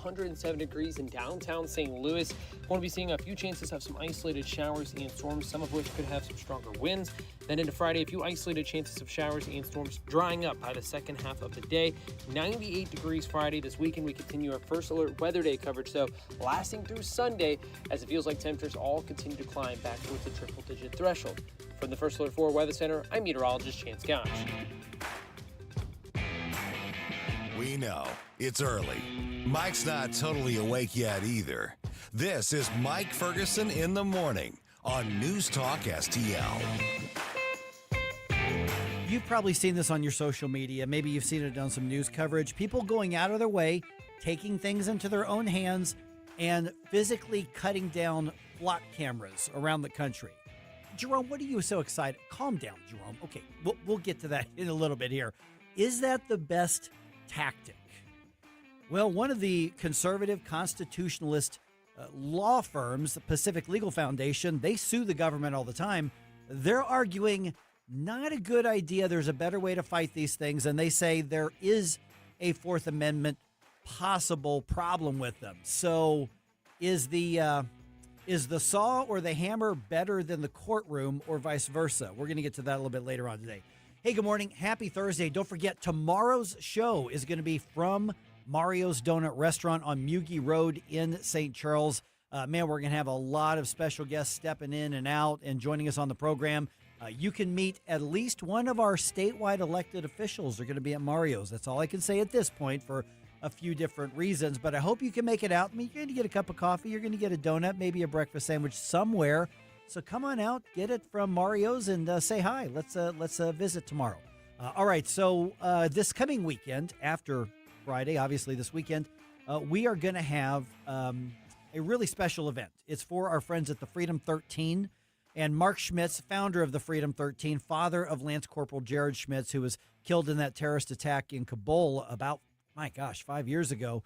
107 degrees in downtown St. Louis. We're going to be seeing a few chances of some isolated showers and storms, some of which could have some stronger winds. Then into Friday, a few isolated chances of showers and storms drying up by the second half of the day. 98 degrees Friday. This weekend, we continue our first alert weather day coverage, so lasting through Sunday as it feels like temperatures all continue to climb back towards the triple-digit threshold. From the First Alert 4 Weather Center, I'm meteorologist Chance Gosh. We know it's early. Mike's not totally awake yet either. This is Mike Ferguson in the morning on NewsTalkSTL. You've probably seen this on your social media. Maybe you've seen it on some news coverage. People going out of their way, taking things into their own hands, and physically cutting down flock cameras around the country. Jerome, what are you so excited? Calm down, Jerome. Okay, we'll get to that in a little bit here. Is that the best tactic? Well, one of the conservative constitutionalist law firms, the Pacific Legal Foundation, they sue the government all the time. They're arguing not a good idea. There's a better way to fight these things. And they say there is a Fourth Amendment possible problem with them. So is the saw or the hammer better than the courtroom or vice versa? We're going to get to that a little bit later on today. Hey, good morning. Happy Thursday. Don't forget, tomorrow's show is going to be from Mario's Donut Restaurant on Mugie Road in St. Charles. Man, we're going to have a lot of special guests stepping in and out and joining us on the program. You can meet at least one of our statewide elected officials. They're going to be at Mario's. That's all I can say at this point for a few different reasons, but I hope you can make it out. I mean, you're going to get a cup of coffee, you're going to get a donut, maybe a breakfast sandwich somewhere. So come on out, get it from Mario's, and say hi. Let's visit tomorrow. All right, so this coming weekend, after Friday, obviously this weekend, we are going to have a really special event. It's for our friends at the Freedom 13, and Mark Schmitz, founder of the Freedom 13, father of Lance Corporal Jared Schmitz, who was killed in that terrorist attack in Kabul about 5 years ago.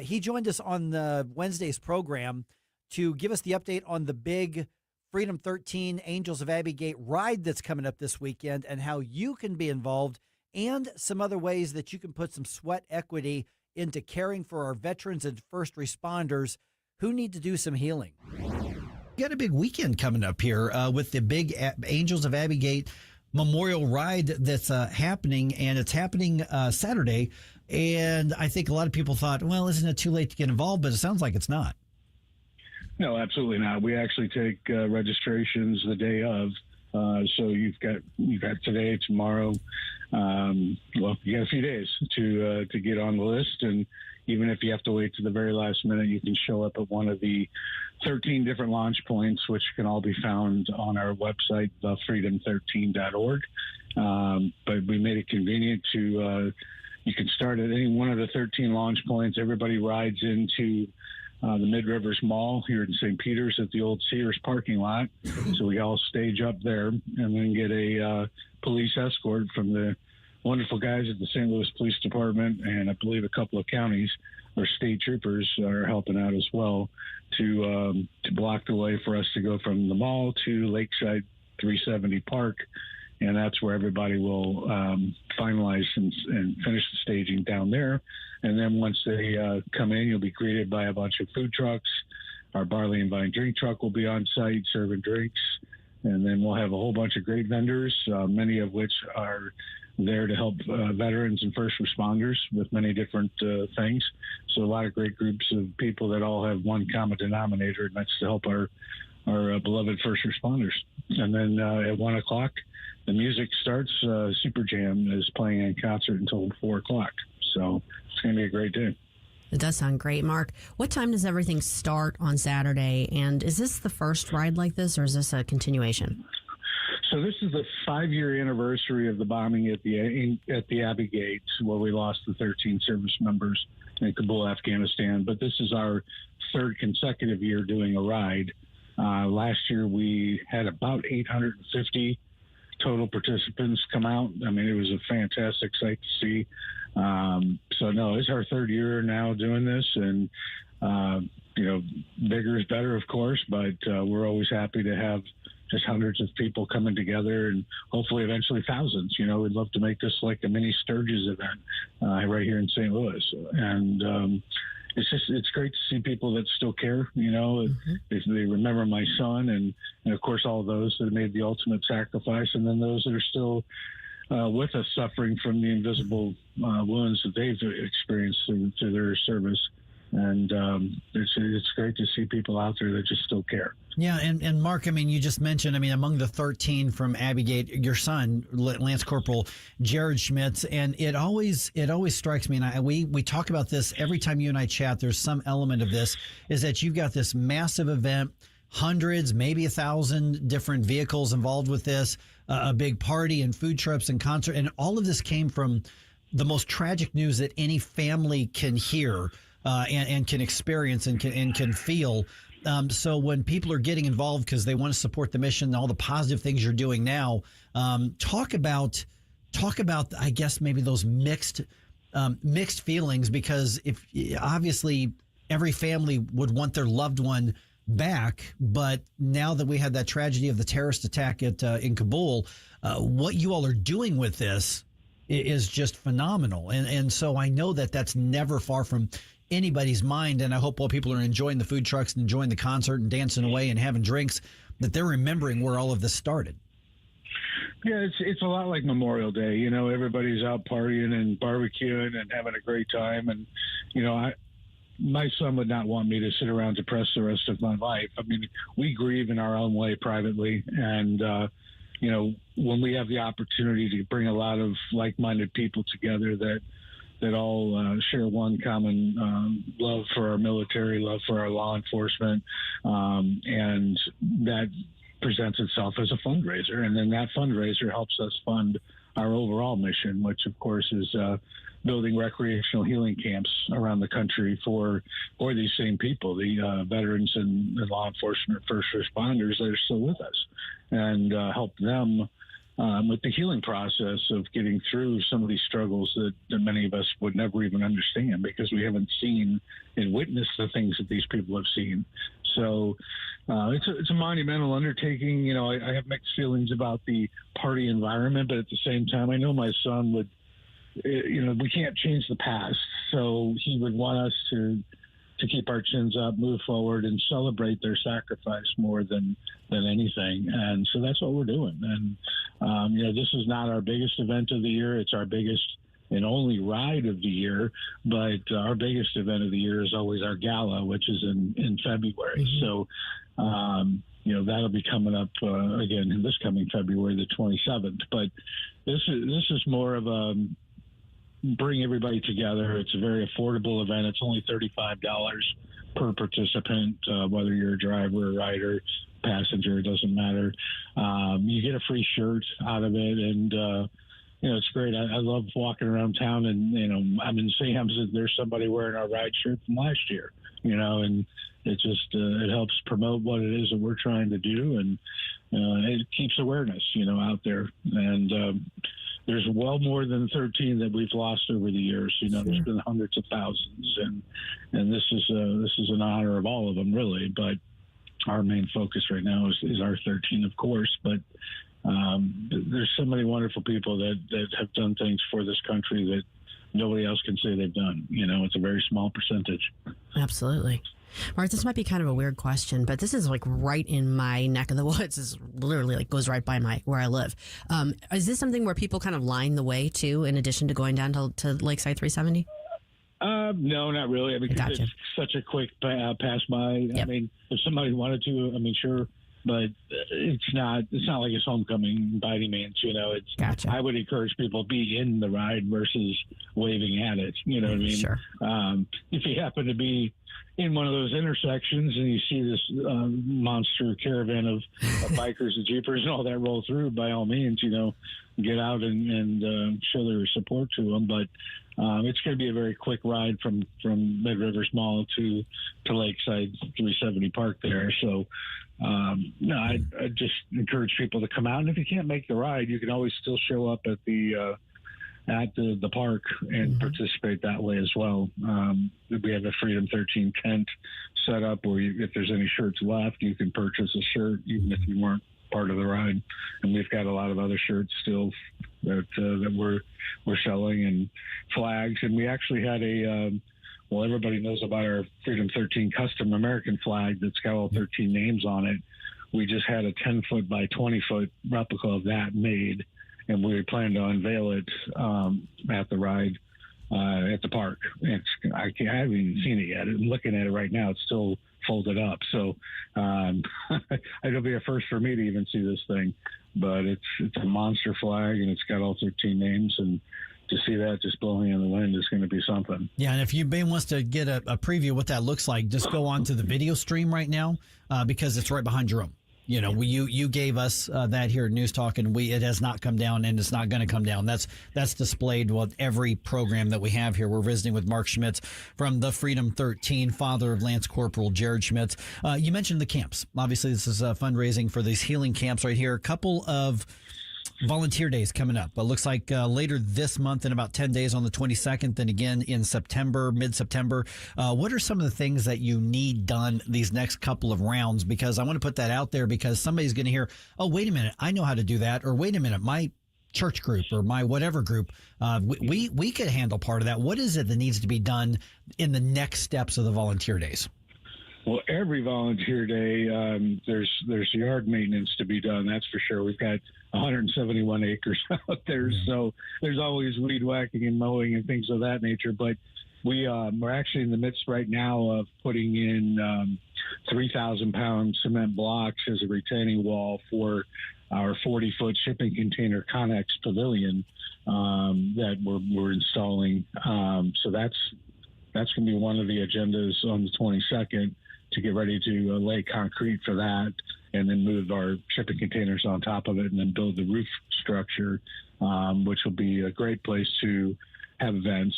He joined us on the Wednesday's program to give us the update on the big Freedom 13 Angels of Abbey Gate ride that's coming up this weekend and how you can be involved and some other ways that you can put some sweat equity into caring for our veterans and first responders who need to do some healing. You got a big weekend coming up here with the big Angels of Abbey Gate Memorial Ride that's happening, and it's happening Saturday. And I think a lot of people thought, well, isn't it too late to get involved? But it sounds like it's not. No, absolutely not. We actually take registrations the day of. So you've got today, tomorrow. You got a few days to get on the list, and even if you have to wait to the very last minute, you can show up at one of the 13 different launch points, which can all be found on our website, freedom13.org. But we made it convenient to you can start at any one of the 13 launch points. Everybody rides into the Mid-Rivers Mall here in St. Peter's at the old Sears parking lot. So we all stage up there and then get a police escort from the wonderful guys at the St. Louis Police Department, and I believe a couple of counties or state troopers are helping out as well to block the way for us to go from the mall to Lakeside 370 Park. And that's where everybody will finalize and finish the staging down there. And then once they come in, you'll be greeted by a bunch of food trucks. Our Barley and Vine drink truck will be on site serving drinks. And then we'll have a whole bunch of great vendors, many of which are there to help veterans and first responders with many different things. So a lot of great groups of people that all have one common denominator, and that's to help our beloved first responders. And then at 1 o'clock, the music starts. Super Jam is playing in concert until 4 o'clock. So it's going to be a great day. It does sound great, Mark. What time does everything start on Saturday? And is this the first ride like this, or is this a continuation? So this is the 5-year anniversary of the bombing at the Abbey Gate, where we lost the 13 service members in Kabul, Afghanistan. But this is our third consecutive year doing a ride. Last year we had about 850 total participants come out. I mean, it was a fantastic sight to see. So no, it's our third year now doing this, and bigger is better, of course, but we're always happy to have just hundreds of people coming together, and hopefully eventually thousands. We'd love to make this like a mini Sturgis event right here in St. Louis. And it's great to see people that still care. They remember my son, and of course all those that made the ultimate sacrifice, and then those that are still with us, suffering from the invisible wounds that they've experienced through their service. And it's great to see people out there that just still care. Yeah, and Mark, you just mentioned, among the 13 from Abbey, your son, Lance Corporal Jared Schmitz, and it always strikes me, and we talk about this every time you and I chat. There's some element of this, is that you've got this massive event, hundreds, maybe 1,000 different vehicles involved with this, a big party and food trucks and concert, and all of this came from the most tragic news that any family can hear. And can experience and can feel. So when people are getting involved because they want to support the mission, all the positive things you're doing now, talk about, I guess, maybe those mixed feelings, because if obviously every family would want their loved one back, but now that we had that tragedy of the terrorist attack in Kabul, what you all are doing with this is just phenomenal. And so I know that that's never far from anybody's mind, and I hope while people are enjoying the food trucks and enjoying the concert and dancing away and having drinks, that they're remembering where all of this started. Yeah, it's a lot like Memorial Day. Everybody's out partying and barbecuing and having a great time. And my son would not want me to sit around depressed the rest of my life. We grieve in our own way privately, and when we have the opportunity to bring a lot of like-minded people together that all share one common love for our military, love for our law enforcement, and that presents itself as a fundraiser. And then that fundraiser helps us fund our overall mission, which, of course, is building recreational healing camps around the country for these same people, the veterans and law enforcement, first responders that are still with us, and help them with the healing process of getting through some of these struggles that many of us would never even understand, because we haven't seen and witnessed the things that these people have seen. So it's a monumental undertaking. I have mixed feelings about the party environment, but at the same time, I know my son would, we can't change the past. So he would want us to keep our chins up, move forward, and celebrate their sacrifice more than anything. And so that's what we're doing. And, this is not our biggest event of the year. It's our biggest and only ride of the year. But our biggest event of the year is always our gala, which is in February. Mm-hmm. So, that'll be coming up again in this coming February, the 27th. But this is more of a bring everybody together. It's a very affordable event. It's only $35 per participant, whether you're a driver, a rider, passenger, it doesn't matter. You get a free shirt out of it, and it's great. I love walking around town, and I'm in Sam's, and there's somebody wearing our ride shirt from last year, and it just it helps promote what it is that we're trying to do, and it keeps awareness out there. And there's well more than 13 that we've lost over the years. Sure. There's been hundreds of thousands, and this is an honor of all of them, really. But our main focus right now is our 13, of course. But there's so many wonderful people that have done things for this country that nobody else can say they've done. It's a very small percentage. Absolutely. Mark, this might be kind of a weird question, but this is like right in my neck of the woods. This is literally like goes right by where I live. Is this something where people kind of line the way too, in addition to going down to Lakeside 370? No, not really. Because gotcha. It's such a quick pass by. Yep. If somebody wanted to, sure. But it's not like it's homecoming by any means. It's. Gotcha. I would encourage people to be in the ride versus waving at it. You know what I mean? Sure. If you happen to be in one of those intersections and you see this monster caravan of bikers and jeepers and all that roll through, by all means, get out and show their support to them. But it's going to be a very quick ride from Mid Rivers Mall to Lakeside 370 Park there. So, I just encourage people to come out. And if you can't make the ride, you can always still show up at the park and participate that way as well. We have a Freedom 13 tent set up where if there's any shirts left, you can purchase a shirt even if you weren't part of the ride. And we've got a lot of other shirts still that we're selling, and flags. And we actually had Well, everybody knows about our Freedom 13 custom American flag that's got all 13 names on it. We just had a 10-foot by 20-foot replica of that made, and we plan to unveil it at the ride at the park. I haven't even seen it yet. I'm looking at it right now. It's still folded up. So it'll be a first for me to even see this thing. But it's a monster flag, and it's got all 13 names, and to see that just blowing in the wind is going to be something. Yeah, and if anybody wants to get a preview of what that looks like, just go on to the video stream right now because it's right behind Jerome. You know, you gave us that here at News Talk, and it has not come down, and it's not going to come down. That's displayed with every program that we have here. We're visiting with Mark Schmitz from the Freedom 13, father of Lance Corporal Jared Schmitz. You mentioned the camps. Obviously, this is fundraising for these healing camps right here. A couple of volunteer days coming up. But looks like later this month in about 10 days on the 22nd, then again in September, mid-September. What are some of the things that you need done these next couple of rounds? Because I want to put that out there because somebody's going to hear, oh, wait a minute, I know how to do that. Or wait a minute, my church group or my whatever group, we could handle part of that. What is it that needs to be done in the next steps of the volunteer days? Well, every volunteer day, there's yard maintenance to be done. That's for sure. We've got 171 acres out there, so there's always weed whacking and mowing and things of that nature. But we're actually in the midst right now of putting in 3,000-pound cement blocks as a retaining wall for our 40-foot shipping container Connex pavilion that we're installing. So that's going to be one of the agendas on the 22nd. To get ready to lay concrete for that and then move our shipping containers on top of it and then build the roof structure, which will be a great place to have events,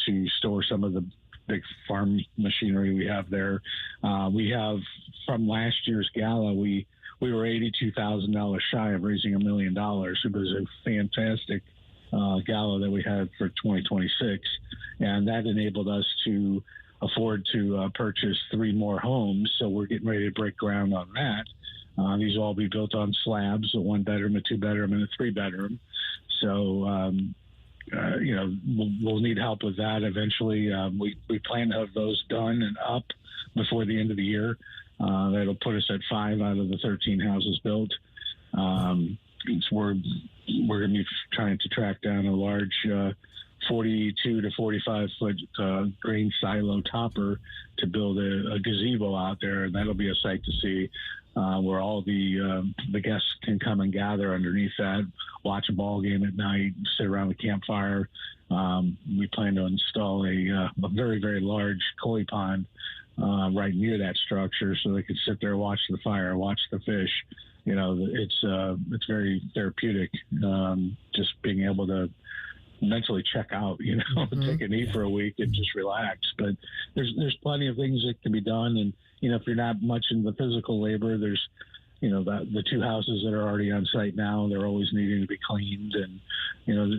to store some of the big farm machinery we have there. We have, from last year's gala, we were $82,000 shy of raising $1 million. It was a fantastic gala that we had for 2026, and that enabled us to afford to purchase 3 more homes. So we're getting ready to break ground on that. These will all be built on slabs, a 1-bedroom, a 2-bedroom, and a 3-bedroom. So, we'll need help with that eventually. We plan to have those done and up before the end of the year. That'll put us at 5 out of the 13 houses built. We're going to be trying to track down a large 42 to 45 foot grain silo topper to build a gazebo out there, and that'll be a sight to see where all the guests can come and gather underneath that, watch a ball game at night, sit around the campfire. We plan to install a very, very large koi pond right near that structure so they can sit there, watch the fire, watch the fish. You know, it's very therapeutic, just being able to mentally check out, take a knee for a week and just relax. But there's plenty of things that can be done. And, if you're not much in the physical labor, there's, the 2 houses that are already on site now, they're always needing to be cleaned. And,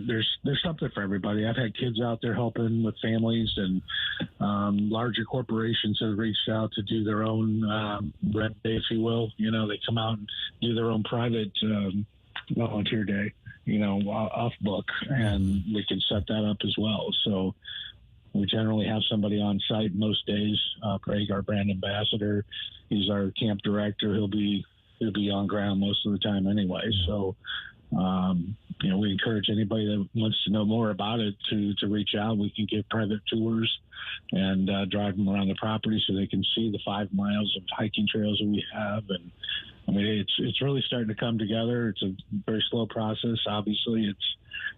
there's something for everybody. I've had kids out there helping with families, and larger corporations have reached out to do their own rent day, if you will. They come out and do their own private volunteer day, off book, and we can set that up as well. So we generally have somebody on site most days. Craig, our brand ambassador, he's our camp director. He'll be on ground most of the time anyway. So, we encourage anybody that wants to know more about it to reach out. We can give private tours and drive them around the property so they can see the 5 miles of hiking trails that we have. And I mean, it's really starting to come together. It's a very slow process. Obviously,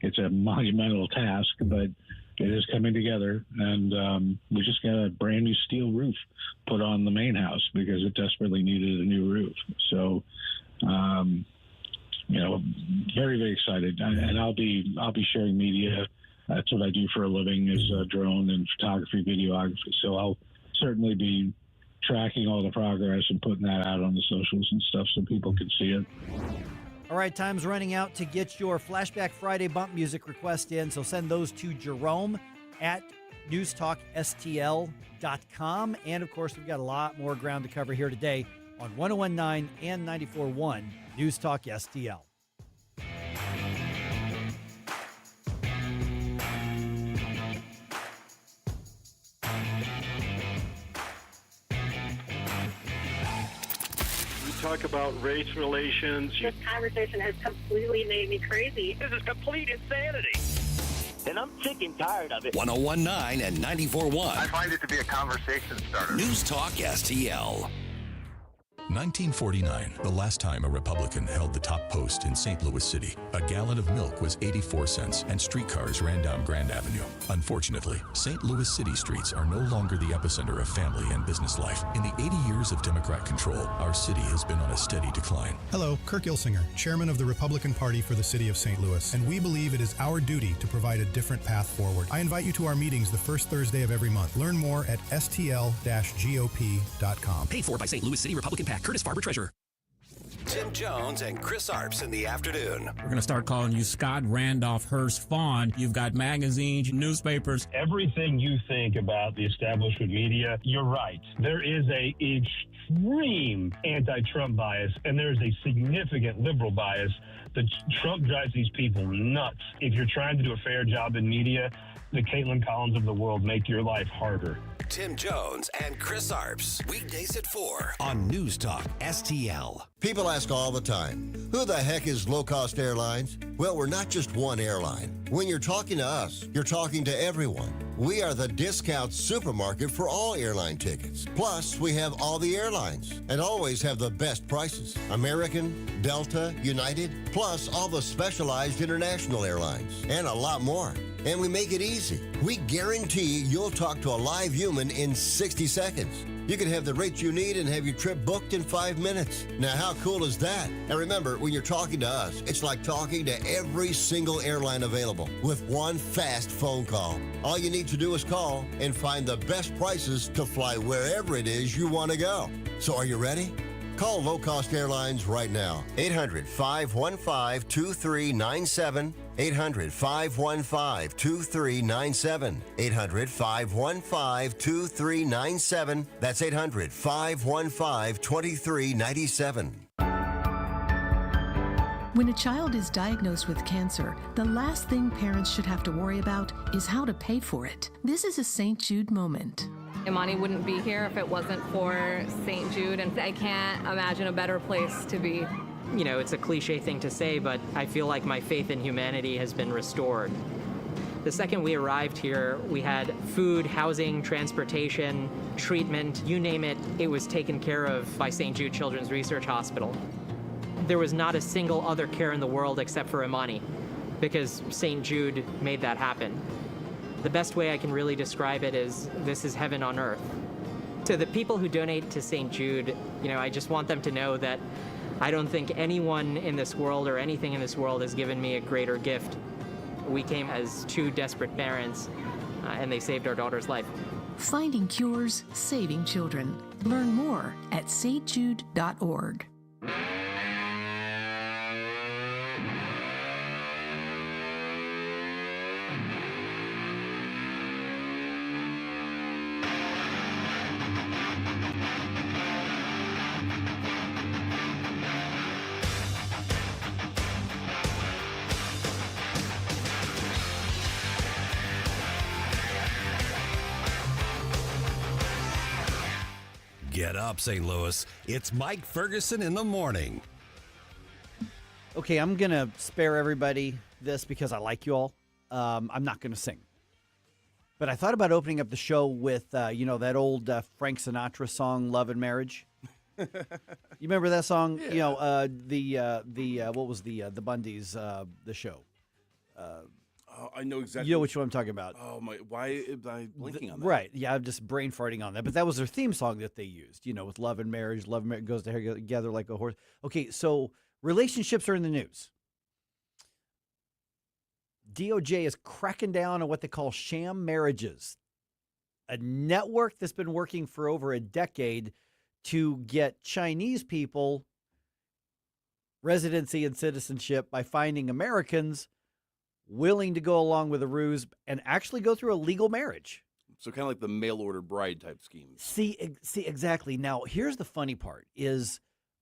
it's a monumental task, but it is coming together. And we just got a brand new steel roof put on the main house because it desperately needed a new roof. So, very, very excited. And I'll be sharing media. That's what I do for a living, is drone and photography, videography. So I'll certainly be tracking all the progress and putting that out on the socials and stuff so people can see it. All right, time's running out to get your Flashback Friday bump music request in, so send those to Jerome at NewsTalkSTL.com. And, of course, we've got a lot more ground to cover here today on 101.9 and 94.1 News Talk STL. talk about race relations. This conversation has completely made me crazy. This is complete insanity. And I'm sick and tired of it. 101.9 and 94.1. I find it to be a conversation starter. News Talk STL. 1949, the last time a Republican held the top post in St. Louis City. A gallon of milk was 84 cents, and streetcars ran down Grand Avenue. Unfortunately, St. Louis City streets are no longer the epicenter of family and business life. In the 80 years of Democrat control, our city has been on a steady decline. Hello, Kirk Ilsinger, chairman of the Republican Party for the city of St. Louis, and we believe it is our duty to provide a different path forward. I invite you to our meetings the first Thursday of every month. Learn more at stl-gop.com. Paid for by St. Louis City Republican PAC. Curtis Farber, Treasurer. Tim Jones and Chris Arps in the afternoon. We're going to start calling you Scott Randolph Hearst Fawn. You've got magazines, newspapers. Everything you think about the establishment media, you're right. There is a extreme anti-Trump bias, and there's a significant liberal bias. Trump drives these people nuts. If you're trying to do a fair job in media, the Caitlin Collins of the world make your life harder. Tim Jones and Chris Arps, weekdays at 4 on News Talk STL. People ask all the time, who the heck is Low Cost Airlines? Well, we're not just one airline. When you're talking to us, you're talking to everyone. We are the discount supermarket for all airline tickets. Plus, we have all the airlines and always have the best prices. American, Delta, United, plus all the specialized international airlines and a lot more. And we make it easy. We guarantee you'll talk to a live human in 60 seconds. You can have the rates you need and have your trip booked in 5 minutes. Now, how cool is that? And remember, when you're talking to us, it's like talking to every single airline available with one fast phone call. All you need to do is call and find the best prices to fly wherever it is you want to go. So are you ready? Call Low Cost Airlines right now. 800-515-2397. 800-515-2397. 800-515-2397. That's 800-515-2397. When a child is diagnosed with cancer, the last thing parents should have to worry about is how to pay for it. This is a St. Jude moment. Imani wouldn't be here if it wasn't for St. Jude, and I can't imagine a better place to be. You know, it's a cliche thing to say, but I feel like my faith in humanity has been restored. The second we arrived here, we had food, housing, transportation, treatment, you name it, it was taken care of by St. Jude Children's Research Hospital. There was not a single other care in the world except for Imani, because St. Jude made that happen. The best way I can really describe it is this is heaven on earth. To the people who donate to St. Jude, you know, I just want them to know that I don't think anyone in this world or anything in this world has given me a greater gift. We came as two desperate parents, and they saved our daughter's life. Finding cures, saving children. Learn more at stjude.org. Get up, St. Louis. It's Mike Ferguson in the morning. Okay, I'm going to spare everybody this because I like you all. I'm not going to sing. But I thought about opening up the show with, that old Frank Sinatra song, Love and Marriage. You remember that song? Yeah. You know, what was the Bundys, the show? I know exactly. You know which one I'm talking about. Oh, my. Why am I blinking on that? Right. Yeah, I'm just brain farting on that. But that was their theme song that they used, with Love and Marriage. Love and Marriage goes together like a horse. Okay, so relationships are in the news. DOJ is cracking down on what they call sham marriages, a network that's been working for over a decade to get Chinese people residency and citizenship by finding Americans willing to go along with a ruse and actually go through a legal marriage. So kind of like the mail-order bride type scheme. See, exactly. Now, here's the funny part is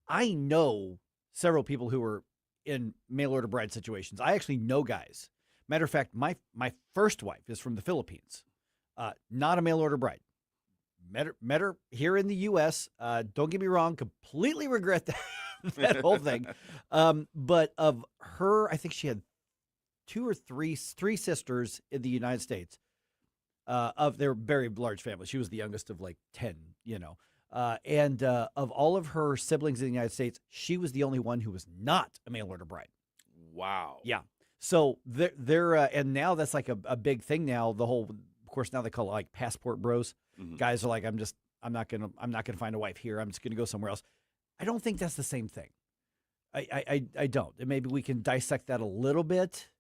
I know several people who are in mail-order bride situations. I actually know guys. Matter of fact, my first wife is from the Philippines. Not a mail-order bride. met her here in the U.S. Don't get me wrong, completely regret that, that whole thing. But of her, I think she had three sisters in the United States. Of their very large family. She was the youngest of like 10, and of all of her siblings in the United States, she was the only one who was not a mail order bride. Wow. Yeah. So they're and now that's like a big thing now. The whole, of course, now they call it like passport bros. Mm-hmm. Guys are like, I'm not gonna find a wife here. I'm just gonna go somewhere else. I don't think that's the same thing. I don't. And maybe we can dissect that a little bit.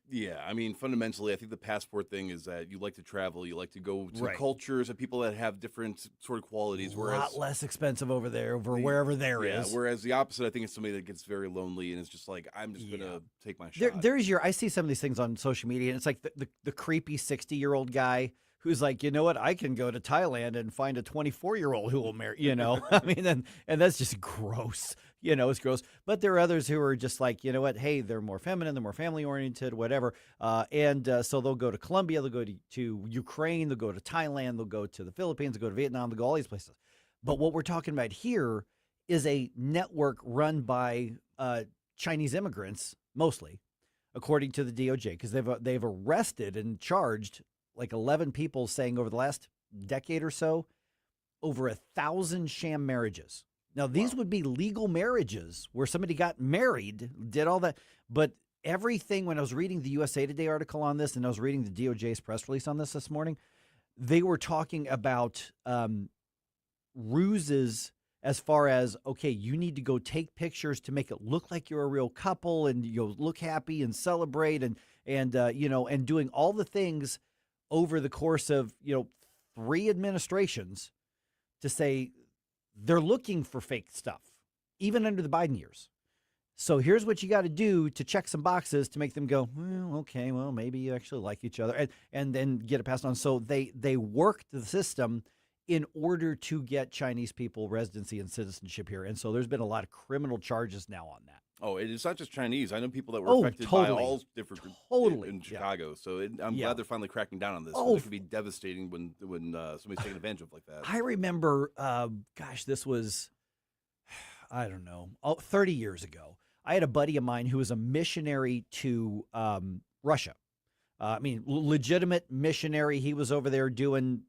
Yeah, I mean, fundamentally, I think the passport thing is that you like to travel, you like to go to Right. cultures and people that have different sort of qualities. A lot less expensive over there, wherever there is. Whereas the opposite, I think, is somebody that gets very lonely and is just like, I'm just gonna take my shot. I see some of these things on social media, and it's like the creepy 60-year-old guy who's like, you know what, I can go to Thailand and find a 24-year-old who will marry, I mean, and that's just gross. It's gross. But there are others who are just like, you know what, hey, they're more feminine, they're more family-oriented, whatever. So they'll go to Colombia, they'll go to Ukraine, they'll go to Thailand, they'll go to the Philippines, they'll go to Vietnam, they'll go all these places. But what we're talking about here is a network run by Chinese immigrants, mostly, according to the DOJ, because they've arrested and charged like 11 people, saying over the last decade or so, over 1,000 sham marriages. Now, these would be legal marriages where somebody got married, did all that. But everything, when I was reading the USA Today article on this and I was reading the DOJ's press release on this morning, they were talking about ruses as far as, okay, you need to go take pictures to make it look like you're a real couple and you'll look happy and celebrate and doing all the things over the course of, 3 administrations to say, they're looking for fake stuff, even under the Biden years. So here's what you got to do to check some boxes to make them go, well, okay, well, maybe you actually like each other, and then get it passed on. So they worked the system in order to get Chinese people residency and citizenship here. And so there's been a lot of criminal charges now on that. Oh, it's not just Chinese. I know people that were affected by all different groups in Chicago. So I'm glad they're finally cracking down on this. It could be devastating when somebody's taking advantage of like that. I remember, this was, I don't know, 30 years ago. I had a buddy of mine who was a missionary to Russia. Legitimate missionary. He was over there doing,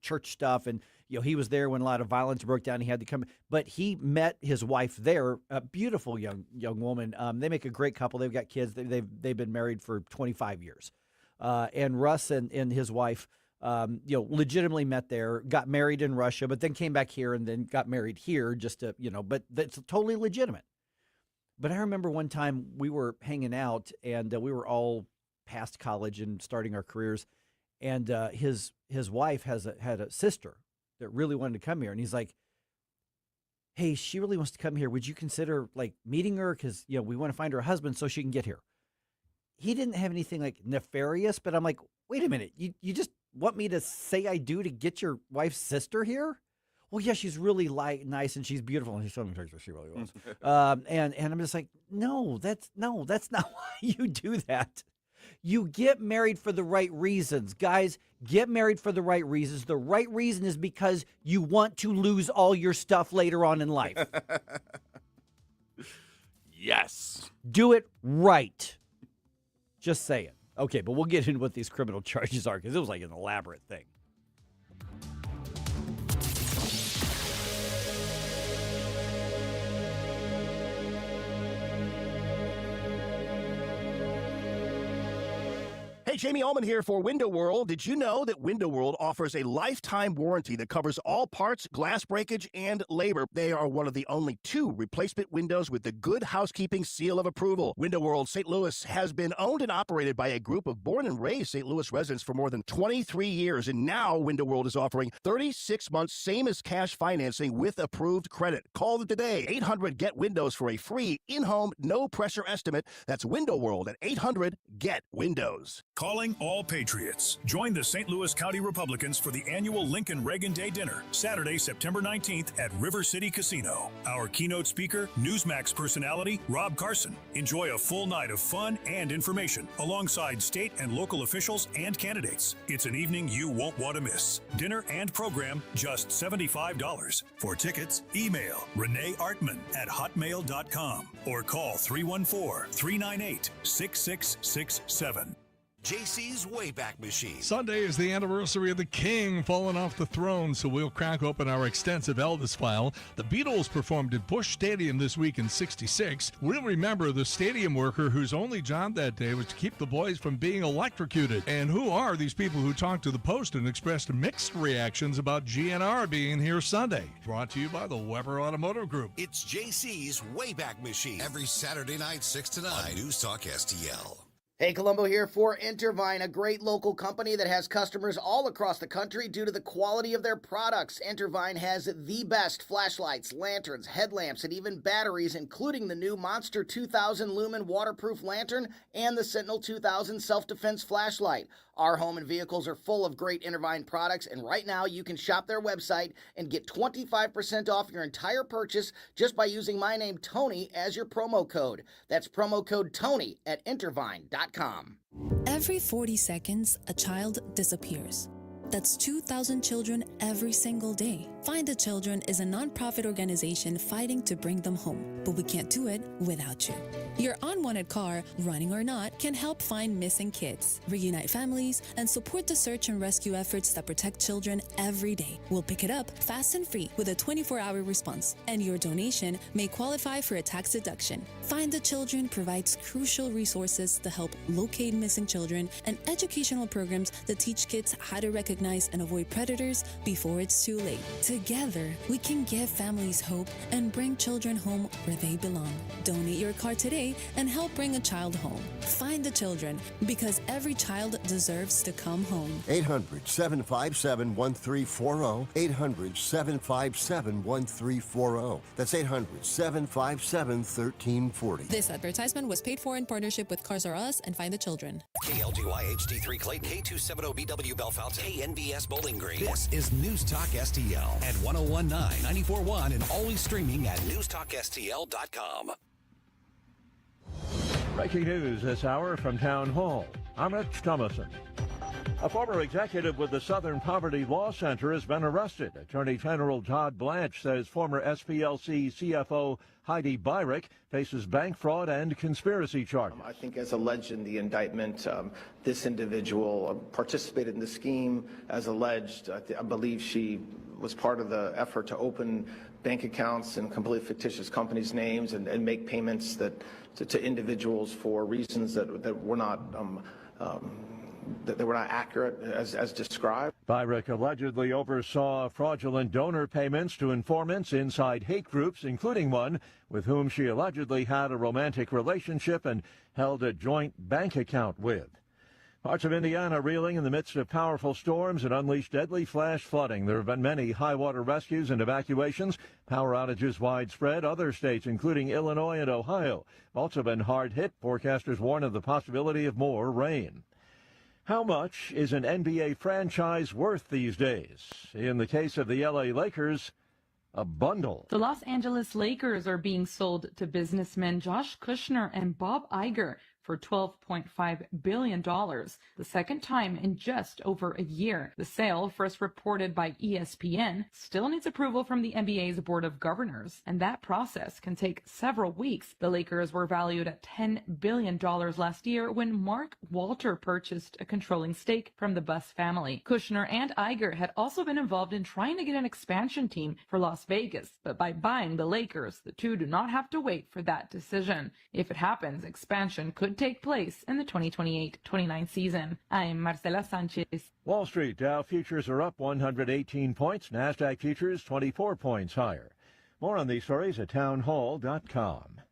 church stuff, and he was there when a lot of violence broke down. He had to come, but he met his wife there, a beautiful young woman. They make a great couple. They've got kids. They've been married for 25 years. And Russ and his wife, legitimately met there, got married in Russia, but then came back here and then got married here just to, but that's totally legitimate. But I remember one time we were hanging out and we were all past college and starting our careers, and his wife had a sister that really wanted to come here, and he's like, hey, she really wants to come here. Would you consider like meeting her? Because we want to find her a husband so she can get here. He didn't have anything like nefarious, but I'm like, wait a minute, you just want me to say I do to get your wife's sister here? Well, yeah, she's really nice and she's beautiful, and she's showing me pictures. She really was. And I'm just like, no, that's not why you do that. You get married for the right reasons. Guys, get married for the right reasons. The right reason is because you want to lose all your stuff later on in life. Yes. Do it right. Just say it. Okay, but we'll get into what these criminal charges are, because it was like an elaborate thing. Hey, Jamie Ullman here for Window World. Did you know that Window World offers a lifetime warranty that covers all parts, glass breakage, and labor? They are one of the only 2 replacement windows with the Good Housekeeping seal of approval. Window World St. Louis has been owned and operated by a group of born and raised St. Louis residents for more than 23 years. And now Window World is offering 36 months same as cash financing with approved credit. Call them today. 800-GET-WINDOWS for a free in-home, no-pressure estimate. That's Window World at 800-GET-WINDOWS. Calling all patriots. Join the St. Louis County Republicans for the annual Lincoln Reagan Day Dinner, Saturday, September 19th at River City Casino. Our keynote speaker, Newsmax personality Rob Carson. Enjoy a full night of fun and information alongside state and local officials and candidates. It's an evening you won't want to miss. Dinner and program, just $75. For tickets, email Renee Artman at hotmail.com or call 314-398-6667. JC's Wayback Machine. Sunday is the anniversary of the King falling off the throne, so we'll crack open our extensive Elvis file. The Beatles performed at Busch Stadium this week in '66. We'll remember the stadium worker whose only job that day was to keep the boys from being electrocuted. And who are these people who talked to the Post and expressed mixed reactions about GNR being here Sunday? Brought to you by the Weber Automotive Group. It's JC's Wayback Machine. Every Saturday night, 6 to 9 on News Talk STL. Hey, Colombo here for Intervine, a great local company that has customers all across the country due to the quality of their products. Intervine has the best flashlights, lanterns, headlamps, and even batteries, including the new Monster 2000 Lumen waterproof lantern and the Sentinel 2000 self-defense flashlight. Our home and vehicles are full of great Intervine products, and right now you can shop their website and get 25% off your entire purchase just by using my name, Tony, as your promo code. That's promo code Tony at Intervine.com. Every 40 seconds, a child disappears. That's 2,000 children every single day. Find the Children is a nonprofit organization fighting to bring them home, but we can't do it without you. Your unwanted car, running or not, can help find missing kids, reunite families, and support the search and rescue efforts that protect children every day. We'll pick it up fast and free with a 24-hour response, and your donation may qualify for a tax deduction. Find the Children provides crucial resources to help locate missing children and educational programs that teach kids how to recognize and avoid predators before it's too late. Together, we can give families hope and bring children home where they belong. Donate your car today and help bring a child home. Find the Children, because every child deserves to come home. 800-757-1340. 800-757-1340. That's 800-757-1340. This advertisement was paid for in partnership with Cars R Us and Find the Children. KLGY HD3 Clayton, K270BW Bellefonte, KNBS Bowling Green. This is News Talk STL at 1019, 94.1, and always streaming at NewsTalkSTL.com. Breaking news this hour from Town Hall. I'm Rich Thomason. A former executive with the Southern Poverty Law Center has been arrested. Attorney General Todd Blanche says former SPLC CFO Heidi Bayuk faces bank fraud and conspiracy charges. I think as alleged in the indictment, this individual participated in the scheme as alleged. I believe she was part of the effort to open bank accounts in completely fictitious companies' names and make payments that to individuals for reasons that were not accurate as described. Bayuk allegedly oversaw fraudulent donor payments to informants inside hate groups, including one with whom she allegedly had a romantic relationship and held a joint bank account with. Parts of Indiana reeling in the midst of powerful storms and unleashed deadly flash flooding. There have been many high water rescues and evacuations. Power outages widespread. Other states, including Illinois and Ohio, have also been hard hit. Forecasters warn of the possibility of more rain. How much is an NBA franchise worth these days? In the case of the LA Lakers, a bundle. The Los Angeles Lakers are being sold to businessmen Josh Kushner and Bob Iger for $12.5 billion, the second time in just over a year. The sale, first reported by ESPN, still needs approval from the NBA's Board of Governors, and that process can take several weeks. The Lakers were valued at $10 billion last year when Mark Walter purchased a controlling stake from the Buss family. Kushner and Iger had also been involved in trying to get an expansion team for Las Vegas, but by buying the Lakers, the two do not have to wait for that decision. If it happens, expansion could take place in the 2028-29 season. I'm Marcela Sanchez. Wall Street Dow futures are up 118 points. NASDAQ futures 24 points higher. More on these stories at townhall.com.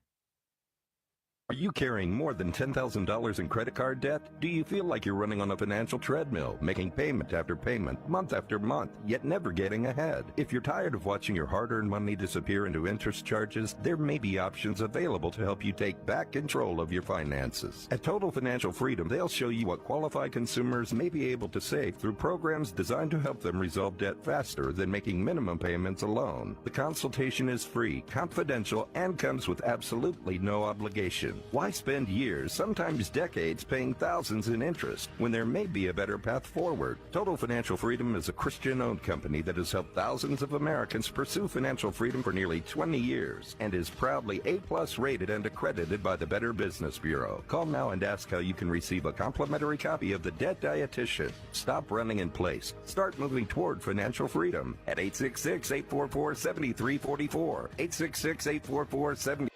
Are you carrying more than $10,000 in credit card debt? Do you feel like you're running on a financial treadmill, making payment after payment, month after month, yet never getting ahead? If you're tired of watching your hard-earned money disappear into interest charges, there may be options available to help you take back control of your finances. At Total Financial Freedom, they'll show you what qualified consumers may be able to save through programs designed to help them resolve debt faster than making minimum payments alone. The consultation is free, confidential, and comes with absolutely no obligation. Why spend years, sometimes decades, paying thousands in interest when there may be a better path forward? Total Financial Freedom is a Christian-owned company that has helped thousands of Americans pursue financial freedom for nearly 20 years and is proudly A+ rated and accredited by the Better Business Bureau. Call now and ask how you can receive a complimentary copy of The Debt Dietitian. Stop running in place. Start moving toward financial freedom at 866-844-7344. 866-844-7344.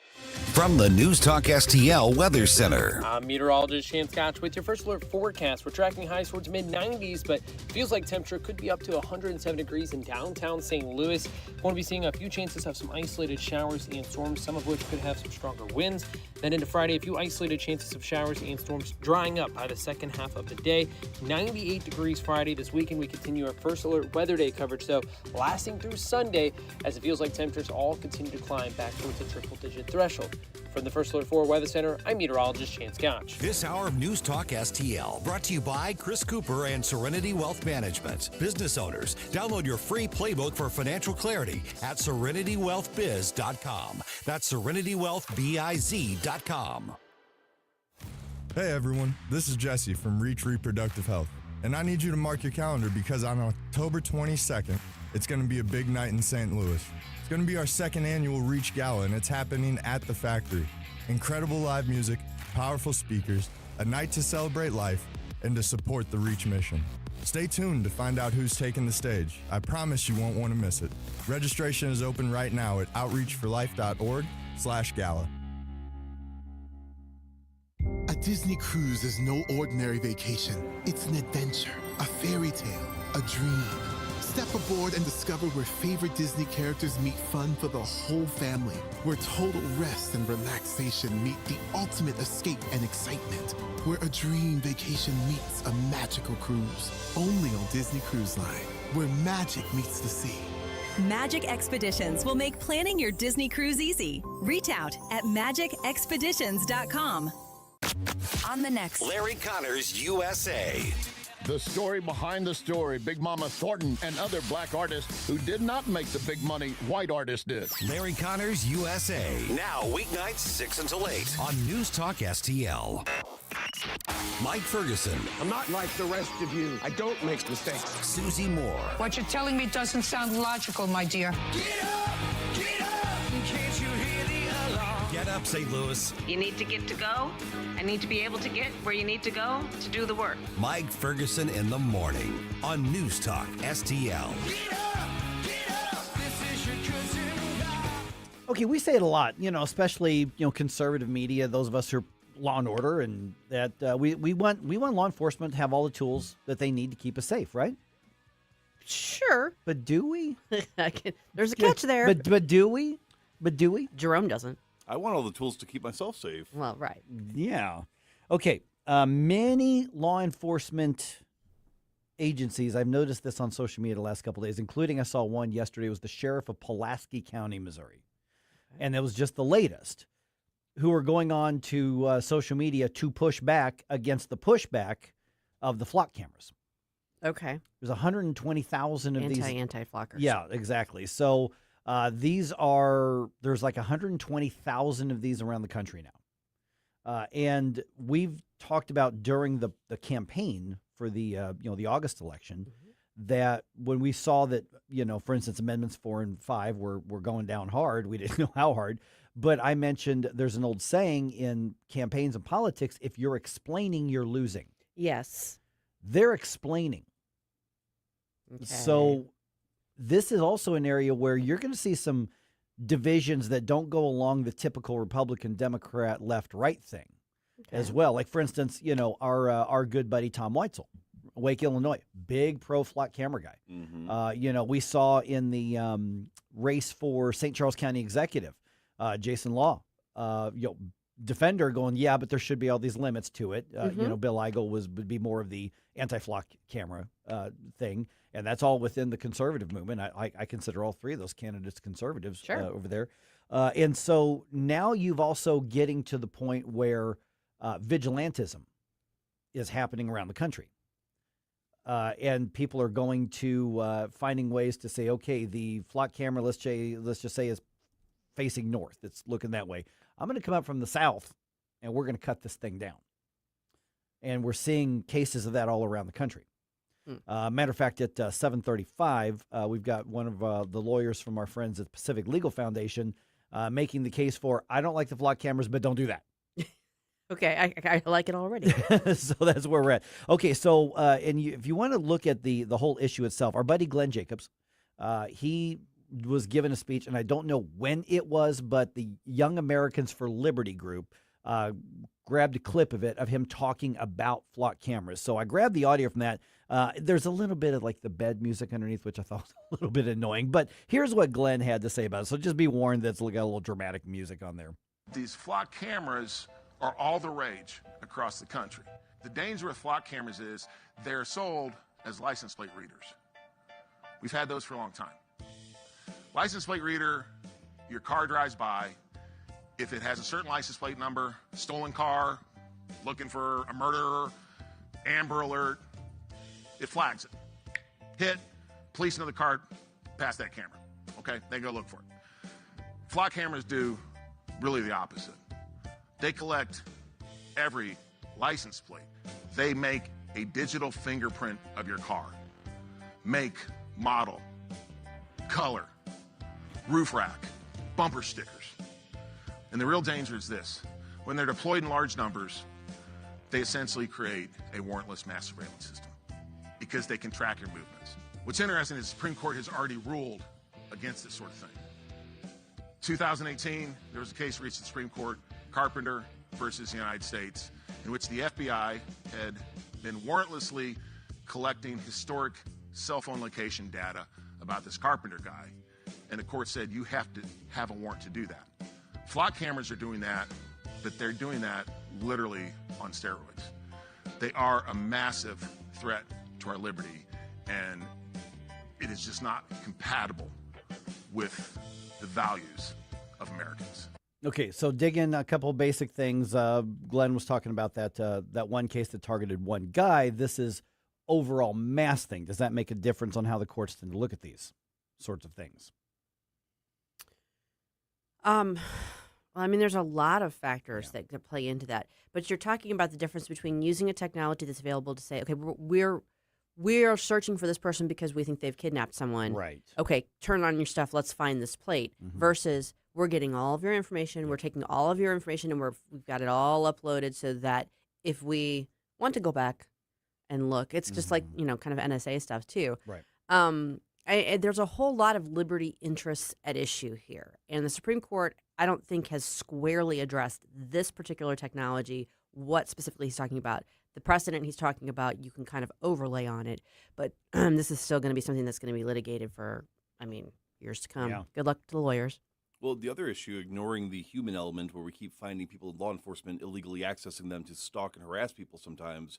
From the News Talk STL Weather Center. I'm meteorologist Shan Scotch with your first alert forecast. We're tracking highs towards mid-90s, but feels like temperature could be up to 107 degrees in downtown St. Louis. We're going to be seeing a few chances of some isolated showers and storms, some of which could have some stronger winds. Then into Friday, a few isolated chances of showers and storms drying up by the second half of the day. 98 degrees Friday. This weekend, we continue our first alert weather day coverage, though, lasting through Sunday, as it feels like temperatures all continue to climb back towards the triple-digit threshold. From the First Alert 4 Weather Center, I'm meteorologist Shan Scotch. This hour of News Talk STL brought to you by Chris Cooper and Serenity Wealth Management. Business owners, download your free playbook for financial clarity at SerenityWealthBiz.com. That's SerenityWealthBiz.com. Hey everyone, this is Jesse from Reach Reproductive Health. And I need you to mark your calendar because on October 22nd, it's going to be a big night in St. Louis. It's going to be our second annual Reach Gala, and it's happening at the factory. Incredible live music, powerful speakers, a night to celebrate life, and to support the Reach mission. Stay tuned to find out who's taking the stage. I promise you won't want to miss it. Registration is open right now at outreachforlife.org/gala. A Disney cruise is no ordinary vacation. It's an adventure, a fairy tale, a dream. Step aboard and discover where favorite Disney characters meet fun for the whole family, where total rest and relaxation meet the ultimate escape and excitement, where a dream vacation meets a magical cruise. Only on Disney Cruise Line, where magic meets the sea. Magic Expeditions will make planning your Disney cruise easy. Reach out at magicexpeditions.com. On the next Larry Connors USA. The story behind the story. Big Mama Thornton and other black artists who did not make the big money white artists did. Larry Connors USA. Now, weeknights 6 until 8 on News Talk STL. Mike Ferguson. I'm not like the rest of you. I don't make mistakes. Susie Moore. What you're telling me doesn't sound logical, my dear. Get up! Get up! Can't you hear the alarm? Get up, St. Louis. You need to get to go. I need to be able to get where you need to go to do the work. Mike Ferguson in the morning on News Talk STL. Get up! Get up! This is your cousin. Okay, we say it a lot, especially, conservative media, those of us who are law and order, and that we want law enforcement to have all the tools that they need to keep us safe, right? Sure. But do we? There's a catch there. But do we? Jerome doesn't. I want all the tools to keep myself safe. Well, right. Yeah. Okay. Many law enforcement agencies, I've noticed this on social media the last couple of days, including I saw one yesterday, was the sheriff of Pulaski County, Missouri. And it was just the latest, who are going on to social media to push back against the pushback of the flock cameras. Okay. There's 120,000 of these. Anti-flockers. Yeah, exactly. So there's like 120,000 of these around the country now. And we've talked about during the campaign for the August election, that when we saw that, for instance, amendments 4 and 5 were going down hard, we didn't know how hard. But I mentioned there's an old saying in campaigns and politics, if you're explaining, you're losing. Yes. They're explaining. Okay. So this is also an area where you're going to see some divisions that don't go along the typical Republican, Democrat, left, right thing as well. Like, for instance, our good buddy Tom Weitzel, Wake, Illinois, big pro-flock camera guy. Mm-hmm. We saw in the race for St. Charles County Executive, Jason Law, defender going, yeah, but there should be all these limits to it. Mm-hmm. You know, Bill Eigel would be more of the anti-flock camera thing, and that's all within the conservative movement. I consider all three of those candidates conservatives over there. And so now you've also getting to the point where vigilantism is happening around the country. And people are going to finding ways to say, okay, the flock camera, let's just say, is facing north. It's looking that way. I'm going to come up from the south, and we're going to cut this thing down. And we're seeing cases of that all around the country. Matter of fact, at 7:35, we've got one of the lawyers from our friends at Pacific Legal Foundation making the case for, I don't like the flock cameras, but don't do that. Okay, I like it already. So that's where we're at. Okay, so if you want to look at the whole issue itself, our buddy Glenn Jacobs, he was given a speech, and I don't know when it was, but the Young Americans for Liberty group grabbed a clip of it, of him talking about flock cameras. So I grabbed the audio from that. There's a little bit of like the bed music underneath, which I thought was a little bit annoying, but here's what Glenn had to say about it. So just be warned that's got a little dramatic music on there. These flock cameras are all the rage across the country. The danger with flock cameras is they're sold as license plate readers. We've had those for a long time. License plate reader, your car drives by. If it has a certain license plate number, stolen car, looking for a murderer, Amber Alert, it flags it. Hit, police know the car, pass that camera. Okay, they go look for it. Flock cameras do really the opposite. They collect every license plate. They make a digital fingerprint of your car. Make, model, color, roof rack, bumper stickers. And the real danger is this. When they're deployed in large numbers, they essentially create a warrantless mass surveillance system because they can track your movements. What's interesting is the Supreme Court has already ruled against this sort of thing. 2018, there was a case reached at the Supreme Court, Carpenter versus the United States, in which the FBI had been warrantlessly collecting historic cell phone location data about this Carpenter guy. And the court said, you have to have a warrant to do that. Flock cameras are doing that, but they're doing that literally on steroids. They are a massive threat to our liberty, and it is just not compatible with the values of Americans. Okay, so dig in a couple of basic things. Glenn was talking about that one case that targeted one guy. This is overall mass thing. Does that make a difference on how the courts tend to look at these sorts of things? Well, I mean, there's a lot of factors that play into that. But you're talking about the difference between using a technology that's available to say, okay, we're searching for this person because we think they've kidnapped someone. Right. Okay, turn on your stuff. Let's find this plate. Versus we're getting all of your information. We're taking all of your information, and we've got it all uploaded so that if we want to go back and look, it's just like, kind of NSA stuff too. Right. There's a whole lot of liberty interests at issue here. And the Supreme Court, I don't think, has squarely addressed this particular technology, what specifically he's talking about. The precedent he's talking about, you can kind of overlay on it. But this is still going to be something that's going to be litigated for, years to come. Yeah. Good luck to the lawyers. Well, the other issue, ignoring the human element, where we keep finding people in law enforcement illegally accessing them to stalk and harass people sometimes,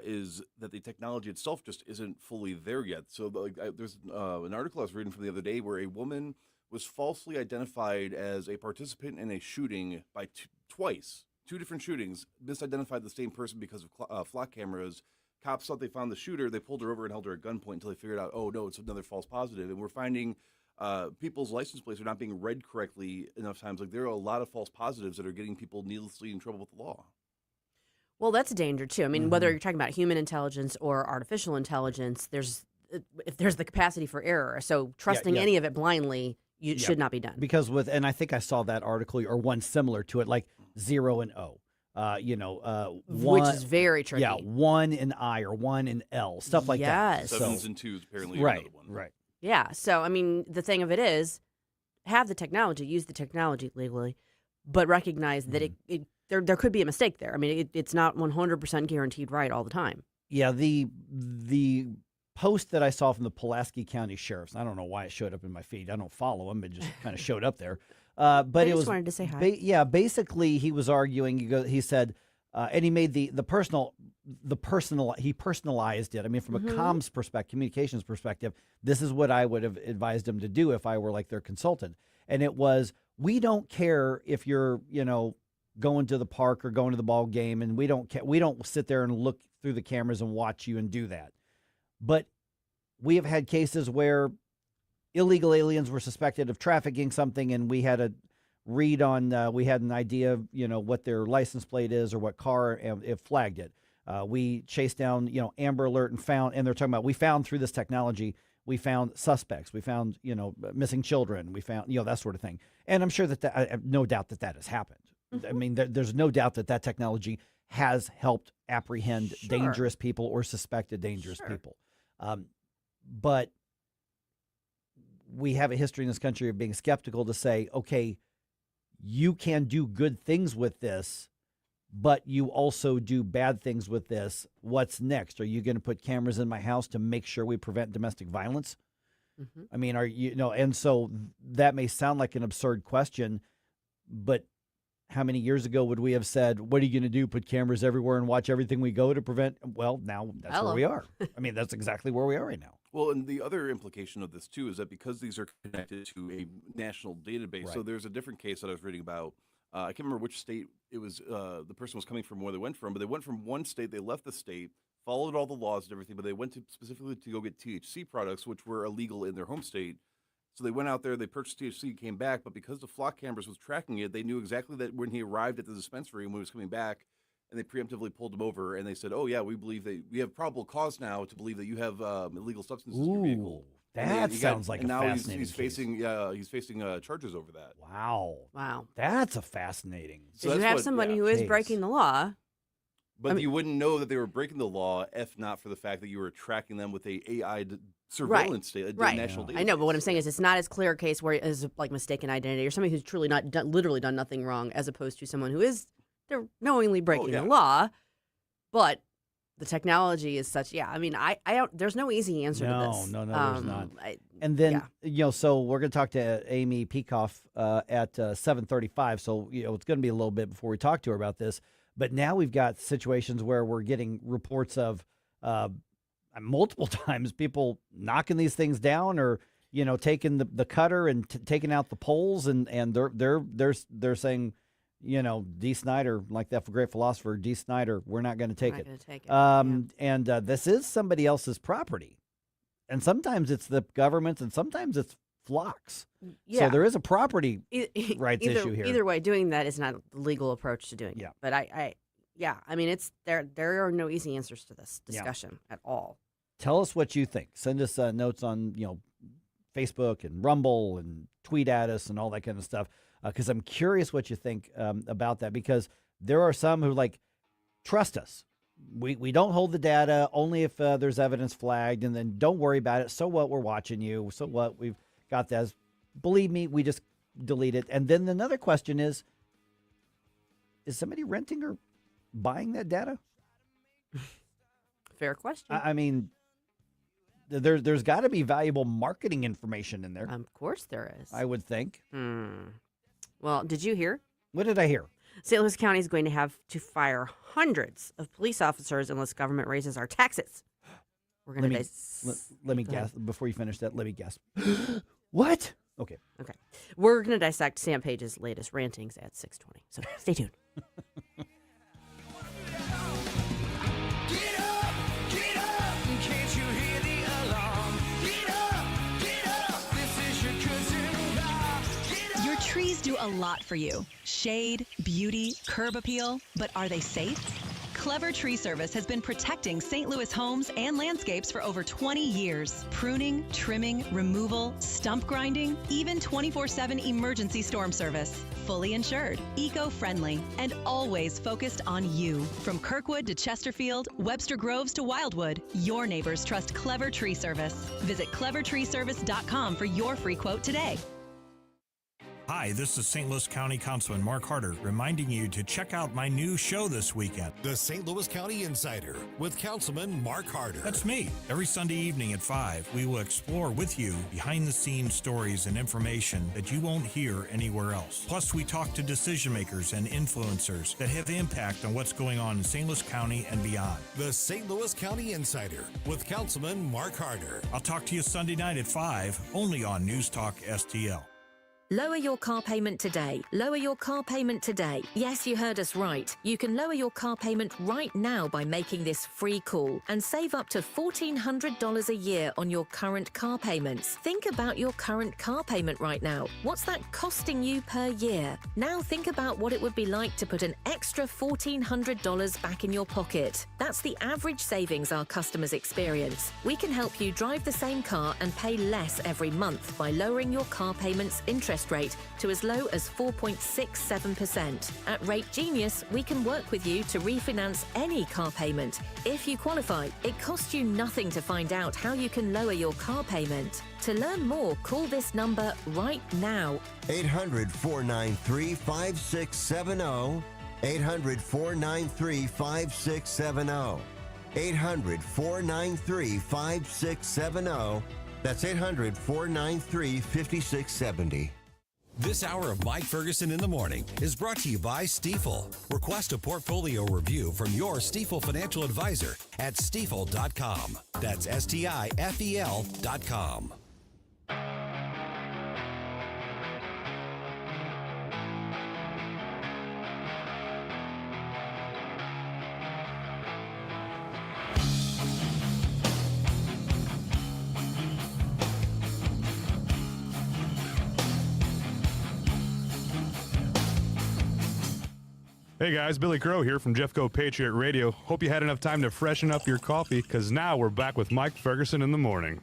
is that the technology itself just isn't fully there yet. So there's an article I was reading from the other day where a woman was falsely identified as a participant in a shooting by twice, two different shootings, misidentified the same person because of flock cameras. Cops thought they found the shooter. They pulled her over and held her at gunpoint until they figured out, oh, no, it's another false positive. And we're finding people's license plates are not being read correctly enough times. Like, there are a lot of false positives that are getting people needlessly in trouble with the law. Well, that's a danger, too. I mean, whether you're talking about human intelligence or artificial intelligence, if there's the capacity for error. So trusting any of it blindly should not be done. Because and I think I saw that article or one similar to it, like 0 and O. Which is very tricky. Yeah, 1 and I or 1 and L, stuff like that. Sevens and twos, apparently. Right, another one. right. Yeah, so, the thing of it is, have the technology, use the technology legally, but recognize that there could be a mistake there. It's not 100% guaranteed right all the time. Yeah, the post that I saw from the Pulaski County Sheriff's. I don't know why it showed up in my feed. I don't follow him. It just kind of showed up there. But I it just was wanted to say hi. basically he was arguing. He said, and he made he personalized it. I mean, from a comms perspective, communications perspective, this is what I would have advised him to do if I were like their consultant. And it was, we don't care if you're, going to the park or going to the ball game, and we don't sit there and look through the cameras and watch you and do that. But we have had cases where illegal aliens were suspected of trafficking something, and we had a read on, we had an idea of, what their license plate is or what car, and it flagged it. We chased down, Amber Alert and they're talking about, we found through this technology, we found suspects, we found, missing children, we found, that sort of thing. And I'm sure that I have no doubt that has happened. I mean, there's no doubt that technology has helped apprehend dangerous people or suspected dangerous people. But we have a history in this country of being skeptical to say, okay, you can do good things with this, but you also do bad things with this. What's next? Are you going to put cameras in my house to make sure we prevent domestic violence? I mean, and so that may sound like an absurd question, but how many years ago would we have said, what are you going to do, put cameras everywhere and watch everything we go to prevent? Well, now that's where we are. I mean, that's exactly where we are right now. Well, and the other implication of this, too, is that because these are connected to a national database, so there's a different case that I was reading about. I can't remember which state it was. The person was coming from, where they went from, but they went from one state, they left the state, followed all the laws and everything, but they went specifically to go get THC products, which were illegal in their home state. So they went out there, they purchased THC, came back, but because the flock cameras was tracking it, they knew exactly that when he arrived at the dispensary and when he was coming back, and they preemptively pulled him over, and they said, oh, yeah, we believe that we have probable cause now to believe that you have illegal substances in your vehicle. That sounds like a fascinating he's facing charges over that. Wow. That's a fascinating. So you have somebody who is breaking the law. But you wouldn't know that they were breaking the law if not for the fact that you were tracking them with a AI surveillance state, national database. I know, but what I'm saying is it's not as clear a case where it's like mistaken identity or somebody who's truly literally done nothing wrong, as opposed to someone who is they're knowingly breaking the law, but the technology is such. Yeah, I mean, I don't. There's no easy answer to this. No, there's not. And then so we're going to talk to Amy Peikoff at 7:35. So it's going to be a little bit before we talk to her about this. But now we've got situations where we're getting reports of multiple times people knocking these things down, or taking the cutter and taking out the poles, and they're saying, D. Snyder, like that great philosopher D. Snyder, we're not going to take it. And this is somebody else's property, and sometimes it's the government's, and sometimes it's flocks. Yeah. So there is a property rights issue here. Either way, doing that is not the legal approach to doing it. But I mean, it's there are no easy answers to this discussion at all. Tell us what you think. Send us notes on, Facebook and Rumble, and tweet at us and all that kind of stuff. Because I'm curious what you think about that, because there are some who trust us. We don't hold the data only if there's evidence flagged, and then don't worry about it. So what? We're watching you. So what? We've got that. Believe me, we just delete it. And then another question is somebody renting or buying that data? Fair question. I mean, there's got to be valuable marketing information in there. Of course there is. I would think. Well, did you hear? What did I hear? St. Louis County is going to have to fire hundreds of police officers unless government raises our taxes. We're going to let me guess. Before you finish that, let me guess. What? Okay. We're going to dissect Sam Page's latest rantings at 6:20. So stay tuned. Trees do a lot for you. Shade, beauty, curb appeal, but are they safe? Clever Tree Service has been protecting St. Louis homes and landscapes for over 20 years. Pruning, trimming, removal, stump grinding, even 24/7 emergency storm service. Fully insured, eco-friendly, and always focused on you. From Kirkwood to Chesterfield, Webster Groves to Wildwood, your neighbors trust Clever Tree Service. Visit clevertreeservice.com for your free quote today. Hi, this is St. Louis County Councilman Mark Harder reminding you to check out my new show this weekend. The St. Louis County Insider with Councilman Mark Harder. That's me. Every Sunday evening at 5, we will explore with you behind-the-scenes stories and information that you won't hear anywhere else. Plus, we talk to decision makers and influencers that have impact on what's going on in St. Louis County and beyond. The St. Louis County Insider with Councilman Mark Harder. I'll talk to you Sunday night at 5, only on News Talk STL. Lower your car payment today. Lower your car payment today. Yes, you heard us right. You can lower your car payment right now by making this free call and save up to $1,400 a year on your current car payments. Think about your current car payment right now. What's that costing you per year? Now think about what it would be like to put an extra $1,400 back in your pocket. That's the average savings our customers experience. We can help you drive the same car and pay less every month by lowering your car payment's interest rate to as low as 4.67%. At Rate Genius, we can work with you to refinance any car payment. If you qualify, it costs you nothing to find out how you can lower your car payment. To learn more, call this number right now. 800-493-5670. 800-493-5670. 800-493-5670. That's 800-493-5670. This hour of Mike Ferguson in the Morning is brought to you by Stifel. Request a portfolio review from your Stifel financial advisor at stifel.com. That's STIFEL.com. Hey guys, Billy Crow here from Jeffco Patriot Radio. Hope you had enough time to freshen up your coffee, because now we're back with Mike Ferguson in the morning.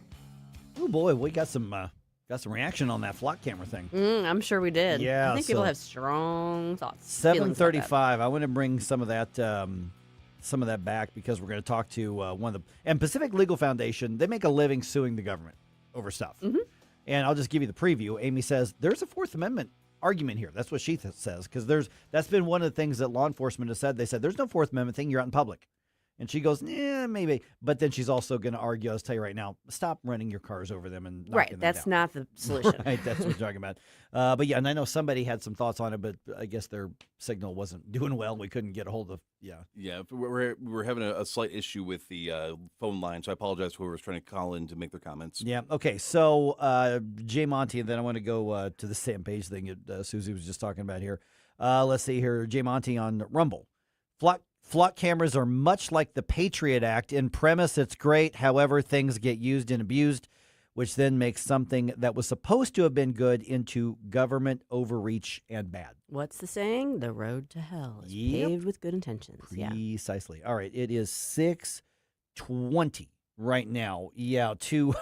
Oh boy, we got some reaction on that flock camera thing. I'm sure we did. Yeah, I think people have strong thoughts. 7:35. I want to bring some of that back because we're going to talk to one of the and Pacific Legal Foundation. They make a living suing the government over stuff. Mm-hmm. And I'll just give you the preview. Amy says there's a Fourth Amendment argument here. That's what she says, because that's been one of the things that law enforcement has said. They said there's no Fourth Amendment thing. You're out in public. And she goes, yeah, maybe. But then she's also going to argue, I'll tell you right now, stop running your cars over them and knocking them that's down. not the solution. Right, that's what we're talking about. But yeah, and I know somebody had some thoughts on it, but I guess their signal wasn't doing well. We couldn't get a hold of, Yeah, we're having a slight issue with the phone line, so I apologize to whoever was trying to call in to make their comments. Yeah, okay, so Jay Monty, and then I want to go to the Sam Page thing that Susie was just talking about here. Let's see here, Jay Monty on Rumble. Flock cameras are much like the Patriot Act. In premise, it's great. However, things get used and abused, which then makes something that was supposed to have been good into government overreach and bad. What's the saying? The road to hell is paved with good intentions. Precisely. All right, it is 6:20 right now. Yeah, to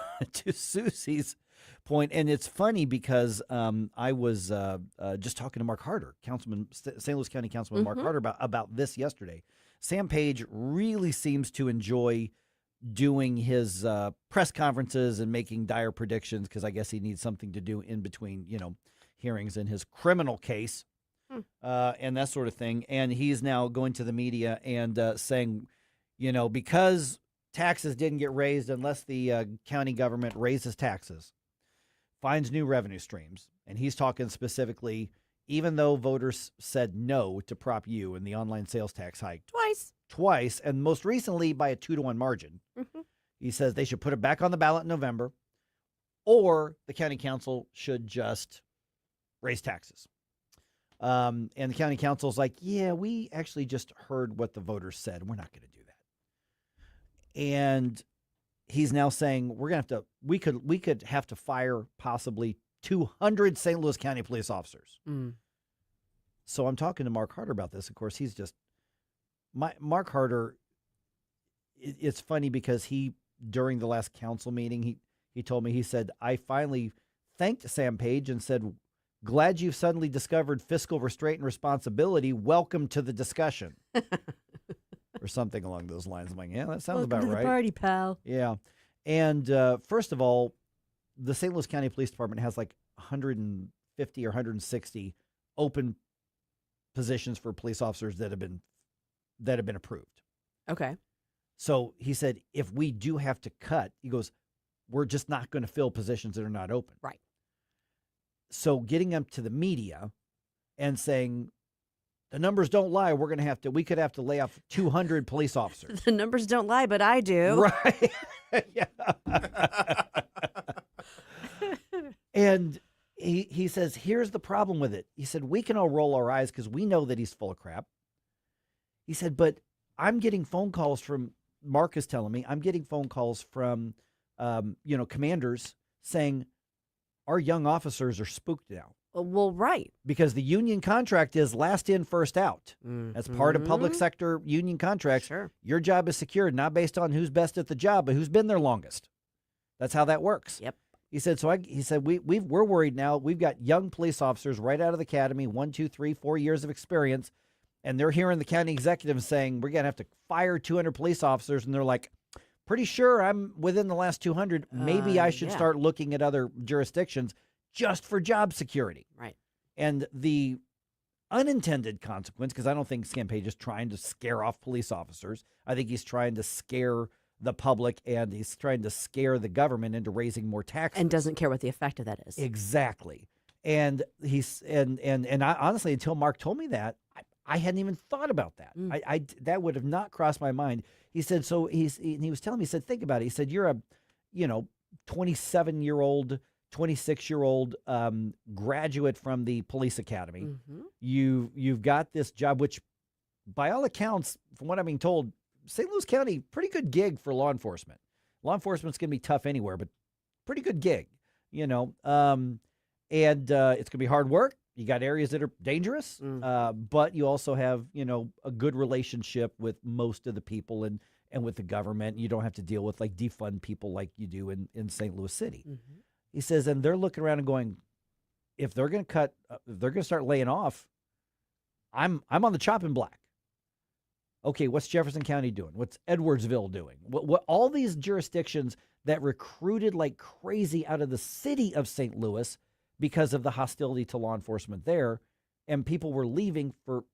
Susie's point, and it's funny because I was just talking to Mark Harder, St. Louis County Councilman Mark Harder, about this yesterday. Sam Page really seems to enjoy doing his press conferences and making dire predictions, because I guess he needs something to do in between, hearings in his criminal case and that sort of thing. And he's now going to the media and saying, because taxes didn't get raised unless the county government raises taxes, finds new revenue streams. And he's talking specifically, even though voters said no to Prop U and the online sales tax hike twice, and most recently by a 2-to-1 margin, he says they should put it back on the ballot in November, or the county council should just raise taxes. And the county council's like, yeah, we actually just heard what the voters said. We're not going to do that. And he's now saying we could have to fire possibly 200 St. Louis County police officers. So I'm talking to Mark Harder about this. Of course, he's just Mark Harder. It's funny because during the last council meeting, he told me, he said, I finally thanked Sam Page and said, glad you've suddenly discovered fiscal restraint and responsibility. Welcome to the discussion. Or something along those lines. I'm like, yeah, that sounds about right. Welcome to the party, pal. Yeah. And first of all, the St. Louis County Police Department has like 150 150 or 160 open positions for police officers that have been approved. Okay. So he said, if we do have to cut, he goes, we're just not going to fill positions that are not open. Right. So getting them to the media and saying, the numbers don't lie, we could have to lay off 200 police officers. The numbers don't lie, but I do. Right. Yeah. And he says, here's the problem with it. He said, we can all roll our eyes because we know that he's full of crap. He said, but I'm getting phone calls from, Mark is telling me, I'm getting phone calls from, commanders saying our young officers are spooked now. Well, right. Because the union contract is last in, first out. As part of public sector union contracts, your job is secured, not based on who's best at the job, but who's been there longest. That's how that works. Yep. He said, we're worried now. We've got young police officers right out of the academy, 1, 2, 3, 4 years of experience. And they're hearing the county executive saying, we're going to have to fire 200 police officers. And they're like, pretty sure I'm within the last 200. Maybe I should start looking at other jurisdictions just for job security. Right. And the unintended consequence, because I don't think Sam Page is trying to scare off police officers. I think he's trying to scare the public, and he's trying to scare the government into raising more taxes. And doesn't care what the effect of that is. Exactly. And I honestly, until Mark told me that, I hadn't even thought about that. That would have not crossed my mind. He said, he was telling me, he said, think about it. He said, you're a, 27-year-old, 26-year-old graduate from the police academy. You've got this job, which by all accounts, from what I'm being told, St. Louis County, pretty good gig for law enforcement. Law enforcement's going to be tough anywhere, but pretty good gig, and it's going to be hard work. You got areas that are dangerous, but you also have, a good relationship with most of the people and with the government. You don't have to deal with like defund people like you do in St. Louis City. He says, and they're looking around and going, if they're going to cut, if they're going to start laying off, I'm on the chopping block. Okay, what's Jefferson County doing? What's Edwardsville doing? What all these jurisdictions that recruited like crazy out of the city of St. Louis because of the hostility to law enforcement there, and people were leaving for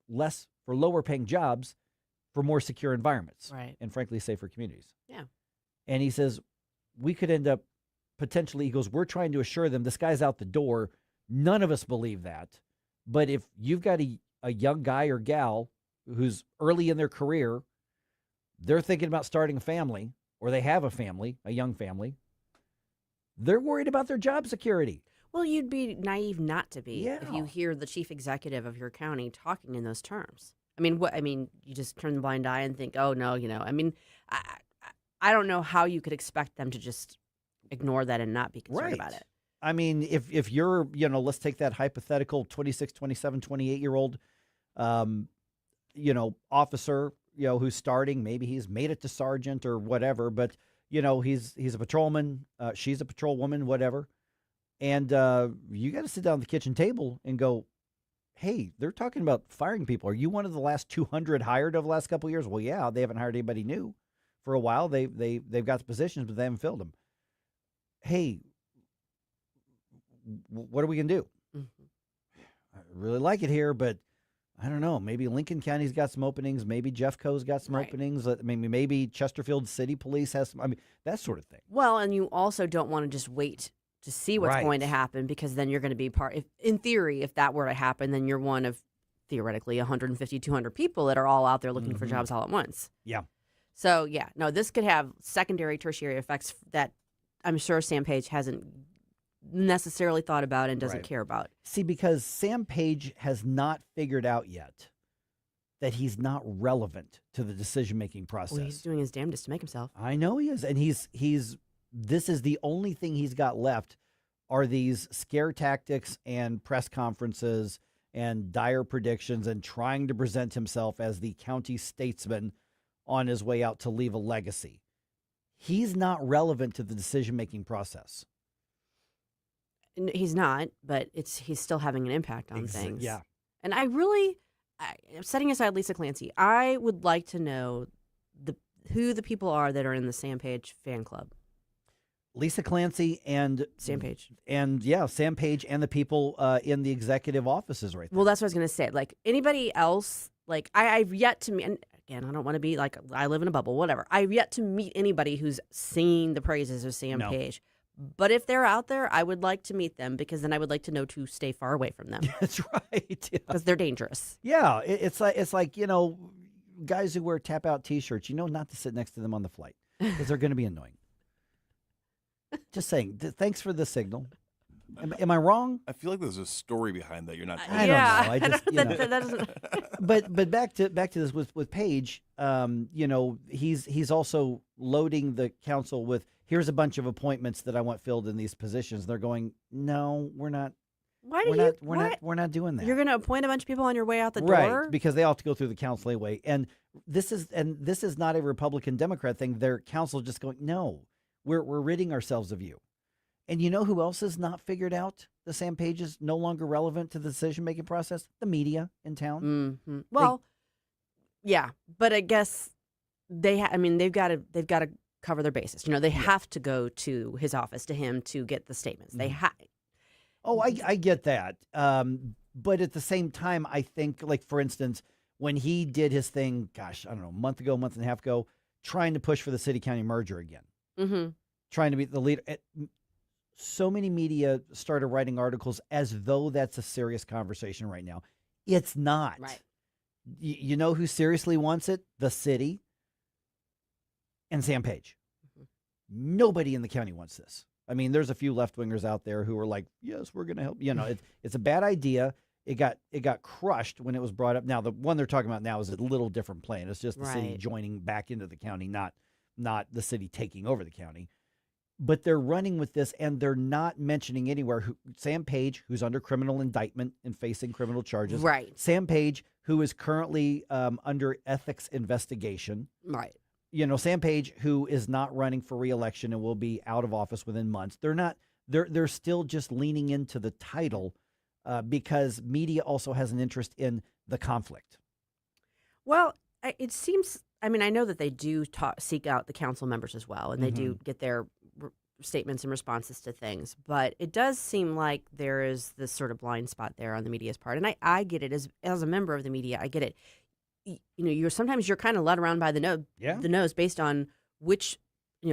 lower paying jobs for more secure environments, right, and frankly safer communities. Yeah. And he says we could end up potentially, he goes, we're trying to assure them this guy's out the door. None of us believe that. But if you've got a young guy or gal who's early in their career, they're thinking about starting a family, or they have a family, a young family, they're worried about their job security. Well, you'd be naive not to be Yeah. if you hear the chief executive of your county talking in those terms. You just turn the blind eye and think, oh, no, I don't know how you could expect them to just ignore that and not be concerned about it. I mean, if you're, let's take that hypothetical 26, 27, 28-year-old, officer, who's starting, maybe he's made it to sergeant or whatever, but, he's a patrolman, she's a patrol woman, whatever. And you got to sit down at the kitchen table and go, hey, they're talking about firing people. Are you one of the last 200 hired over the last couple of years? Well, yeah, they haven't hired anybody new for a while. They've got the positions, but they haven't filled them. Hey, what are we going to do? I really like it here, but I don't know. Maybe Lincoln County's got some openings. Maybe Jeffco's got some openings. Maybe Chesterfield City Police has some. That sort of thing. Well, and you also don't want to just wait to see what's going to happen, because then you're going to be in theory, if that were to happen, then you're one of theoretically 150, 200 people that are all out there looking for jobs all at once. Yeah. So, this could have secondary, tertiary effects that I'm sure Sam Page hasn't necessarily thought about and doesn't care about. See, because Sam Page has not figured out yet that he's not relevant to the decision-making process. Well, he's doing his damnedest to make himself. I know he is. And this is the only thing he's got left are these scare tactics and press conferences and dire predictions and trying to present himself as the county statesman on his way out to leave a legacy. He's not relevant to the decision-making process. He's not, but he's still having an impact on things. Yeah. And setting aside Lisa Clancy, I would like to know who the people are that are in the Sam Page fan club. Lisa Clancy and Sam Page. And Sam Page and the people in the executive offices right there. Well, that's what I was going to say. Like anybody else, like I've yet to meet, and again, I don't want to be like, I live in a bubble, whatever. I've yet to meet anybody who's singing the praises of Sam Page. But if they're out there, I would like to meet them because then I would like to know to stay far away from them. That's right. Because they're dangerous. Yeah, it's like guys who wear tap out T-shirts. Not to sit next to them on the flight because they're going to be annoying. Just saying. Thanks for the signal. Am I wrong? I feel like there's a story behind that you're not. I don't know. I just that doesn't. But back to this with Page. He's also loading the council with, here's a bunch of appointments that I want filled in these positions. They're going, no, we're not. We're not doing that. You're going to appoint a bunch of people on your way out the door, right? Because they all have to go through the council anyway. And this is not a Republican Democrat thing. Their council just going, no, we're ridding ourselves of you. And you know who else has not figured out the Sam Page is no longer relevant to the decision-making process? The media in town. Mm-hmm. Well, yeah, but I guess they've got to cover their bases. They have to go to his office, to him, to get the statements. They have. Oh, I get that. But at the same time, I think, like, for instance, when he did his thing, gosh, I don't know, month and a half ago, trying to push for the city-county merger again. Mm-hmm. Trying to be the leader. So many media started writing articles as though that's a serious conversation right now. It's not. Right. You know who seriously wants it? The city and Sam Page. Mm-hmm. Nobody in the county wants this. I mean, there's a few left-wingers out there who are like, yes, we're going to help. It's a bad idea. It got crushed when it was brought up. Now, the one they're talking about now is a little different plane. It's just the city joining back into the county, not the city taking over the county. But they're running with this, and they're not mentioning anywhere Sam Page, who's under criminal indictment and facing criminal charges. Right. Sam Page, who is currently under ethics investigation. Right. Sam Page, who is not running for re-election and will be out of office within months. They're not. They're still just leaning into the title because media also has an interest in the conflict. Well, it seems. I mean, I know that they do seek out the council members as well, and they do get their statements and responses to things. But it does seem like there is this sort of blind spot there on the media's part, and I get it as a member of the media. I get it. You're sometimes kind of led around by the nose based on which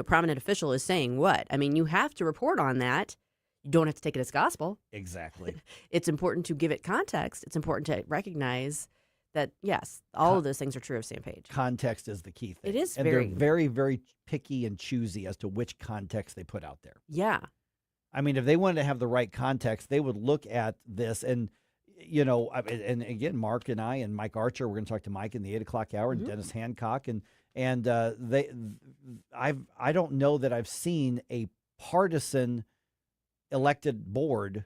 prominent official is saying what. I mean, you have to report on that. You don't have to take it as gospel. Exactly. It's important to give it context. It's important to recognize that, yes, all of those things are true of Sam Page. Context is the key thing. It is, and they're very, very picky and choosy as to which context they put out there. Yeah. I mean, if they wanted to have the right context, they would look at this and, and again, Mark and I and Mike Archer, we're going to talk to Mike in the 8 o'clock hour, and Dennis Hancock, and I don't know that I've seen a partisan elected board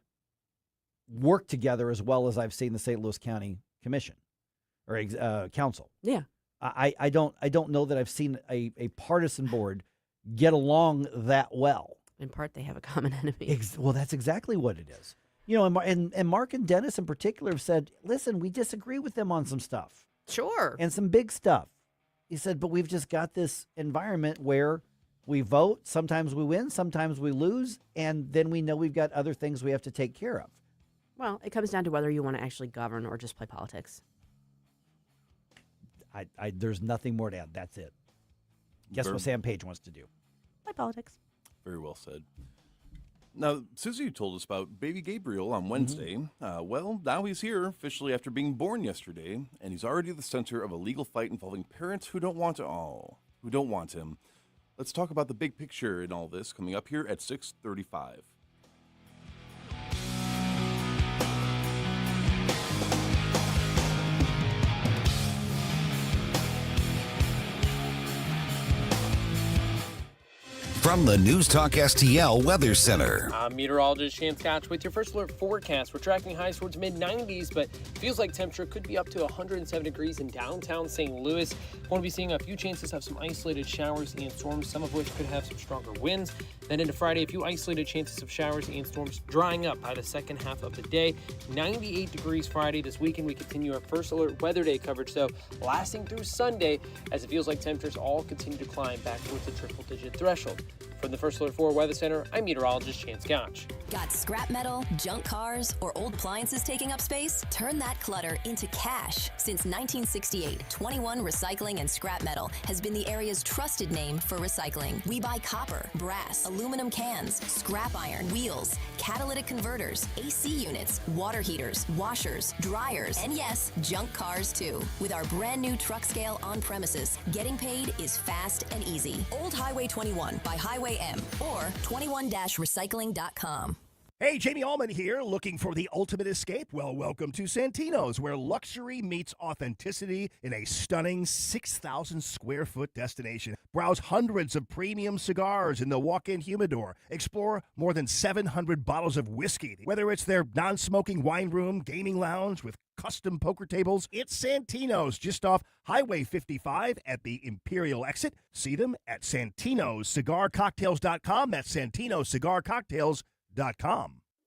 work together as well as I've seen the St. Louis County Commission or council. Yeah. I don't know that I've seen a partisan board get along that well. In part, they have a common enemy. Well, that's exactly what it is. And Mark and Dennis in particular have said, listen, we disagree with them on some stuff. Sure. And some big stuff. He said, but we've just got this environment where we vote, sometimes we win, sometimes we lose, and then we know we've got other things we have to take care of. Well, it comes down to whether you want to actually govern or just play politics. There's nothing more to add. That's it. Guess what Sam Page wants to do? Play politics. Very well said. Now, Susie told us about baby Gabriel on Wednesday. Well, now he's here officially after being born yesterday, and he's already the center of a legal fight involving parents who don't want him. Let's talk about the big picture in all this coming up here at 6:35. From the NewsTalkSTL Weather Center. I'm meteorologist Shan Scotch with your first alert forecast. We're tracking highs towards mid-90s, but feels like temperature could be up to 107 degrees in downtown St. Louis. We're going to be seeing a few chances of some isolated showers and storms, some of which could have some stronger winds. Then into Friday, a few isolated chances of showers and storms drying up by the second half of the day. 98 degrees Friday. This weekend, we continue our first alert weather day coverage, though, lasting through Sunday as it feels like temperatures all continue to climb back towards the triple-digit threshold. From the First Alert 4 Weather Center, I'm meteorologist Chance Gotch. Got scrap metal, junk cars, or old appliances taking up space? Turn that clutter into cash. Since 1968, 21 Recycling and Scrap Metal has been the area's trusted name for recycling. We buy copper, brass, aluminum cans, scrap iron, wheels, catalytic converters, AC units, water heaters, washers, dryers, and yes, junk cars too. With our brand new truck scale on premises, getting paid is fast and easy. Old Highway 21 by Highway M or 21-recycling.com. Hey, Jamie Allman here, looking for the ultimate escape? Well, welcome to Santino's, where luxury meets authenticity in a stunning 6,000 square foot destination. Browse hundreds of premium cigars in the walk-in humidor. Explore more than 700 bottles of whiskey. Whether it's their non-smoking wine room, gaming lounge with custom poker tables, it's Santino's just off Highway 55 at the Imperial exit. See them at Santino'sCigarCocktails.com. That's Santino'sCigarCocktails.com.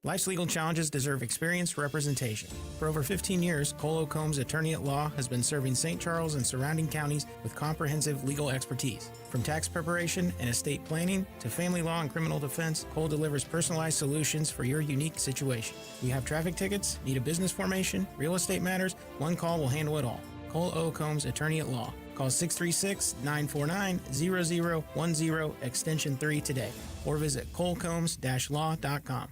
Life's legal challenges deserve experienced representation. For over 15 years, Cole Combs Attorney at Law has been serving St. Charles and surrounding counties with comprehensive legal expertise. From tax preparation and estate planning to family law and criminal defense, Cole delivers personalized solutions for your unique situation. You have traffic tickets, need a business formation, real estate matters, one call will handle it all. Cole O. Combs Attorney at Law. Call 636-949-0010 extension 3 today or visit colecombs-law.com.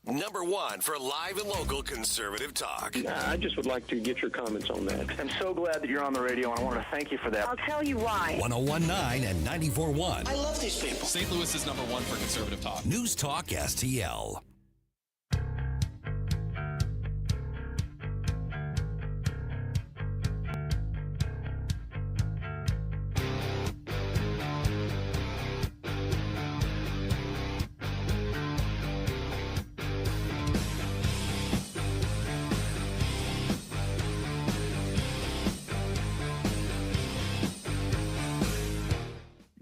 Number one for live and local conservative talk. I just would like to get your comments on that. I'm so glad that you're on the radio, and I want to thank you for that. I'll tell you why. 1019 and 94.1. I love these people. St. Louis is number one for conservative talk. News Talk STL.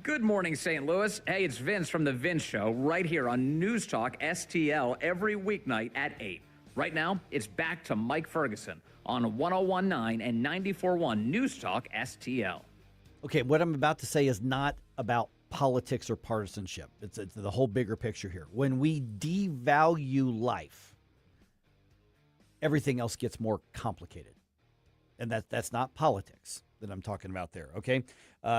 Good morning, St. Louis. Hey, it's Vince from The Vince Show right here on News Talk STL every weeknight at 8. Right now, it's back to Mike Ferguson on 1019 and 94.1 News Talk STL. Okay, what I'm about to say is not about politics or partisanship. It's the whole bigger picture here. When we devalue life, everything else gets more complicated. And that's not politics that I'm talking about there, okay?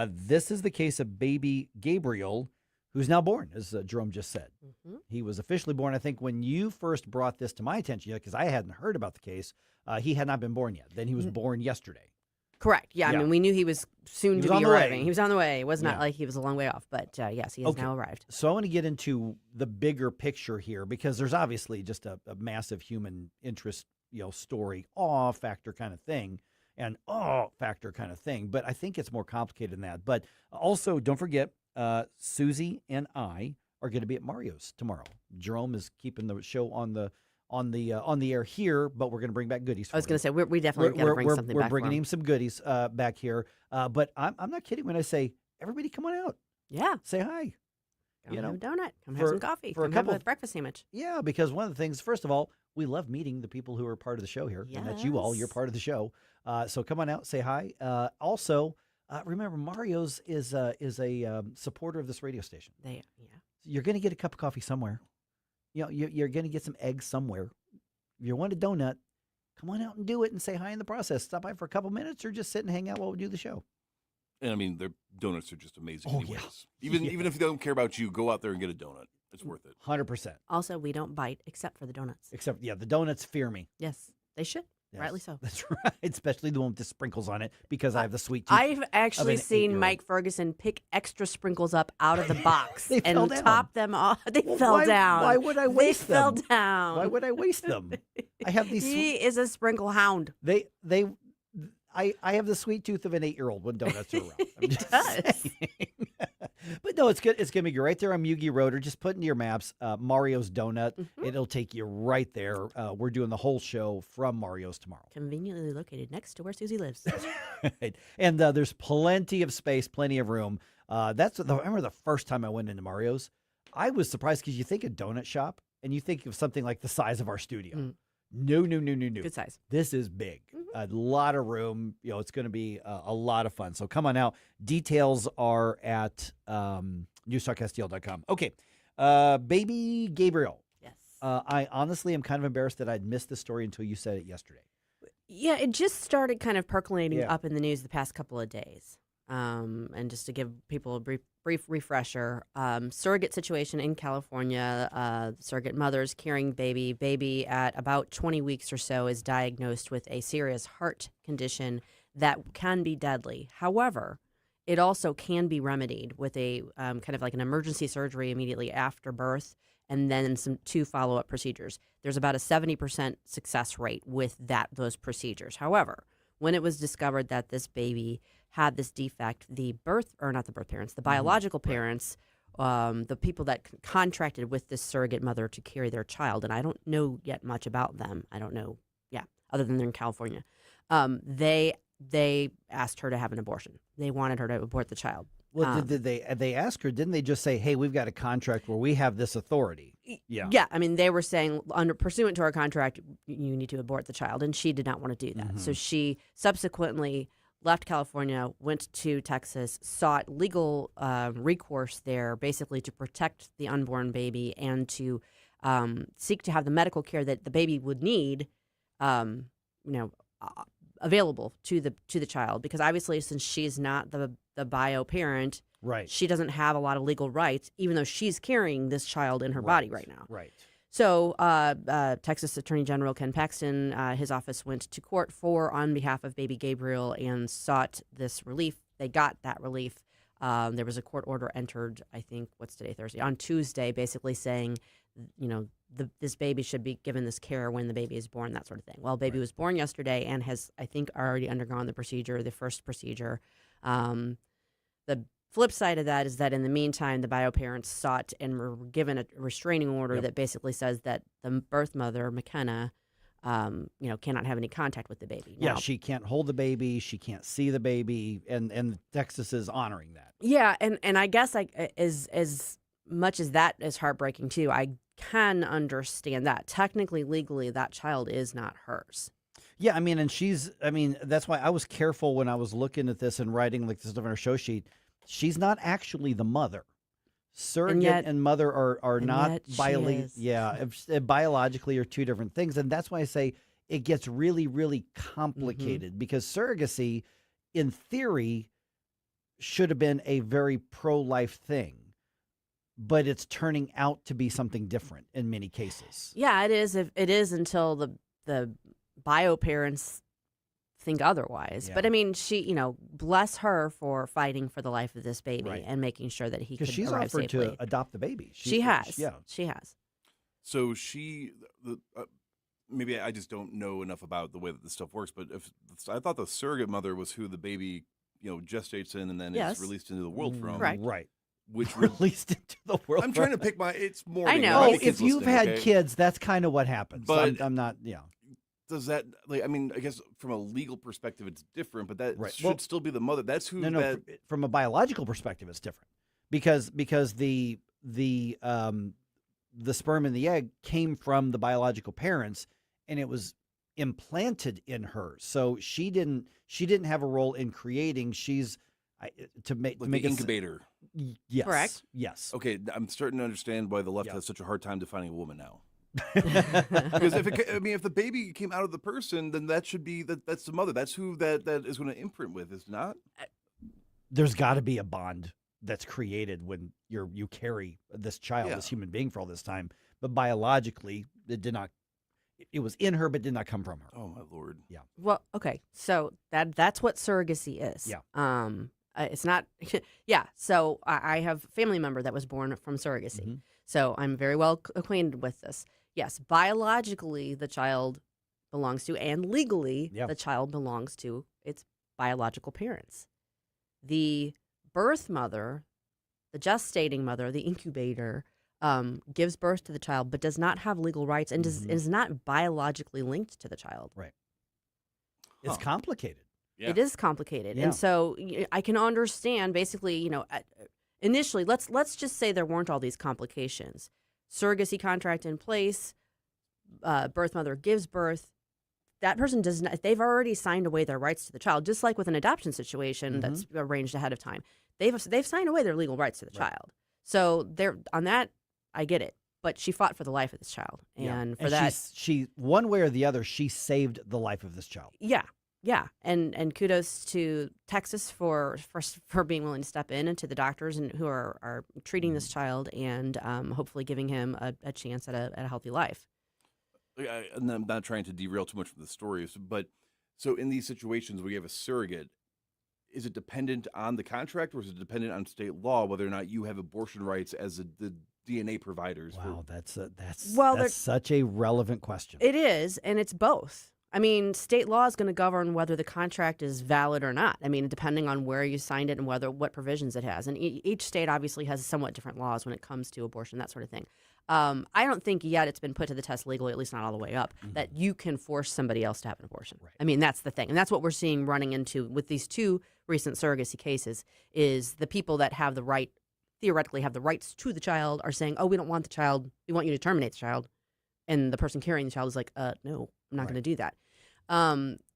This is the case of baby Gabriel, who's now born, as Jerome just said. Mm-hmm. He was officially born, I think, when you first brought this to my attention, because I hadn't heard about the case. He had not been born yet. Then he was born yesterday. Correct. Yeah, I mean, we knew he was soon to be arriving. He was on the way. It was not like he was a long way off, but yes, he has now arrived. So I want to get into the bigger picture here, because there's obviously just a massive human interest, story, awe factor kind of thing. And factor kind of thing. But I think it's more complicated than that. But also, don't forget, Susie and I are going to be at Mario's tomorrow. Jerome is keeping the show on the air here, but we're going to bring back goodies. I was going to say we definitely got to bring something back. We're bringing him some goodies back here. But I'm not kidding when I say everybody come on out. Yeah, say hi. Come have a donut. Come have some coffee. Come have a breakfast sandwich. Yeah, because one of the things, first of all, we love meeting the people who are part of the show here. Yes. And that's you all. You're part of the show. So come on out, say hi. Also, remember, Mario's is a supporter of this radio station. You're going to get a cup of coffee somewhere. You're going to get some eggs somewhere. If you want a donut, come on out and do it and say hi in the process. Stop by for a couple minutes or just sit and hang out while we do the show. And I mean, their donuts are just amazing. Anyways. Even if they don't care about you, go out there and get a donut. It's worth it. 100%. Also, we don't bite except for the donuts. The donuts fear me. Yes, they should. Yes. Rightly so. That's right. Especially the one with the sprinkles on it, because I have the sweet tooth. I've actually seen Mike Ferguson pick extra sprinkles up out of the box and top them off. They fell down. Why would I waste them? They fell down. Why would I waste them? I have these. He is a sprinkle hound. I have the sweet tooth of an 8-year-old when donuts are around. He does. But no, it's good. It's going to be right there on Mugi Road, or just put into your maps Mario's Donut. Mm-hmm. It'll take you right there. We're doing the whole show from Mario's tomorrow. Conveniently located next to where Susie lives. Right. And there's plenty of space, plenty of room. I remember the first time I went into Mario's, I was surprised because you think a donut shop and you think of something like the size of our studio. No. Good size. This is big. A lot of room. It's going to be a lot of fun. So come on out. Details are at NewsTalkSTL.com. Okay. Baby Gabriel. Yes. I honestly am kind of embarrassed that I'd missed this story until you said it yesterday. Yeah, it just started kind of percolating up in the news the past couple of days. And just to give people a brief refresher, surrogate situation in California, surrogate mothers carrying baby at about 20 weeks or so is diagnosed with a serious heart condition that can be deadly. However, it also can be remedied with a kind of like an emergency surgery immediately after birth, and then two follow-up procedures. There's about a 70% success rate with those procedures. However, when it was discovered that this baby had this defect, the biological parents, the people that contracted with this surrogate mother to carry their child, and I don't know yet much about them. I don't know, other than they're in California. They asked her to have an abortion. They wanted her to abort the child. Well, did they ask her? Didn't they just say, "Hey, we've got a contract where we have this authority"? Yeah. Yeah. I mean, they were saying, pursuant to our contract, you need to abort the child, and she did not want to do that. So she subsequently left California, went to Texas, sought legal recourse there, basically to protect the unborn baby and to seek to have the medical care that the baby would need, available to the child, because obviously, since she's not the bio parent, right, she doesn't have a lot of legal rights, even though she's carrying this child in her body right now. Right. So Texas Attorney General Ken Paxton, his office went to court on behalf of baby Gabriel and sought this relief. They got that relief. There was a court order entered, I think, what's today, Thursday, on Tuesday, basically saying, this baby should be given this care when the baby is born, that sort of thing. Well, baby was born yesterday and has, I think, already undergone the first procedure. The flip side of that is that in the meantime, the bio parents sought and were given a restraining order that basically says that the birth mother, McKenna, cannot have any contact with the baby. Now, she can't hold the baby, she can't see the baby, and Texas is honoring that. Yeah, and I guess as much as that is heartbreaking too, I can understand that. Technically, legally, that child is not hers. Yeah, that's why I was careful when I was looking at this and writing like this stuff on her show sheet. She's not actually the mother. Surrogate and mother are not biologically are two different things. And that's why I say it gets really, really complicated because surrogacy, in theory, should have been a very pro-life thing. But it's turning out to be something different in many cases. Yeah, it is. It is until the bio parents think otherwise. Yeah. But I mean, she, bless her for fighting for the life of this baby and making sure that he could arrive safely. Because she's offered to adopt the baby. She has. Yeah, she has. So maybe I just don't know enough about the way that this stuff works. But I thought the surrogate mother was who the baby, gestates in and then is released into the world from. Correct. Right. Which released into the world. I'm trying to pick it's more. I know. If you've had kids, that's kind of what happens. But I'm not. Yeah. Does that? I guess from a legal perspective, it's different. But that should still be the mother. That's who. No. From a biological perspective, it's different because the sperm and the egg came from the biological parents, and it was implanted in her. So she didn't have a role in creating. She's to make the incubator. Yes. Correct. Yes. Okay, I'm starting to understand why the left has such a hard time defining a woman now. Because if the baby came out of the person, then that should be that's the mother. That's who that is going to imprint with, is not? There's got to be a bond that's created when you carry this child, this human being, for all this time. But biologically, it did not. It was in her, but did not come from her. Oh my Lord! Yeah. Well, okay, so that's what surrogacy is. Yeah. It's not. Yeah. So I have a family member that was born from surrogacy. Mm-hmm. So I'm very well acquainted with this. Yes, biologically the child belongs to, and legally the child belongs to its biological parents. The birth mother, the gestating mother, the incubator, gives birth to the child, but does not have legal rights and is not biologically linked to the child. Right. It's complicated. Yeah. It is complicated. Yeah. And so I can understand basically, initially, let's just say there weren't all these complications. Surrogacy contract in place, birth mother gives birth. That person does not, they've already signed away their rights to the child, just like with an adoption situation that's arranged ahead of time. They've signed away their legal rights to the child. So they're on that, I get it. But she fought for the life of this child. And for that, she one way or the other, she saved the life of this child. Yeah. Yeah. And kudos to Texas for being willing to step in, and to the doctors and who are treating this child and hopefully giving him a chance at a healthy life. And I'm not trying to derail too much from the stories, but so in these situations where you have a surrogate, is it dependent on the contract, or is it dependent on state law whether or not you have abortion rights as the DNA providers? Wow, that's such a relevant question. It is, and it's both. I mean, state law is going to govern whether the contract is valid or not. I mean, depending on where you signed it and what provisions it has. And each state obviously has somewhat different laws when it comes to abortion, that sort of thing. I don't think yet it's been put to the test legally, at least not all the way up, that you can force somebody else to have an abortion. Right. I mean, that's the thing. And that's what we're seeing running into with these two recent surrogacy cases, is the people that have the right, theoretically have the rights to the child, are saying, oh, we don't want the child. We want you to terminate the child. And the person carrying the child is like, no, I'm not going to do that.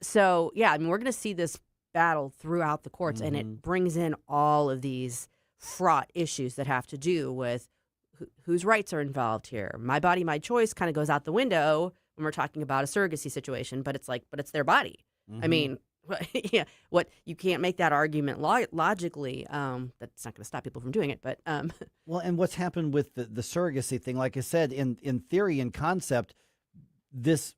So, yeah, I mean, we're going to see this battle throughout the courts, and it brings in all of these fraught issues that have to do with whose rights are involved here. My body, my choice kind of goes out the window when we're talking about a surrogacy situation, but it's their body. I mean, yeah, you can't make that argument logically. That's not going to stop people from doing it, but well, and what's happened with the surrogacy thing, like I said, in theory and concept, this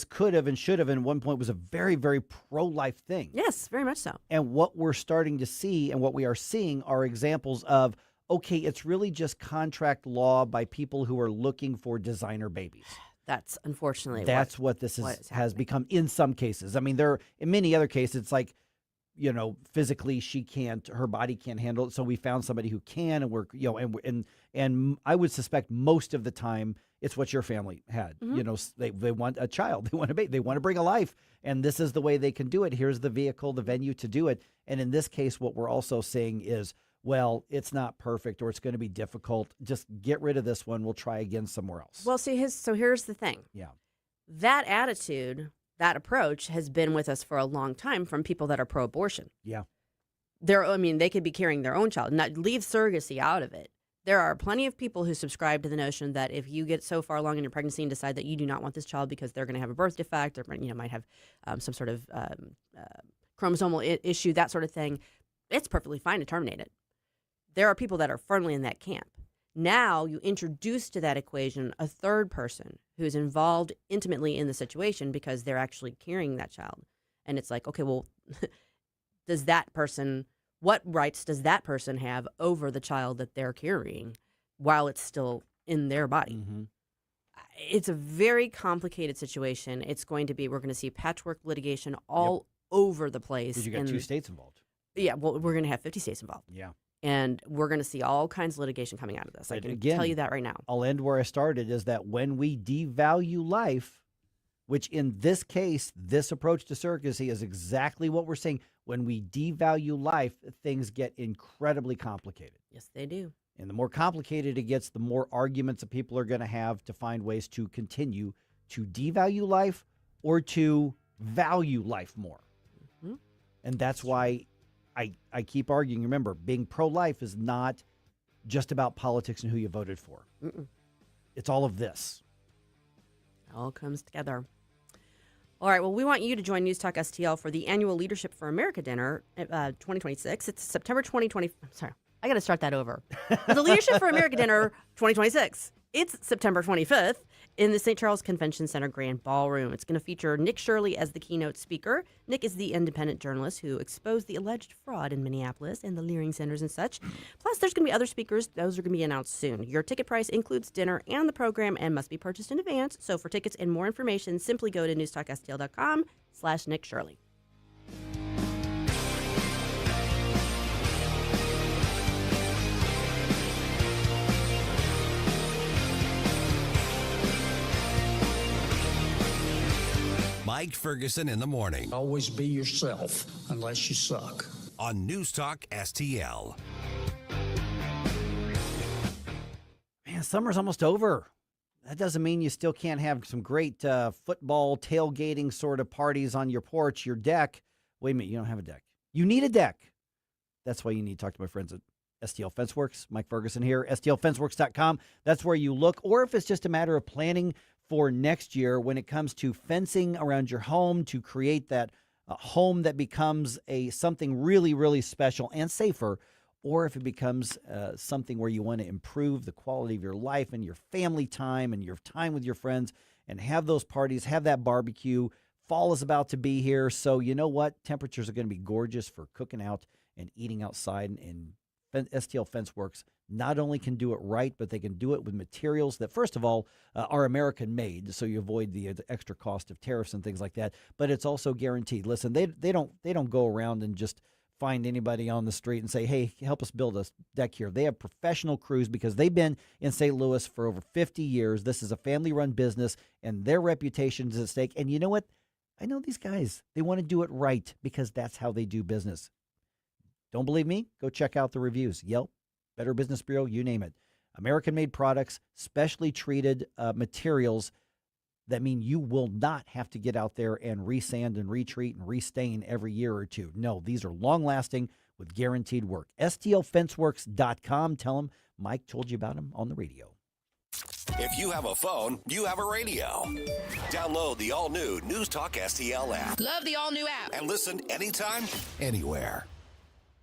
could have and should have, and at one point was a very, very pro-life thing. Yes, very much so. And what we're starting to see and what we are seeing are examples of, okay, it's really just contract law by people who are looking for designer babies. That's unfortunately what this has become in some cases. I mean, in many other cases, it's like, physically her body can't handle it. So we found somebody who can, and and I would suspect most of the time it's what your family had. They want a child, they want a baby, they want to bring a life, and this is the way they can do it. Here's the vehicle, the venue to do it. And in this case, what we're also seeing is, well, it's not perfect, or it's going to be difficult. Just get rid of this one. We'll try again somewhere else. Well, see, so here's the thing. Yeah. That attitude, that approach has been with us for a long time from people that are pro-abortion. Yeah. They could be carrying their own child. Not leave surrogacy out of it. There are plenty of people who subscribe to the notion that if you get so far along in your pregnancy and decide that you do not want this child because they're going to have a birth defect, or might have some sort of chromosomal issue, that sort of thing, it's perfectly fine to terminate it. There are people that are firmly in that camp. Now you introduce to that equation a third person who's involved intimately in the situation because they're actually carrying that child. And it's like, okay, well, what rights does that person have over the child that they're carrying while it's still in their body? It's a very complicated situation. We're going to see patchwork litigation all over the place. Because you got 2 states involved. Yeah, well, we're going to have 50 states involved. Yeah. And we're going to see all kinds of litigation coming out of this. I can tell you that right now. I'll end where I started, is that when we devalue life, which in this case, this approach to surrogacy is exactly what we're saying. When we devalue life, things get incredibly complicated. Yes, they do. And the more complicated it gets, the more arguments that people are going to have to find ways to continue to devalue life or to value life more. And that's why I keep arguing. Remember, being pro-life is not just about politics and who you voted for. It's all of this. It all comes together. All right, well, we want you to join News Talk STL for the annual Leadership for America dinner 2026. It's September 2020. I'm sorry, I got to start that over. The Leadership for America dinner 2026. It's September 25th in the St. Charles Convention Center Grand Ballroom. It's going to feature Nick Shirley as the keynote speaker. Nick is the independent journalist who exposed the alleged fraud in Minneapolis and the Leering centers and such. Plus, there's going to be other speakers. Those are going to be announced soon. Your ticket price includes dinner and the program and must be purchased in advance. So for tickets and more information, simply go to newstalkstl.com/Nick Shirley. Mike Ferguson in the morning. Always be yourself unless you suck. On News Talk STL. summer's almost over. That doesn't mean you still can't have some great football tailgating sort of parties on your porch, your deck. Wait a minute, you don't have a deck. You need a deck. That's why you need to talk to my friends at STL Fenceworks. Mike Ferguson here, STLFenceworks.com. That's where you look. Or if it's just a matter of planning for next year when it comes to fencing around your home to create that home that becomes something really, really special and safer, or if it becomes something where you want to improve the quality of your life and your family time and your time with your friends and have those parties, have that barbecue. Fall is about to be here, so you know what? Temperatures are going to be gorgeous for cooking out and eating outside, and STL Fenceworks not only can do it right, but they can do it with materials that, first of all, are American-made, so you avoid the extra cost of tariffs and things like that, but it's also guaranteed. Listen, they don't go around and just find anybody on the street and say, hey, help us build a deck here. They have professional crews because they've been in St. Louis for over 50 years. This is a family-run business, and their reputation is at stake. And you know what? I know these guys. They want to do it right because that's how they do business. Don't believe me? Go check out the reviews. Yelp, Better Business Bureau, you name it. American-made products, specially treated materials that mean you will not have to get out there and resand and retreat and restain every year or two. No, these are long-lasting with guaranteed work. STLFenceworks.com. Tell them Mike told you about them on the radio. If you have a phone, you have a radio. Download the all-new NewsTalk STL app. Love the all-new app. And listen anytime, anywhere.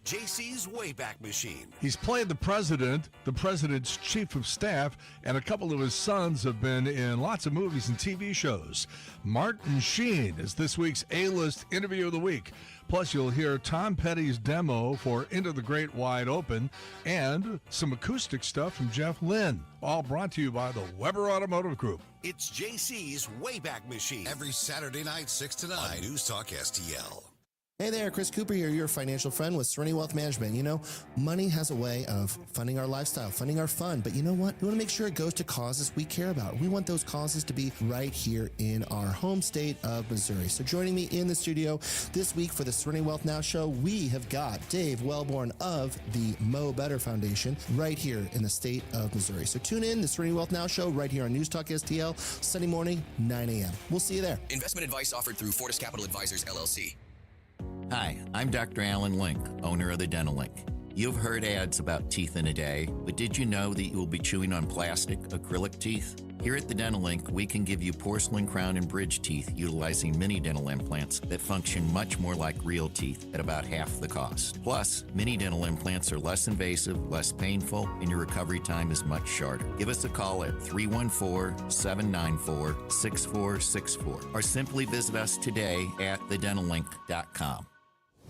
JC's Wayback Machine. He's played the president's chief of staff, and a couple of his sons have been in lots of movies and TV shows. Martin Sheen is this week's A-List Interview of the Week. Plus, you'll hear Tom Petty's demo for Into the Great Wide Open and some acoustic stuff from Jeff Lynne. All brought to you by the Weber Automotive Group. It's JC's Wayback Machine. Every Saturday night, 6 to 9 on NewsTalk STL. Hey there, Chris Cooper here, your financial friend with Serenity Wealth Management. You know, money has a way of funding our lifestyle, funding our fun, but you know what? We want to make sure it goes to causes we care about. We want those causes to be right here in our home state of Missouri. So joining me in the studio this week for the Serenity Wealth Now show, we have got Dave Wellborn of the Mo Better Foundation right here in the state of Missouri. So tune in, the Serenity Wealth Now show right here on NewsTalk STL, Sunday morning, 9 a.m. We'll see you there. Investment advice offered through Fortis Capital Advisors, LLC. Hi, I'm Dr. Alan Link, owner of the Dental Link. You've heard ads about teeth in a day, but did you know that you will be chewing on plastic, acrylic teeth? Here at the Dental Link, we can give you porcelain crown and bridge teeth utilizing mini dental implants that function much more like real teeth at about half the cost. Plus, mini dental implants are less invasive, less painful, and your recovery time is much shorter. Give us a call at 314-794-6464 or simply visit us today at thedentallink.com.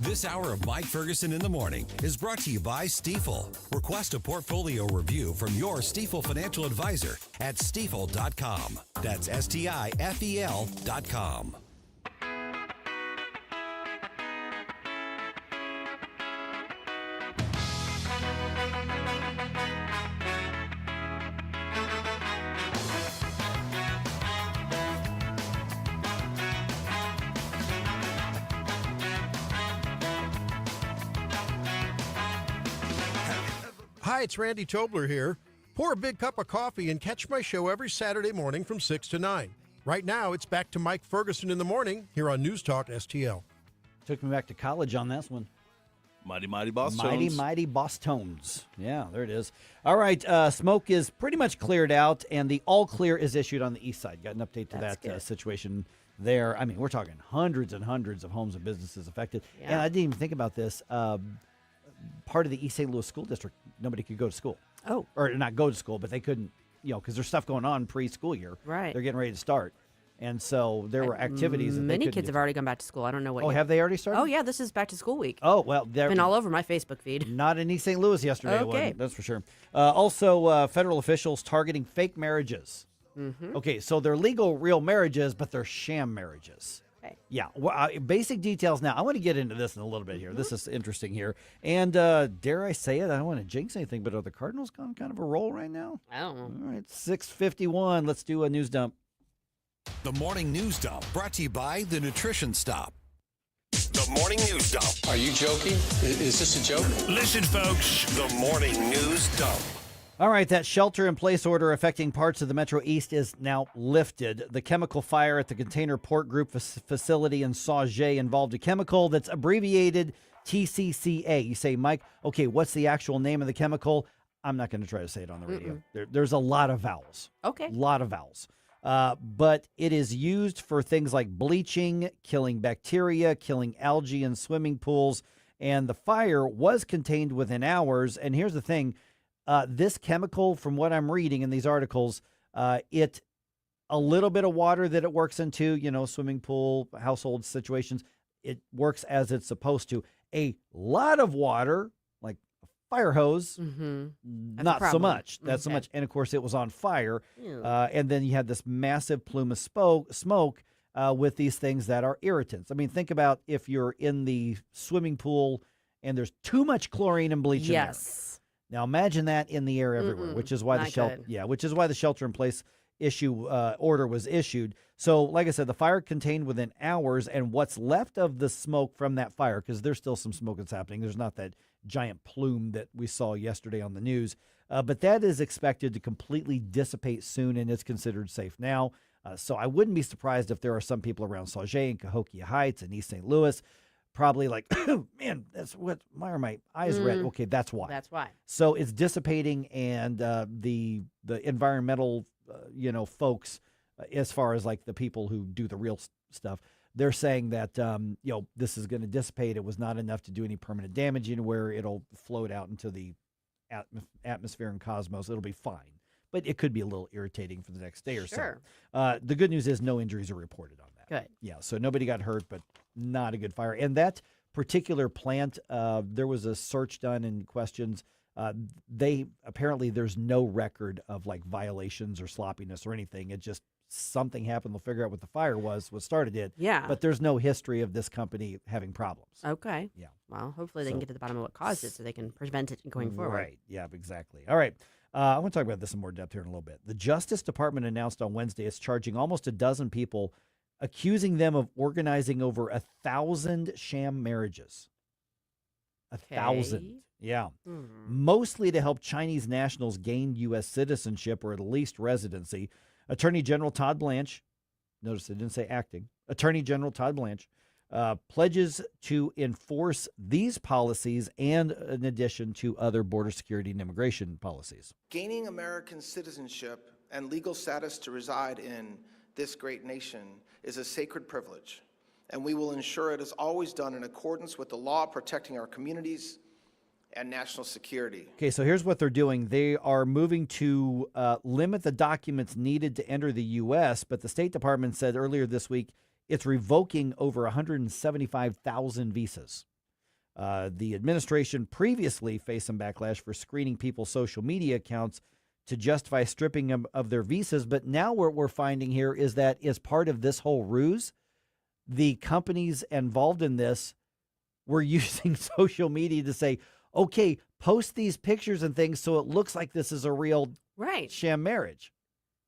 This hour of Mike Ferguson in the Morning is brought to you by Stifel. Request a portfolio review from your Stifel financial advisor at stifel.com. That's STIFEL.com. Hi, it's Randy Tobler here. Pour a big cup of coffee and catch my show every Saturday morning from 6 to 9. Right now, it's back to Mike Ferguson in the morning here on NewsTalk STL. Took me back to college on this one. Mighty Boss Tones. Mighty Boss Tones. Yeah, there it is. All right, smoke is pretty much cleared out, and the all clear is issued on the east side. Got an update to that situation there. I mean, we're talking hundreds and hundreds of homes and businesses affected. Yeah. And I didn't even think about this. Part of the East St. Louis School District, nobody could go to school. Oh. Or not go to school, but they couldn't, because there's stuff going on pre-school year. Right. They're getting ready to start. And so there were activities. Many kids have already gone back to school. I don't know what. Oh, have they already started? Oh, yeah. This is back to school week. Oh, well. It's been all over my Facebook feed. Not in East St. Louis yesterday. Okay. That's for sure. Also, federal officials targeting fake marriages. Mm-hmm. Okay, so they're legal, real marriages, but they're sham marriages. Okay. Yeah, well, basic details now. I want to get into this in a little bit here. This is interesting here. And dare I say it, I don't want to jinx anything, but are the Cardinals on kind of a roll right now? I don't know. All right, 6:51. Let's do a news dump. The Morning News Dump, brought to you by The Nutrition Stop. The Morning News Dump. Are you joking? Is this a joke? Listen, folks. The Morning News Dump. All right, that shelter-in-place order affecting parts of the Metro East is now lifted. The chemical fire at the Container Port Group facility in Sauget involved a chemical that's abbreviated TCCA. You say, Mike, okay, what's the actual name of the chemical? I'm not going to try to say it on the radio. There's a lot of vowels. Okay. A lot of vowels. But it is used for things like bleaching, killing bacteria, killing algae in swimming pools, and the fire was contained within hours. And here's the thing. This chemical, from what I'm reading in these articles, a little bit of water that it works into, swimming pool, household situations, it works as it's supposed to. A lot of water, like a fire hose, not so much. That's so much. And, of course, it was on fire. And then you had this massive plume of smoke with these things that are irritants. I mean, think about if you're in the swimming pool and there's too much chlorine and bleach in there. Now imagine that in the air everywhere, which is why the shelter-in-place order was issued. So, like I said, the fire contained within hours, and what's left of the smoke from that fire, because there's still some smoke that's happening. There's not that giant plume that we saw yesterday on the news, but that is expected to completely dissipate soon, and it's considered safe now. So I wouldn't be surprised if there are some people around Sauget and Cahokia Heights and East St. Louis probably like, man, that's why are my eyes red? Okay, that's why. That's why. So it's dissipating, and the environmental, folks, as far as like the people who do the real stuff, they're saying that, this is going to dissipate. It was not enough to do any permanent damage anywhere. It'll float out into the atmosphere and cosmos. It'll be fine. But it could be a little irritating for the next day or so. The good news is no injuries are reported on that. Good. Yeah, so nobody got hurt, but not a good fire. And that particular plant, there was a search done and questions. Apparently there's no record of like violations or sloppiness or anything. It just something happened. They'll figure out what the fire was, what started it. Yeah. But there's no history of this company having problems. Okay. Yeah. Well, hopefully they can get to the bottom of what caused it so they can prevent it going forward. Right. Yeah, exactly. All right. I want to talk about this in more depth here in a little bit. The Justice Department announced on Wednesday it's charging almost a dozen people, accusing them of organizing over 1,000 sham marriages. 1,000. Yeah. Mostly to help Chinese nationals gain U.S. citizenship or at least residency. Attorney General Todd Blanche, notice it didn't say acting, Attorney General Todd Blanche, pledges to enforce these policies and in addition to other border security and immigration policies. Gaining American citizenship and legal status to reside in this great nation is a sacred privilege, and we will ensure it is always done in accordance with the law protecting our communities and national security. Okay, so here's what they're doing. They are moving to limit the documents needed to enter the U.S., but the State Department said earlier this week it's revoking over 175,000 visas. The administration previously faced some backlash for screening people's social media accounts to justify stripping them of their visas, but now what we're finding here is that as part of this whole ruse, the companies involved in this were using social media to say, okay, post these pictures and things so it looks like this is a real sham marriage.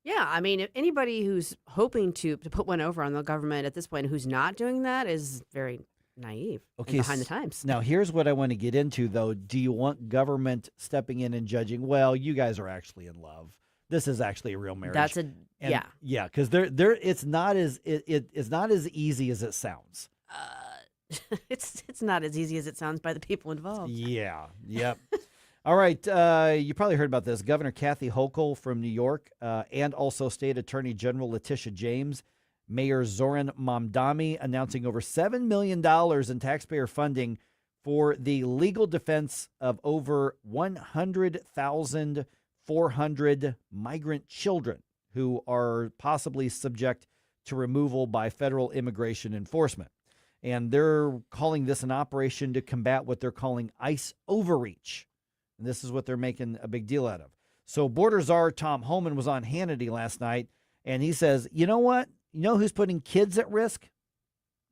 Yeah, I mean, if anybody who's hoping to put one over on the government at this point who's not doing that is very naive and behind the times. Now, here's what I want to get into, though. Do you want government stepping in and judging, well, you guys are actually in love. This is actually a real marriage. Yeah, because it's not as it's not as easy as it sounds. It's not as easy as it sounds by the people involved. Yeah. Yep. All right. You probably heard about this. Governor Kathy Hochul from New York and also State Attorney General Letitia James, Mayor Zoran Mamdani announcing over $7 million in taxpayer funding for the legal defense of over 100,400 migrant children who are possibly subject to removal by federal immigration enforcement. And they're calling this an operation to combat what they're calling ICE overreach. And this is what they're making a big deal out of. So Border Czar Tom Homan was on Hannity last night, and he says, you know what? You know who's putting kids at risk?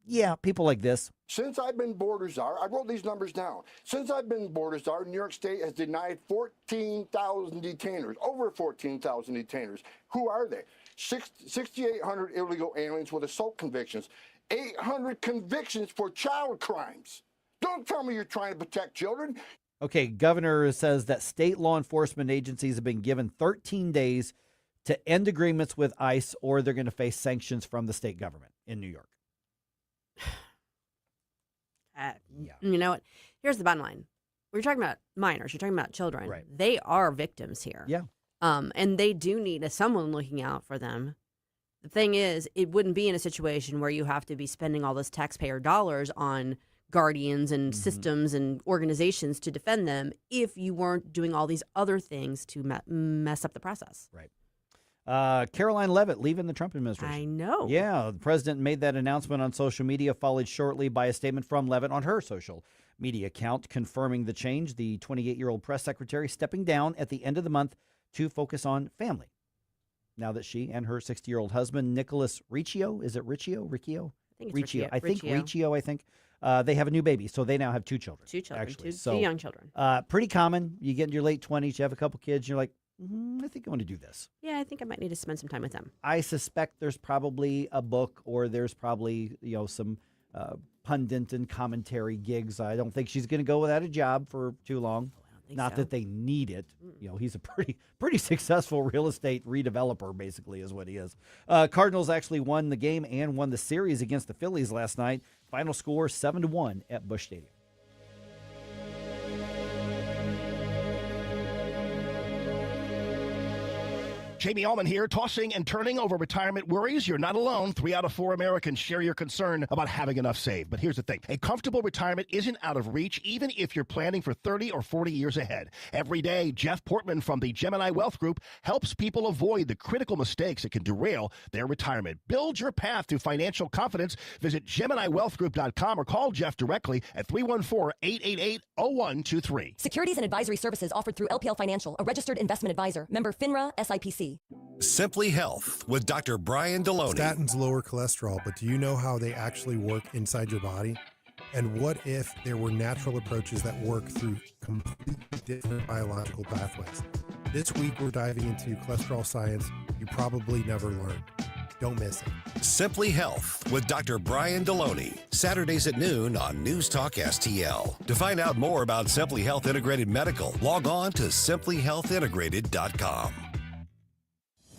Yeah, people like this. Since I've been border czar, I wrote these numbers down. Since I've been border czar, New York State has denied 14,000 detainers, over 14,000 detainers. Who are they? 6,800 illegal aliens with assault convictions, 800 convictions for child crimes. Don't tell me you're trying to protect children. Okay, governor says that state law enforcement agencies have been given 13 days to end agreements with ICE, or they're going to face sanctions from the state government in New York. You know what? Here's the bottom line. We're talking about minors. You're talking about children. Right. They are victims here. Yeah. And they do need someone looking out for them. The thing is, it wouldn't be in a situation where you have to be spending all this taxpayer dollars on guardians and systems and organizations to defend them if you weren't doing all these other things to mess up the process. Right. Caroline Leavitt leaving the Trump administration. I know. Yeah, the president made that announcement on social media, followed shortly by a statement from Leavitt on her social media account confirming the change. The 28-year-old press secretary stepping down at the end of the month to focus on family. Now that she and her 60-year-old husband, Nicholas Riccio, is it Riccio? Riccio? I think it's Riccio. I think Riccio. They have a new baby, so they now have two children. Two children, actually. two young children. Pretty common. You get in your late 20s, you have a couple kids, you're like, I think I want to do this. Yeah, I think I might need to spend some time with them. I suspect there's probably a book or there's probably, some pundit and commentary gigs. I don't think she's going to go without a job for too long. Not that they need it. He's a pretty successful real estate redeveloper, basically, is what he is. Cardinals actually won the game and won the series against the Phillies last night. Final score 7-1 at Busch Stadium. Jamie Allman here, tossing and turning over retirement worries. You're not alone. 3 out of 4 Americans share your concern about having enough saved. But here's the thing. A comfortable retirement isn't out of reach, even if you're planning for 30 or 40 years ahead. Every day, Jeff Portman from the Gemini Wealth Group helps people avoid the critical mistakes that can derail their retirement. Build your path to financial confidence. Visit GeminiWealthGroup.com or call Jeff directly at 314-888-0123. Securities and advisory services offered through LPL Financial, a registered investment advisor. Member FINRA, SIPC. Simply Health with Dr. Brian Deloney. Statins lower cholesterol, but do you know how they actually work inside your body? And what if there were natural approaches that work through completely different biological pathways? This week, we're diving into cholesterol science you probably never learned. Don't miss it. Simply Health with Dr. Brian Deloney. Saturdays at noon on News Talk STL. To find out more about Simply Health Integrated Medical, log on to simplyhealthintegrated.com.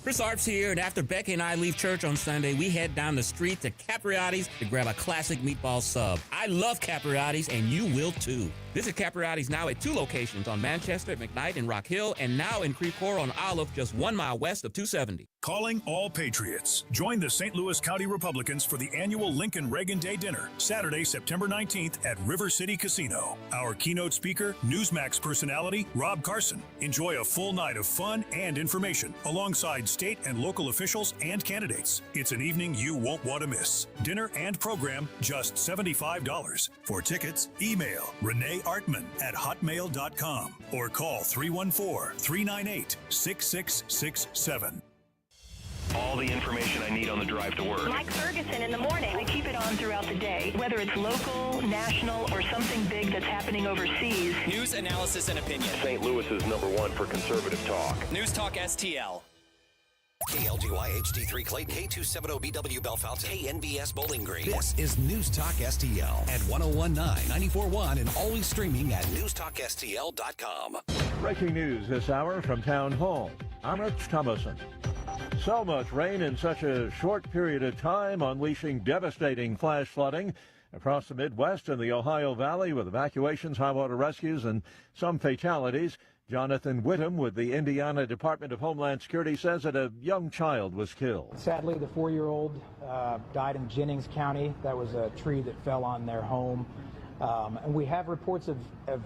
Chris Arps here, and after Becky and I leave church on Sunday, we head down the street to Capriotti's to grab a classic meatball sub. I love Capriotti's, and you will too. Visit Capriotti's now at 2 locations on Manchester, McKnight, and Rock Hill, and now in Creve Coeur on Olive, just 1 mile west of 270. Calling all Patriots. Join the St. Louis County Republicans for the annual Lincoln Reagan Day Dinner, Saturday, September 19th at River City Casino. Our keynote speaker, Newsmax personality, Rob Carson. Enjoy a full night of fun and information alongside state and local officials and candidates. It's an evening you won't want to miss. Dinner and program, just $75. For tickets, email reneeartman@hotmail.com or call 314-398-6667. All the information I need on the drive to work. Mike Ferguson in the morning. I keep it on throughout the day, whether it's local, national, or something big that's happening overseas. News, analysis, and opinion. St. Louis is #1 for conservative talk. News Talk STL. KLGY HD3 Clayton, K270BW Bellefontaine, KNBS Bowling Green. This is News Talk STL at 1019, 94.1, and always streaming at NewsTalkSTL.com. Breaking news this hour from Town Hall. I'm Rich Thomason. So much rain in such a short period of time, unleashing devastating flash flooding across the Midwest and the Ohio Valley, with evacuations, high water rescues, and some fatalities. Jonathan Whittam with the Indiana Department of Homeland Security says that a young child was killed. Sadly, the 4-year-old died in Jennings County. That was a tree that fell on their home. And we have reports of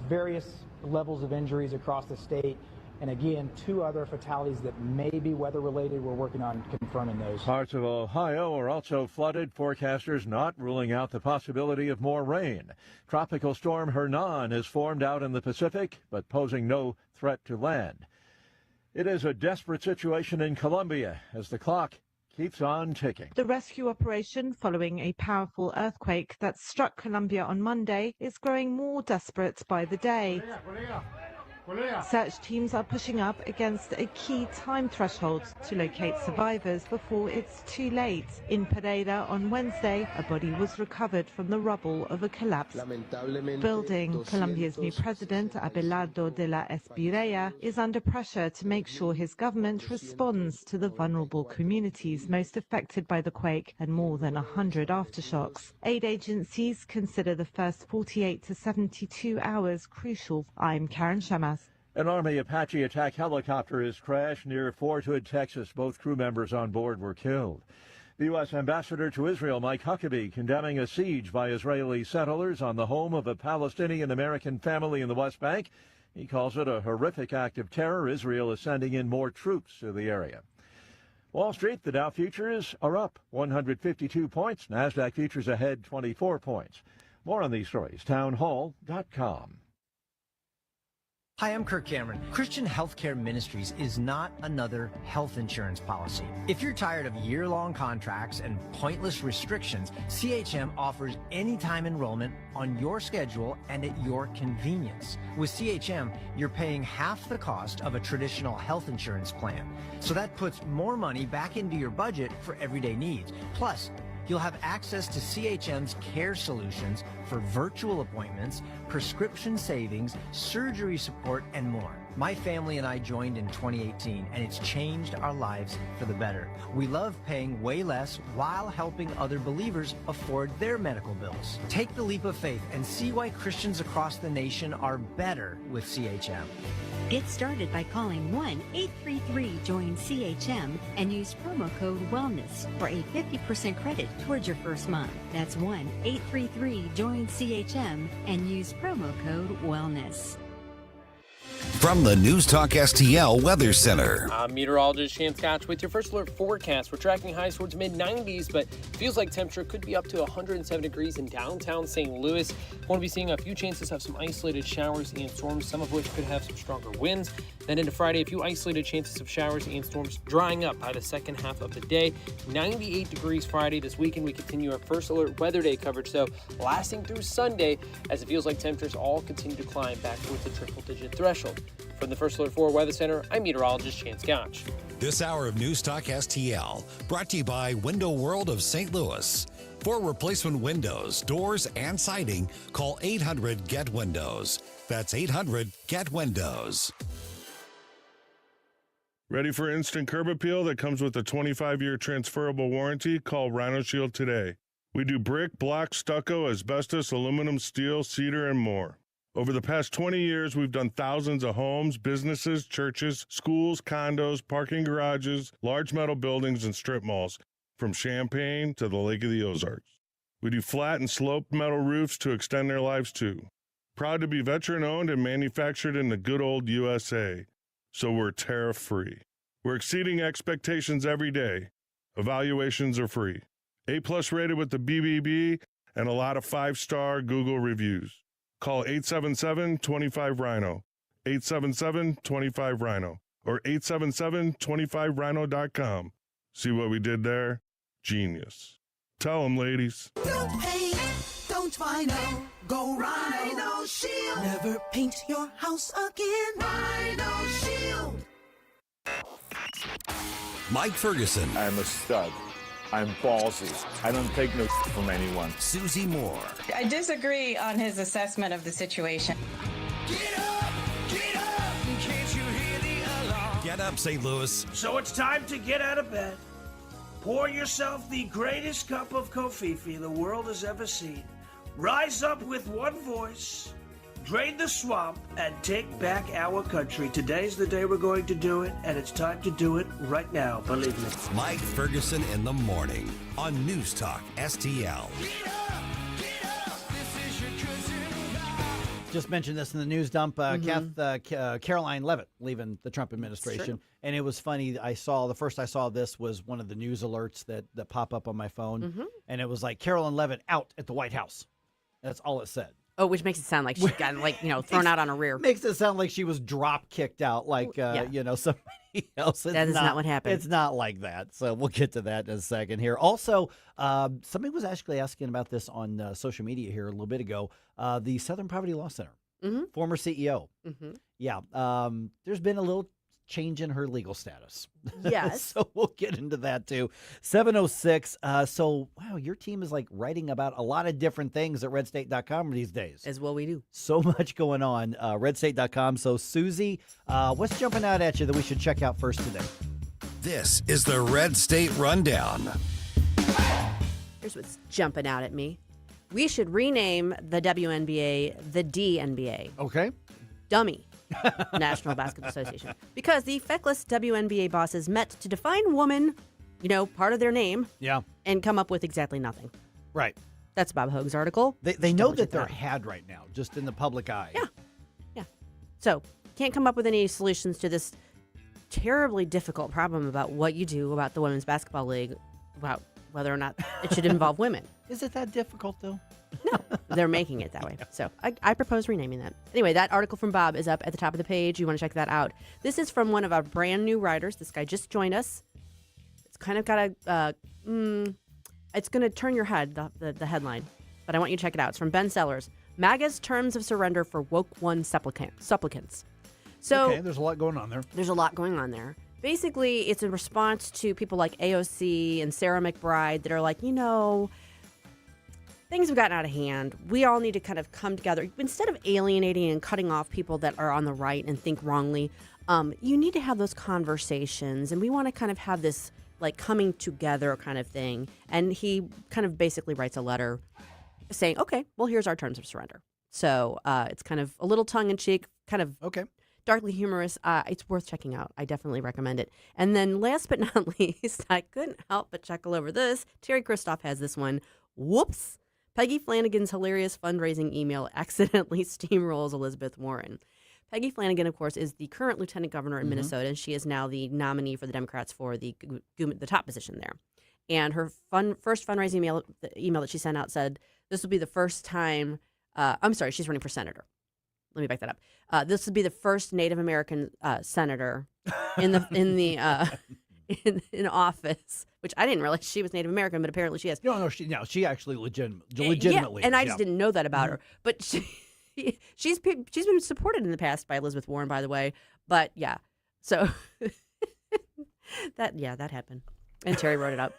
various levels of injuries across the state. And again, 2 other fatalities that may be weather-related. We're working on confirming those. Parts of Ohio are also flooded. Forecasters not ruling out the possibility of more rain. Tropical storm Hernan has formed out in the Pacific, but posing no threat to land. It is a desperate situation in Colombia as the clock keeps on ticking. The rescue operation following a powerful earthquake that struck Colombia on Monday is growing more desperate by the day. Search teams are pushing up against a key time threshold to locate survivors before it's too late. In Pereira on Wednesday, a body was recovered from the rubble of a collapsed building. Colombia's new president, Abelardo de la Espriella, is under pressure to make sure his government responds to the vulnerable communities most affected by the quake and more than 100 aftershocks. Aid agencies consider the first 48 to 72 hours crucial. I'm Karen Shamas. An Army Apache attack helicopter has crashed near Fort Hood, Texas. Both crew members on board were killed. The U.S. Ambassador to Israel, Mike Huckabee, condemning a siege by Israeli settlers on the home of a Palestinian-American family in the West Bank. He calls it a horrific act of terror. Israel is sending in more troops to the area. Wall Street, the Dow futures are up 152 points. NASDAQ futures ahead 24 points. More on these stories, townhall.com. Hi, I'm Kirk Cameron. Christian Healthcare Ministries is not another health insurance policy. If you're tired of year-long contracts and pointless restrictions, CHM offers anytime enrollment on your schedule and at your convenience. With CHM, you're paying half the cost of a traditional health insurance plan. So that puts more money back into your budget for everyday needs. Plus, you'll have access to CHM's care solutions for virtual appointments, prescription savings, surgery support, and more. My family and I joined in 2018, and it's changed our lives for the better. We love paying way less while helping other believers afford their medical bills. Take the leap of faith and see why Christians across the nation are better with CHM. Get started by calling 1-833-JOIN-CHM and use promo code WELLNESS for a 50% credit towards your first month. That's 1-833-JOIN-CHM and use promo code WELLNESS. From the News Talk STL Weather Center. I'm meteorologist Chance Scotch with your first alert forecast. We're tracking highs towards mid-90s, but feels like temperature could be up to 107 degrees in downtown St. Louis. We're going to be seeing a few chances of some isolated showers and storms, some of which could have some stronger winds. Then into Friday, a few isolated chances of showers and storms drying up by the second half of the day. 98 degrees Friday. This weekend, we continue our first alert weather day coverage, so lasting through Sunday, as it feels like temperatures all continue to climb back towards the triple-digit threshold. From the First Alert 4 Weather Center, I'm meteorologist Chance Scotch. This hour of News Talk STL brought to you by Window World of St. Louis. For replacement windows, doors, and siding, call 800-GET-WINDOWS. That's 800-GET-WINDOWS. Ready for instant curb appeal that comes with a 25-year transferable warranty? Call Rhino Shield today. We do brick, block, stucco, asbestos, aluminum, steel, cedar, and more. Over the past 20 years, we've done thousands of homes, businesses, churches, schools, condos, parking garages, large metal buildings, and strip malls, from Champaign to the Lake of the Ozarks. We do flat and sloped metal roofs to extend their lives too. Proud to be veteran-owned and manufactured in the good old USA. So we're tariff-free. We're exceeding expectations every day. Evaluations are free. A+ rated with the BBB and a lot of 5-star Google reviews. Call 877-25-RHINO, 877-25-RHINO, or 877-25rhino.com. See what we did there? Genius. Tell them, ladies. Don't paint, don't vinyl, go Rhino Shield. Never paint your house again. Rhino Shield. Mike Ferguson. I'm a stud. I'm ballsy. I don't take no from anyone. Susie Moore. I disagree on his assessment of the situation. Get up, can't you hear the alarm? Get up, St. Louis. So it's time to get out of bed. Pour yourself the greatest cup of Kofifi the world has ever seen. Rise up with one voice. Drain the swamp and take back our country. Today's the day we're going to do it, and it's time to do it right now, believe me. Mike Ferguson in the morning on News Talk STL. Just mentioned this in the news dump. Caroline Leavitt leaving the Trump administration. And it was funny. The first I saw this was one of the news alerts that pop up on my phone. And it was like, Caroline Leavitt out at the White House. That's all it said. Oh, which makes it sound like she got thrown out on a rear. Makes it sound like she was drop kicked out, like somebody else. That is not what happened. It's not like that. So we'll get to that in a second here. Also, somebody was actually asking about this on social media here a little bit ago. The Southern Poverty Law Center former CEO. Mm-hmm. Yeah. There's been a little change in her legal status. Yes. So we'll get into that too. 7:06. So, wow, your team is like writing about a lot of different things at redstate.com these days. As well we do. So much going on. Redstate.com. So, Susie, what's jumping out at you that we should check out first today? This is the Red State Rundown. Here's what's jumping out at me. We should rename the WNBA the DNBA. Okay. Dummy. National Basketball Association. Because the feckless WNBA bosses met to define woman, part of their name. Yeah. And come up with exactly nothing. Right. That's Bob Hoag's article. They know that they're had right now, just in the public eye. Yeah. So, can't come up with any solutions to this terribly difficult problem about what you do about the Women's Basketball League, about whether or not it should involve women. Is it that difficult, though? No, they're making it that way. So I propose renaming that. Anyway, that article from Bob is up at the top of the page. You want to check that out. This is from one of our brand new writers. This guy just joined us. It's kind of got it's going to turn your head, the headline. But I want you to check it out. It's from Ben Sellers. MAGA's terms of surrender for woke one supplicants. So okay, there's a lot going on there. There's a lot going on there. Basically, it's a response to people like AOC and Sarah McBride that are like, things have gotten out of hand. We all need to kind of come together. Instead of alienating and cutting off people that are on the right and think wrongly, you need to have those conversations. And we want to kind of have this like coming together kind of thing. And he kind of basically writes a letter saying, okay, well, here's our terms of surrender. So it's kind of a little tongue-in-cheek, kind of darkly humorous. It's worth checking out. I definitely recommend it. And then last but not least, I couldn't help but chuckle over this. Terry Christoph has this one. Whoops. Peggy Flanagan's hilarious fundraising email accidentally steamrolls Elizabeth Warren. Peggy Flanagan, of course, is the current lieutenant governor in Minnesota, and she is now the nominee for the Democrats for the top position there. And her first fundraising email that she sent out said, this will be the first time, she's running for senator. Let me back that up. This would be the first Native American senator in office, which I didn't realize she was Native American, but apparently she is. No, she actually legitimately. Yeah, and I is, just didn't know that about her. But she's been supported in the past by Elizabeth Warren, by the way. But yeah, so that happened, and Terry wrote it up.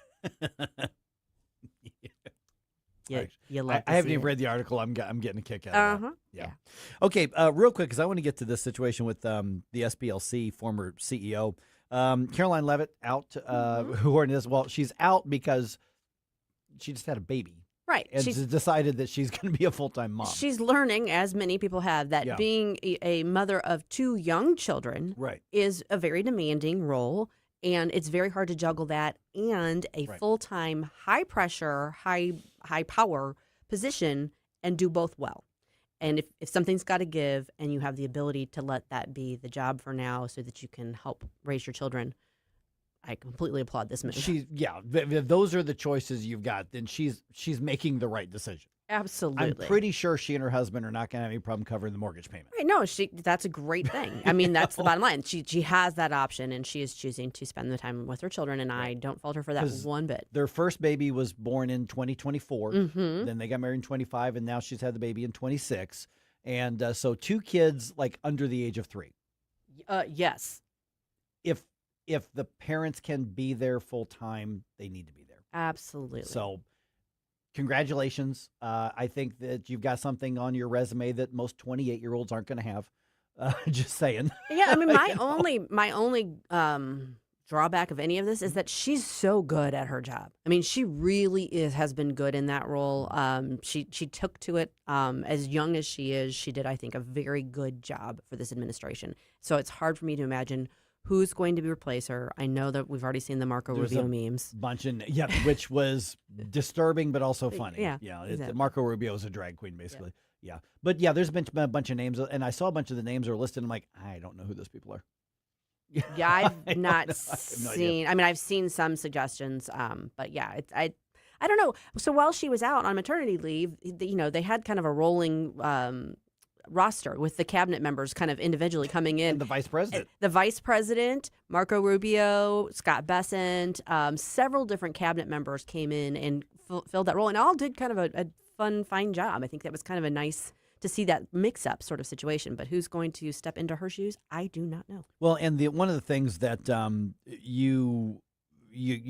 Yeah, I haven't even read the article. I'm getting a kick out of that. Yeah. Okay, real quick, because I want to get to this situation with the SBLC former CEO. Caroline Levitt out, who is, well, she's out because she just had a baby. Right. And she's decided that she's going to be a full-time mom. She's learning, as many people have, that being a mother of two young children is a very demanding role, and it's very hard to juggle that and a full-time, high-pressure, high-power position and do both well. And if something's got to give and you have the ability to let that be the job for now so that you can help raise your children, I completely applaud this move. If those are the choices you've got, then she's making the right decision. Absolutely. I'm pretty sure she and her husband are not going to have any problem covering the mortgage payment. Right, no, that's a great thing. I mean, that's the bottom line. She has that option, and she is choosing to spend the time with her children, and I don't fault her for that one bit. Their first baby was born in 2024. Then they got married in 25, and now she's had the baby in 26. And so 2 kids, like, under the age of 3. Yes. If the parents can be there full time, they need to be there. Absolutely. So congratulations. I think that you've got something on your resume that most 28-year-olds aren't going to have. Just saying. Yeah, I mean, my only drawback of any of this is that she's so good at her job. I mean, she really has been good in that role. She took to it as young as she is. She did, I think, a very good job for this administration. So it's hard for me to imagine who's going to replace her. I know that we've already seen the Marco Rubio memes. Which was disturbing but also funny. Yeah, exactly. Marco Rubio is a drag queen, basically. Yeah. But yeah, there's been a bunch of names, and I saw a bunch of the names are listed. I'm like, I don't know who those people are. Yeah, I've not seen. I mean, I've seen some suggestions, but yeah, I don't know. So while she was out on maternity leave, they had kind of a rolling roster with the cabinet members kind of individually coming in. And the vice president. The vice president, Marco Rubio, Scott Bessent, several different cabinet members came in and filled that role, and all did kind of a fine job. I think that was kind of a nice to see that mix-up sort of situation. But who's going to step into her shoes? I do not know. Well, and one of the things that you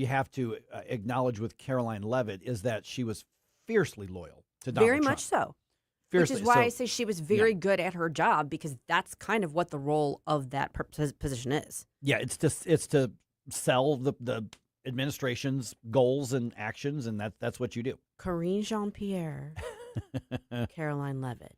have to acknowledge with Caroline Levitt is that she was fiercely loyal to Donald Very Trump. much so. Fiercely. Which is why So- I say she was very good at her job, because that's kind of what the role of that position is. Yeah, it's to sell the administration's goals and actions, and that's what you do. Karine Jean-Pierre, Caroline Levitt.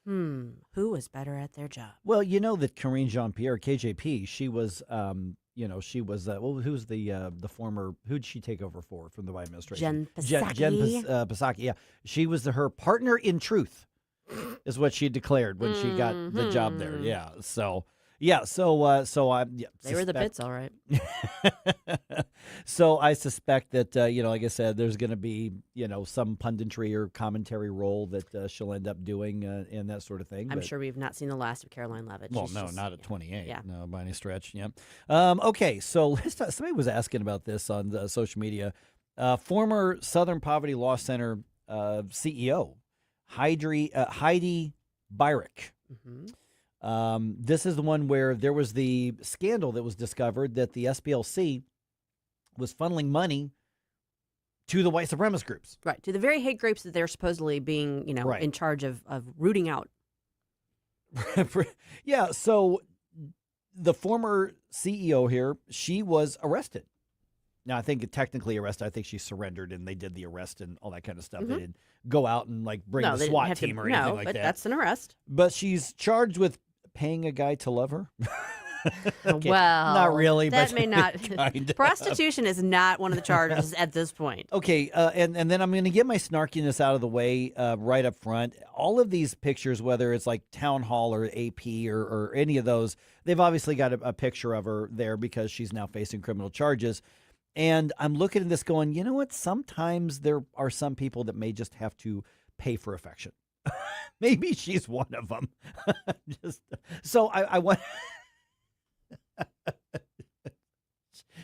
Who was better at their job? Well, you know that Karine Jean-Pierre, KJP, she was, who's the former, who'd she take over for from the Biden administration? Jen Psaki. Jen Psaki, yeah. She was her partner in truth, is what she declared when she got the job there. Yeah, so... Yeah, so I They were the pits, all right. So I suspect that like I said, there's going to be some punditry or commentary role that she'll end up doing and that sort of thing. I'm sure we've not seen the last of Caroline Levitt. Well, She's no, just- not at 28. Yeah. No, by any stretch. Yeah. Okay, so somebody was asking about this on the social media. Former Southern Poverty Law Center CEO Heidi Bayuk. This is the one where there was the scandal that was discovered that the SPLC was funneling money to the white supremacist groups. Right, to the very hate groups that they're supposedly being, Right. in charge of rooting out. Yeah, so the former CEO here, she was arrested. Now, I think technically arrested. I think she surrendered and they did the arrest and all that kind of stuff. They didn't go out and bring No, the they didn't SWAT have to- team or anything no, like but that. that's an arrest. But she's charged with paying a guy to love her. Okay, Well, not really. That but may not. kind of. Prostitution is not one of the charges at this point. Okay, and then I'm going to get my snarkiness out of the way right up front. All of these pictures, whether it's like Town Hall or AP or any of those, they've obviously got a picture of her there because she's now facing criminal charges. And I'm looking at this going, you know what? Sometimes there are some people that may just have to pay for affection. Maybe she's one of them. So I want...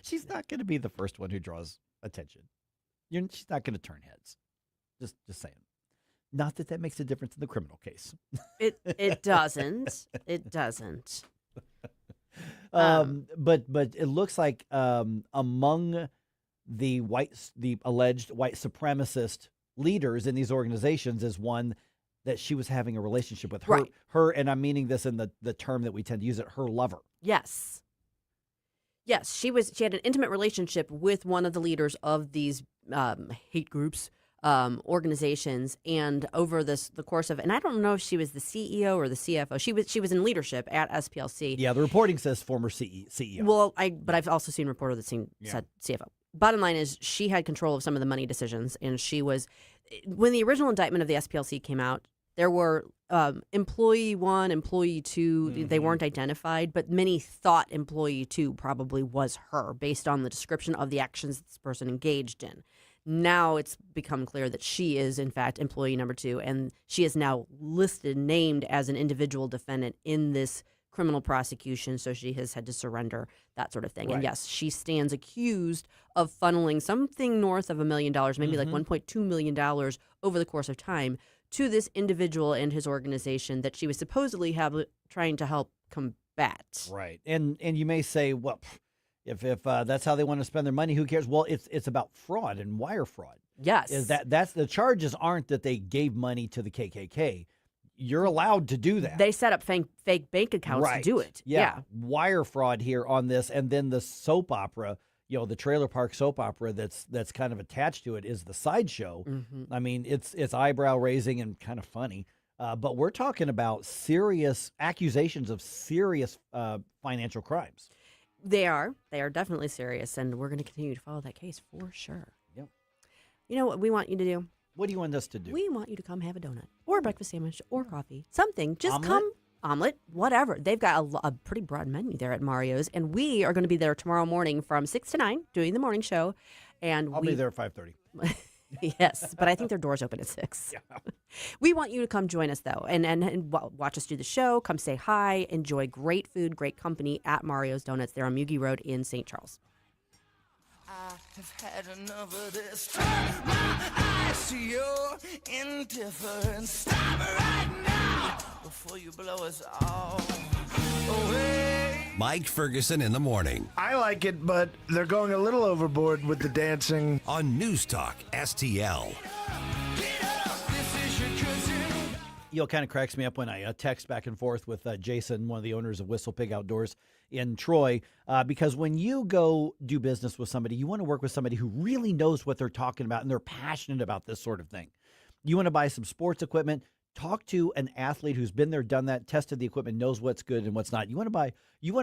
She's not going to be the first one who draws attention. She's not going to turn heads. Just saying. Not that makes a difference in the criminal case. It doesn't. It doesn't. But it looks like among the alleged white supremacist leaders in these organizations is one that she was having a relationship with. Right. Her, and I'm meaning this in the term that we tend to use it, her lover. Yes. Yes, she had an intimate relationship with one of the leaders of these hate groups, organizations, and over the course of, and I don't know if she was the CEO or the CFO. She was in leadership at SPLC. Yeah, the reporting says former CEO. Well, but I've also seen a reporter that said CFO. Bottom line is she had control of some of the money decisions, and she was, when the original indictment of the SPLC came out, there were employee 1, employee 2. They weren't identified, but many thought employee 2 probably was her based on the description of the actions this person engaged in. Now it's become clear that she is, in fact, employee number 2, and she is now named as an individual defendant in this criminal prosecution, so she has had to surrender, that sort of thing. Right. And yes, she stands accused of funneling something north of $1 million, maybe like $1.2 million over the course of time, to this individual and his organization that she was supposedly trying to help combat. Right. And you may say, well, if that's how they want to spend their money, who cares? Well, it's about fraud and wire fraud. Yes. That's the charges aren't that they gave money to the KKK. You're allowed to do that. They set up fake bank accounts to do it. Yeah. Wire fraud here on this, and then the soap opera, the trailer park soap opera that's kind of attached to it is the sideshow. I mean, it's eyebrow raising and kind of funny. But we're talking about serious accusations of serious financial crimes. They are definitely serious, and we're going to continue to follow that case for sure. Yep. You know what we want you to do? What do you want us to do? We want you to come have a donut or a breakfast sandwich or coffee, something. Just Omelet? come, omelet, whatever. They've got a pretty broad menu there at Mario's, and we are going to be there tomorrow morning from 6 to 9 doing the morning show. And I'll be there at 5:30. Yes, but I think their doors open at 6. Yeah. We want you to come join us, though, and watch us do the show. Come say hi. Enjoy great food, great company at Mario's Donuts there on Mugi Road in St. Charles. I've had enough of this. Turn my eyes to your indifference. Stop right now before you blow us all away. Mike Ferguson in the morning. I like it, but they're going a little overboard with the dancing. On News Talk STL. It kind of cracks me up when I text back and forth with Jason, one of the owners of Whistle Pig Outdoors in Troy, because when you go do business with somebody, you want to work with somebody who really knows what they're talking about and they're passionate about this sort of thing. You want to buy some sports equipment, talk to an athlete who's been there, done that, tested the equipment, knows what's good and what's not. You want to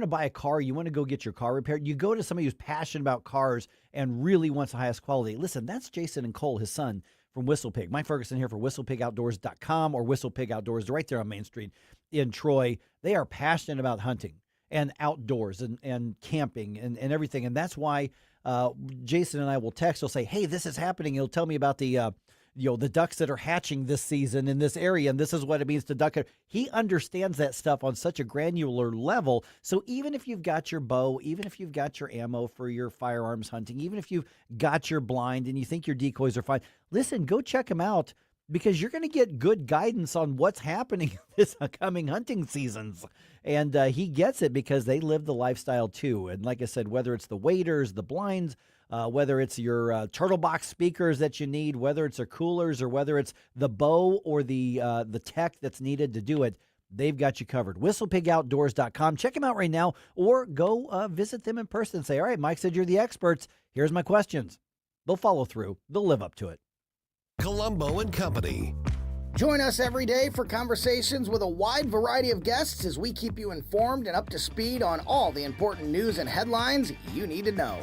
buy a car, you want to go get your car repaired. You go to somebody who's passionate about cars and really wants the highest quality. Listen, that's Jason and Cole, his son, from Whistle Pig. Mike Ferguson here for WhistlePigOutdoors.com or Whistle Pig Outdoors right there on Main Street in Troy. They are passionate about hunting and outdoors and camping and everything. And that's why Jason and I will text. He'll say, hey, this is happening. He'll tell me about the ducks that are hatching this season in this area, and this is what it means to duck. He understands that stuff on such a granular level. So even if you've got your bow, even if you've got your ammo for your firearms hunting, even if you've got your blind and you think your decoys are fine, listen, go check him out because you're going to get good guidance on what's happening this upcoming hunting seasons. And he gets it because they live the lifestyle too. And like I said, whether it's the waders, the blinds, whether it's your turtle box speakers that you need, whether it's the coolers or whether it's the bow or the tech that's needed to do it, they've got you covered. WhistlePigOutdoors.com. Check them out right now or go visit them in person and say, all right, Mike said you're the experts. Here's my questions. They'll follow through. They'll live up to it. Columbo and Company. Join us every day for conversations with a wide variety of guests as we keep you informed and up to speed on all the important news and headlines you need to know.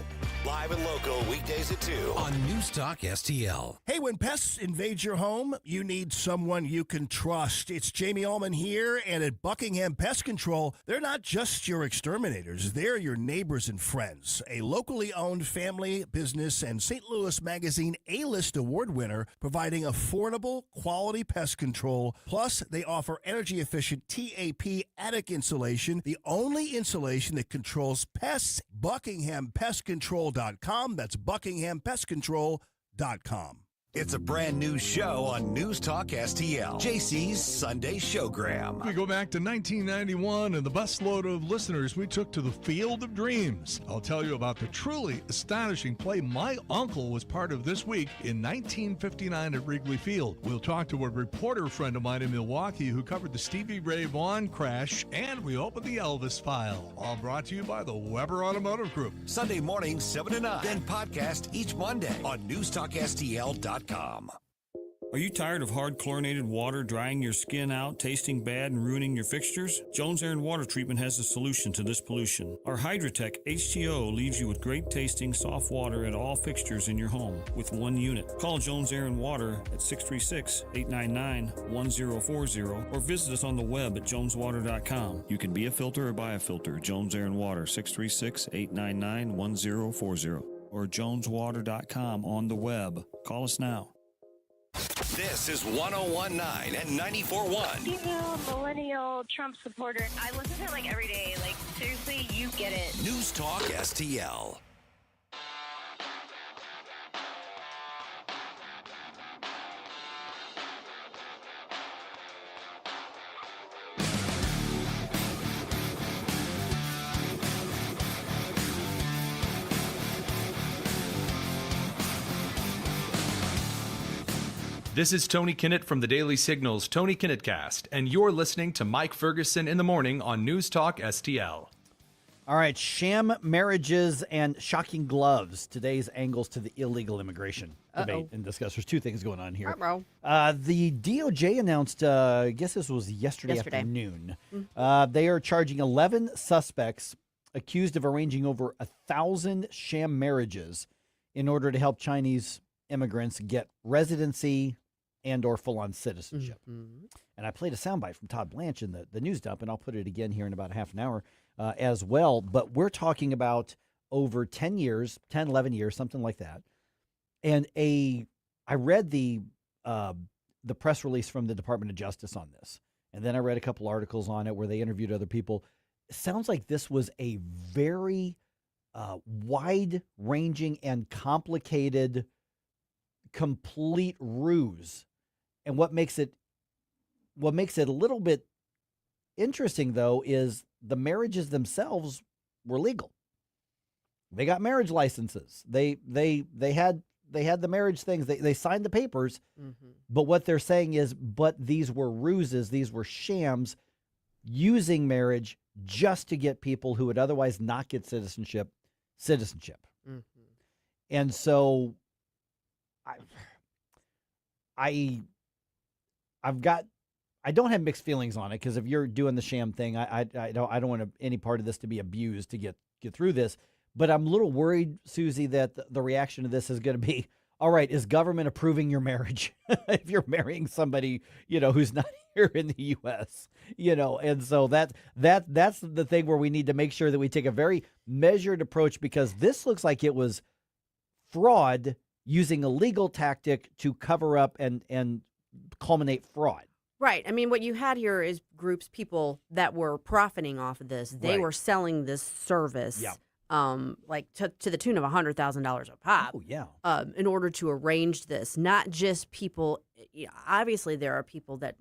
Live and local, weekdays at 2 on News Talk STL. Hey, when pests invade your home, you need someone you can trust. It's Jamie Allman here, and at Buckingham Pest Control, they're not just your exterminators. They're your neighbors and friends. A locally owned family business and St. Louis Magazine A-List award winner, providing affordable, quality pest control. Plus, they offer energy-efficient TAP attic insulation, the only insulation that controls pests. BuckinghamPestControl.com. That's BuckinghamPestControl.com. It's a brand new show on News Talk STL, JC's Sunday Showgram. We go back to 1991 and the busload of listeners we took to the Field of Dreams. I'll tell you about the truly astonishing play my uncle was part of this week in 1959 at Wrigley Field. We'll talk to a reporter friend of mine in Milwaukee who covered the Stevie Ray Vaughan crash, and we open the Elvis file. All brought to you by the Weber Automotive Group. Sunday morning, 7 to 9. Then podcast each Monday on NewsTalkSTL.com. Are you tired of hard chlorinated water drying your skin out, tasting bad, and ruining your fixtures? Jones Air and Water Treatment has a solution to this pollution. Our Hydratech H2O leaves you with great tasting, soft water at all fixtures in your home with one unit. Call Jones Air and Water at 636-899-1040 or visit us on the web at joneswater.com. You can be a filter or buy a filter. Jones Air and Water, 636-899-1040 or joneswater.com on the web. Call us now. This is 1019 and 94.1. Female millennial Trump supporter. I listen to it like every day. Like, seriously, you get it. News Talk STL. This is Tony Kinnett from the Daily Signal's Tony Kinnett Cast, and you're listening to Mike Ferguson in the morning on News Talk STL. All right, sham marriages and shocking gloves. Today's angles to the illegal immigration debate and discuss. There's two things going on here. The DOJ announced, I guess this was yesterday. Afternoon, they are charging 11 suspects accused of arranging over 1,000 sham marriages in order to help Chinese immigrants get residency and or full-on citizenship. And I played a soundbite from Todd Blanche in the news dump, and I'll put it again here in about half an hour as well. But we're talking about over 10 years, 10, 11 years, something like that. And I read the press release from the Department of Justice on this. And then I read a couple articles on it where they interviewed other people. It sounds like this was a very wide-ranging and complicated, complete ruse. And what makes it a little bit interesting, though, is the marriages themselves were legal. They got marriage licenses. They had the marriage things. They signed the papers. Mm-hmm. But what they're saying is, but these were ruses. These were shams, using marriage just to get people who would otherwise not get citizenship. Mm-hmm. And so I don't have mixed feelings on it, because if you're doing the sham thing, I don't want any part of this to be abused to get through this. But I'm a little worried, Susie, that the reaction to this is going to be, all right, is government approving your marriage if you're marrying somebody, who's not here in the U.S., and so that's the thing where we need to make sure that we take a very measured approach, because this looks like it was fraud using a legal tactic to cover up and culminate fraud. Right. I mean, what you had here is people that were profiting off of this. They Right. were selling this service. Yeah. Like to the tune of $100,000 a pop. Oh, yeah. In order to arrange this, not just people. Obviously, there are people that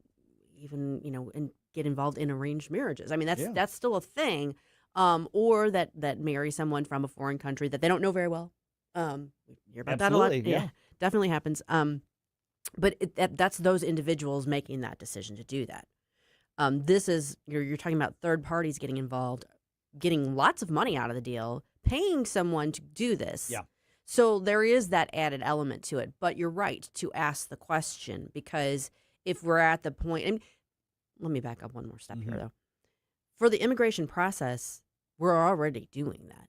even get involved in arranged marriages. I mean, that's still a thing. Or that marry someone from a foreign country that they don't know very well. We hear about that a lot. Absolutely, yeah. Definitely happens. But that's those individuals making that decision to do that. This is you're talking about third parties getting involved, getting lots of money out of the deal, paying someone to do this. Yeah. So there is that added element to it. But you're right to ask the question, because if we're at the point, and let me back up one more step here, though. For the immigration process, we're already doing that.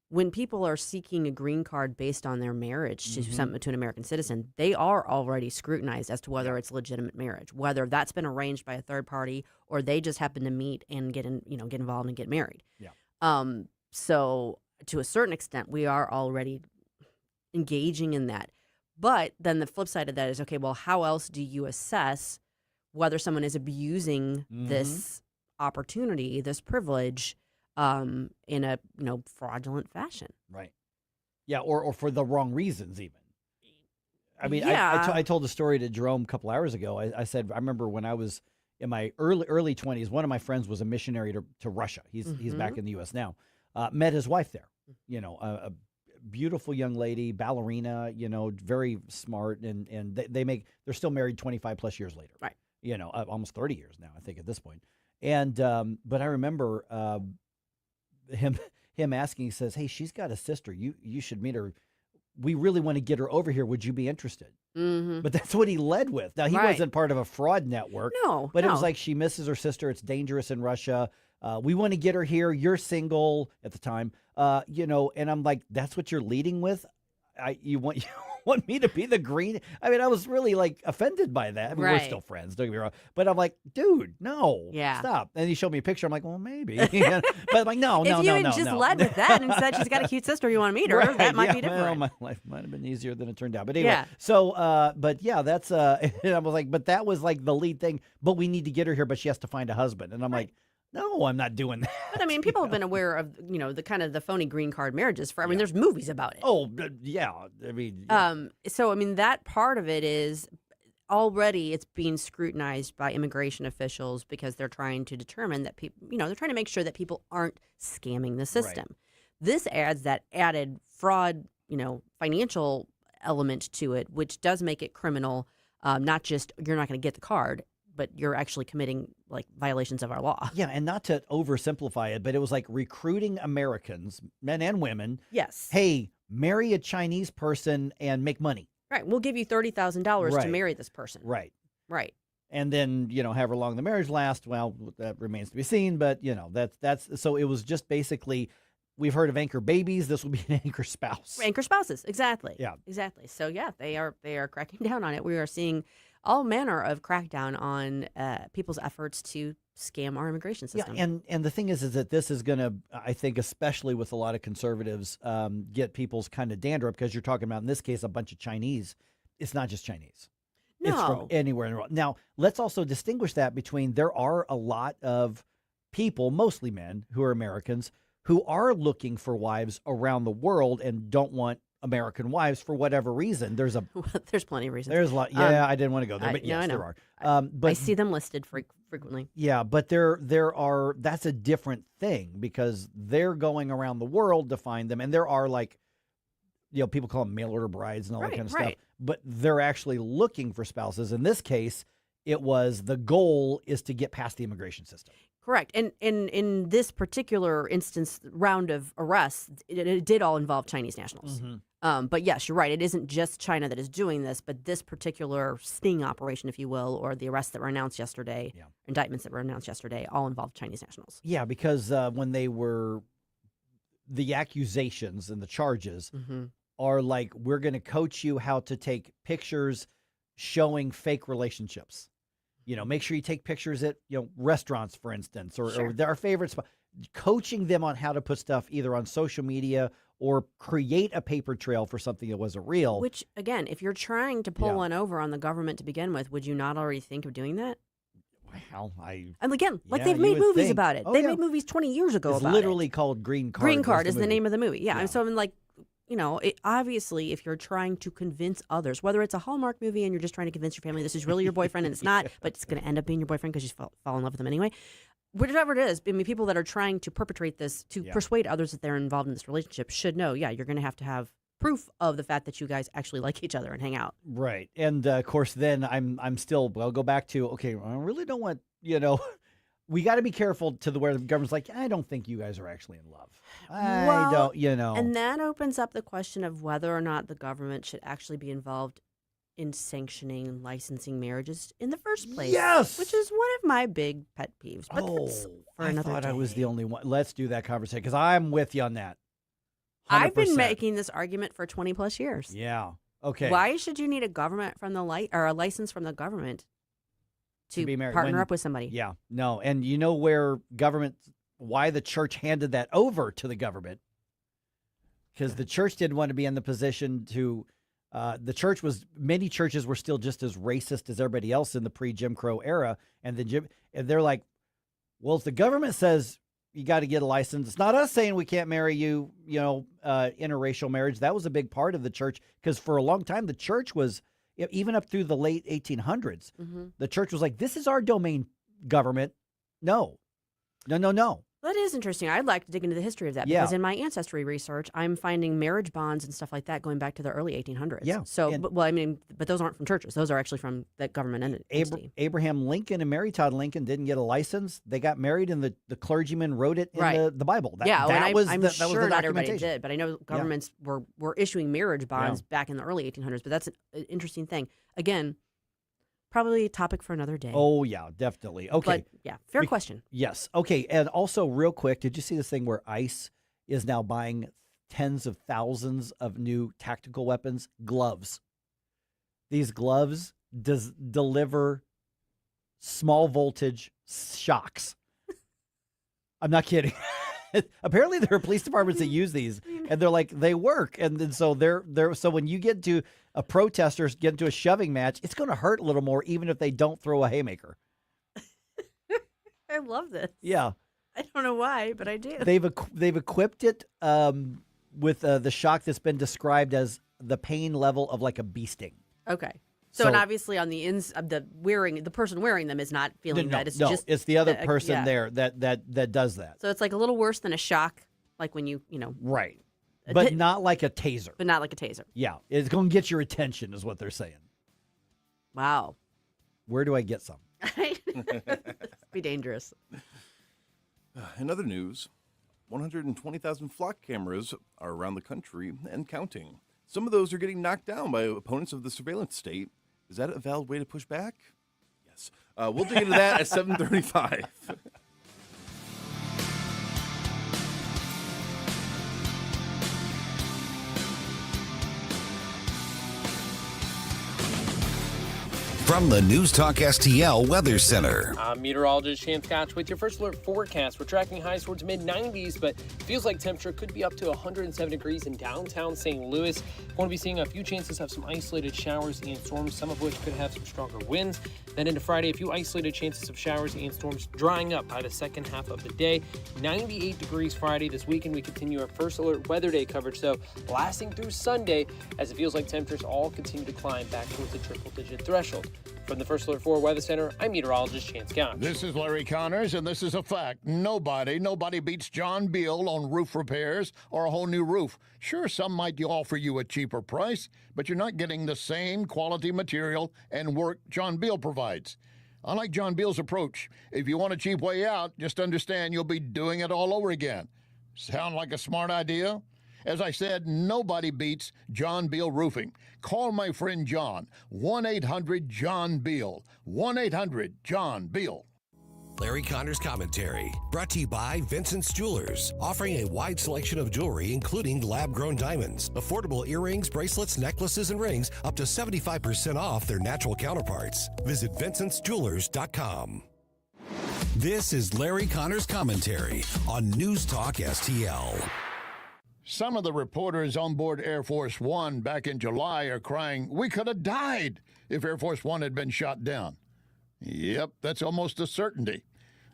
When people are seeking a green card based on their marriage to an American citizen, they are already scrutinized as to whether it's legitimate marriage, whether that's been arranged by a third party or they just happen to meet and get involved and get married. Yeah. So to a certain extent, we are already engaging in that. But then the flip side of that is, okay, well, how else do you assess whether someone is abusing this opportunity, this privilege, in a fraudulent fashion? Right. Yeah, or for the wrong reasons even. I mean, Yeah. I told a story to Jerome a couple hours ago. I said, I remember when I was in my early 20s, one of my friends was a missionary to Russia. He's back in the U.S. now. Met his wife there. A beautiful young lady, ballerina. Very smart, and they're still married 25 plus years later. Right. Almost 30 years now, I think, at this point. And but I remember him asking. He says, "Hey, she's got a sister. You should meet her. We really want to get her over here. Would you be interested?" Mm-hmm. But that's what he led with. Now, he Right. wasn't part of a fraud network. No, But it no. was like, she misses her sister. It's dangerous in Russia. We want to get her here. You're single at the time. And I'm like, that's what you're leading with? You want me to be the green? I mean, I was really offended by that. I mean, we're Right. still friends, don't get me wrong. But I'm like, dude, no, Yeah. stop. And he showed me a picture. I'm like, well, maybe. But I'm like, no. If you had just led with that and said she's got a cute sister, you want to meet her, Right, that might yeah, be different. Well, my life might have been easier than it turned out. But anyway, Yeah. so, but yeah, that's, and I was like, but that was the lead thing. But we need to get her here, but she has to find a husband. And I'm like, no, I'm not doing that. But I mean, people have been aware of the kind of the phony green card marriages for. I mean, there's movies about it. Oh, yeah. I mean, So I mean, that part of it is already it's being scrutinized by immigration officials because they're trying to determine that people, they're trying to make sure that people aren't scamming the system. This adds that added fraud, financial element to it, which does make it criminal. Not just you're not going to get the card, but you're actually committing violations of our law. yeah, and not to oversimplify it, but it was like recruiting Americans, men and women. Yes. Hey, marry a Chinese person and make money. Right. We'll give you $30,000 to Right. marry this person. Right. Right. And then, however long the marriage lasts, well, that remains to be seen. But, that's so it was just basically, we've heard of anchor babies. This will be an anchor spouse. Anchor spouses. Exactly. Yeah. Exactly. So yeah, they are cracking down on it. We are seeing all manner of crackdown on people's efforts to scam our immigration system. Yeah, and the thing is that this is going to, I think, especially with a lot of conservatives, get people's kind of dander up, because you're talking about, in this case, a bunch of Chinese. It's not just Chinese. It's from No. anywhere in the world. Now, let's also distinguish that between, there are a lot of people, mostly men, who are Americans, who are looking for wives around the world and don't want American wives for whatever reason. There's plenty of reasons. There's a lot. Yeah, I didn't want to go there, but yes, I know. there are. But I see them listed frequently. yeah, but there are. That's a different thing because they're going around the world to find them, and there are people call them mail order brides and all that kind of stuff. But they're actually looking for spouses. In this case, it was the goal is to get past the immigration system. Correct. And in this particular instance, round of arrests, it did all involve Chinese nationals. But yes, you're right. It isn't just China that is doing this, but this particular sting operation, if you will, or the arrests that were announced yesterday, indictments that were announced yesterday, all involved Chinese nationals. Yeah, because when the accusations and the charges are like, we're going to coach you how to take pictures showing fake relationships. Make sure you take pictures at, restaurants, for instance, or our favorite spot. Coaching them on how to put stuff either on social media or create a paper trail for something that wasn't real. Which, again, if you're trying to pull one over on the government to begin with, would you not already think of doing that? Well, and again, they've made movies about it. Oh, they made movies 20 years ago it's about it. It's literally called Green Card. Green Card is the name of the movie. Yeah. And so I'm like, obviously, if you're trying to convince others, whether it's a Hallmark movie and you're just trying to convince your family this is really your boyfriend and it's not, but it's going to end up being your boyfriend because you fall in love with him anyway. Whatever it is, I mean, people that are trying to perpetrate this to persuade others that they're involved in this relationship should know, you're going to have proof of the fact that you guys actually like each other and hang out. Right. And of course, then I'll go back to, okay, I really don't want, we got to be careful to where the government's like, I don't think you guys are actually in love. I don't. And that opens up the question of whether or not the government should actually be involved in sanctioning and licensing marriages in the first place. Yes! Which is one of my big pet peeves. But I thought I was the only one. Let's do that conversation because I'm with you on that. 100%. I've been making this argument for 20 plus years. Yeah. Okay. Why should you need a government from or a license from the government to be married, partner up with somebody? Yeah. No. And why the church handed that over to the government? Because the church didn't want to be in the position to. Many churches were still just as racist as everybody else in the pre-Jim Crow era. And they're like, well, if the government says you got to get a license, it's not us saying we can't marry you, interracial marriage. That was a big part of the church because for a long time, the church was, even up through the late 1800s, the church was like, this is our domain, government. No. That is interesting. I'd like to dig into the history of that because in my ancestry research, I'm finding marriage bonds and stuff like that going back to the early 1800s. Yeah. So, but those aren't from churches. Those are actually from that government entity. Abraham Lincoln and Mary Todd Lincoln didn't get a license. They got married and the clergyman wrote it in the Bible. I'm sure not everybody did, but I know governments were issuing marriage bonds back in the early 1800s. But that's an interesting thing. Again, probably a topic for another day. Oh, yeah, definitely. Okay. But, fair question. Yes. Okay. And also, real quick, did you see this thing where ICE is now buying tens of thousands of new tactical weapons? Gloves. These gloves deliver small voltage shocks. I'm not kidding. Apparently, there are police departments that use these, and they're like, they work. And then so so when you get to a protester, get into a shoving match, it's going to hurt a little more, even if they don't throw a haymaker. I love this. Yeah. I don't know why, but I do. They've equipped it with the shock that's been described as the pain level of like a bee sting. Okay. So and obviously on the the person wearing them is not feeling that. It's just it's the other person there that does that. So it's like a little worse than a shock, like when you right, but not like a taser. But not like a taser. Yeah, it's going to get your attention, is what they're saying. Wow. Where do I get some? Be dangerous. In other news, 120,000 flock cameras are around the country and counting. Some of those are getting knocked down by opponents of the surveillance state. Is that a valid way to push back? Yes. We'll dig into that at 7:35. From the News Talk STL Weather Center. I'm meteorologist Shan Scotch with your first alert forecast. We're tracking highs towards mid-90s, but feels like temperature could be up to 107 degrees in downtown St. Louis. We're going to be seeing a few chances of some isolated showers and storms, some of which could have some stronger winds. Then into Friday, a few isolated chances of showers and storms drying up by the second half of the day. 98 degrees Friday. This weekend, we continue our first alert weather day coverage, so lasting through Sunday as it feels like temperatures all continue to climb back towards the triple-digit threshold. From the First Alert 4 Weather Center, I'm meteorologist Chance Scott. This is Larry Connors, and this is a fact. Nobody beats John Beal on roof repairs or a whole new roof. Sure, some might offer you a cheaper price, but you're not getting the same quality material and work John Beal provides. I like John Beal's approach. If you want a cheap way out, just understand you'll be doing it all over again. Sound like a smart idea? As I said, nobody beats John Beal Roofing. Call my friend John, 1-800-JOHN-BEAL, 1-800-JOHN-BEAL. Larry Connors Commentary, brought to you by Vincent's Jewelers, offering a wide selection of jewelry, including lab-grown diamonds, affordable earrings, bracelets, necklaces, and rings, up to 75% off their natural counterparts. Visit VincentsJewelers.com. This is Larry Connors Commentary on News Talk STL. Some of the reporters on board Air Force One back in July are crying, we could have died if Air Force One had been shot down. Yep, that's almost a certainty.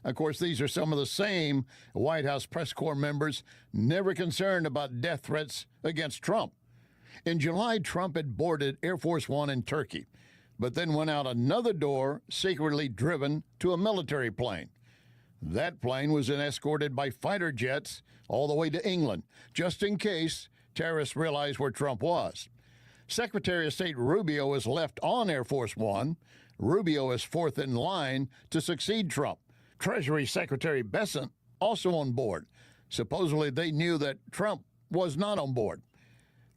Of course, these are some of the same White House press corps members never concerned about death threats against Trump. In July, Trump had boarded Air Force One in Turkey, but then went out another door, secretly driven to a military plane. That plane was then escorted by fighter jets all the way to England, just in case terrorists realized where Trump was. Secretary of State Rubio was left on Air Force One. Rubio is fourth in line to succeed Trump. Treasury Secretary Bessent also on board. Supposedly they knew that Trump was not on board.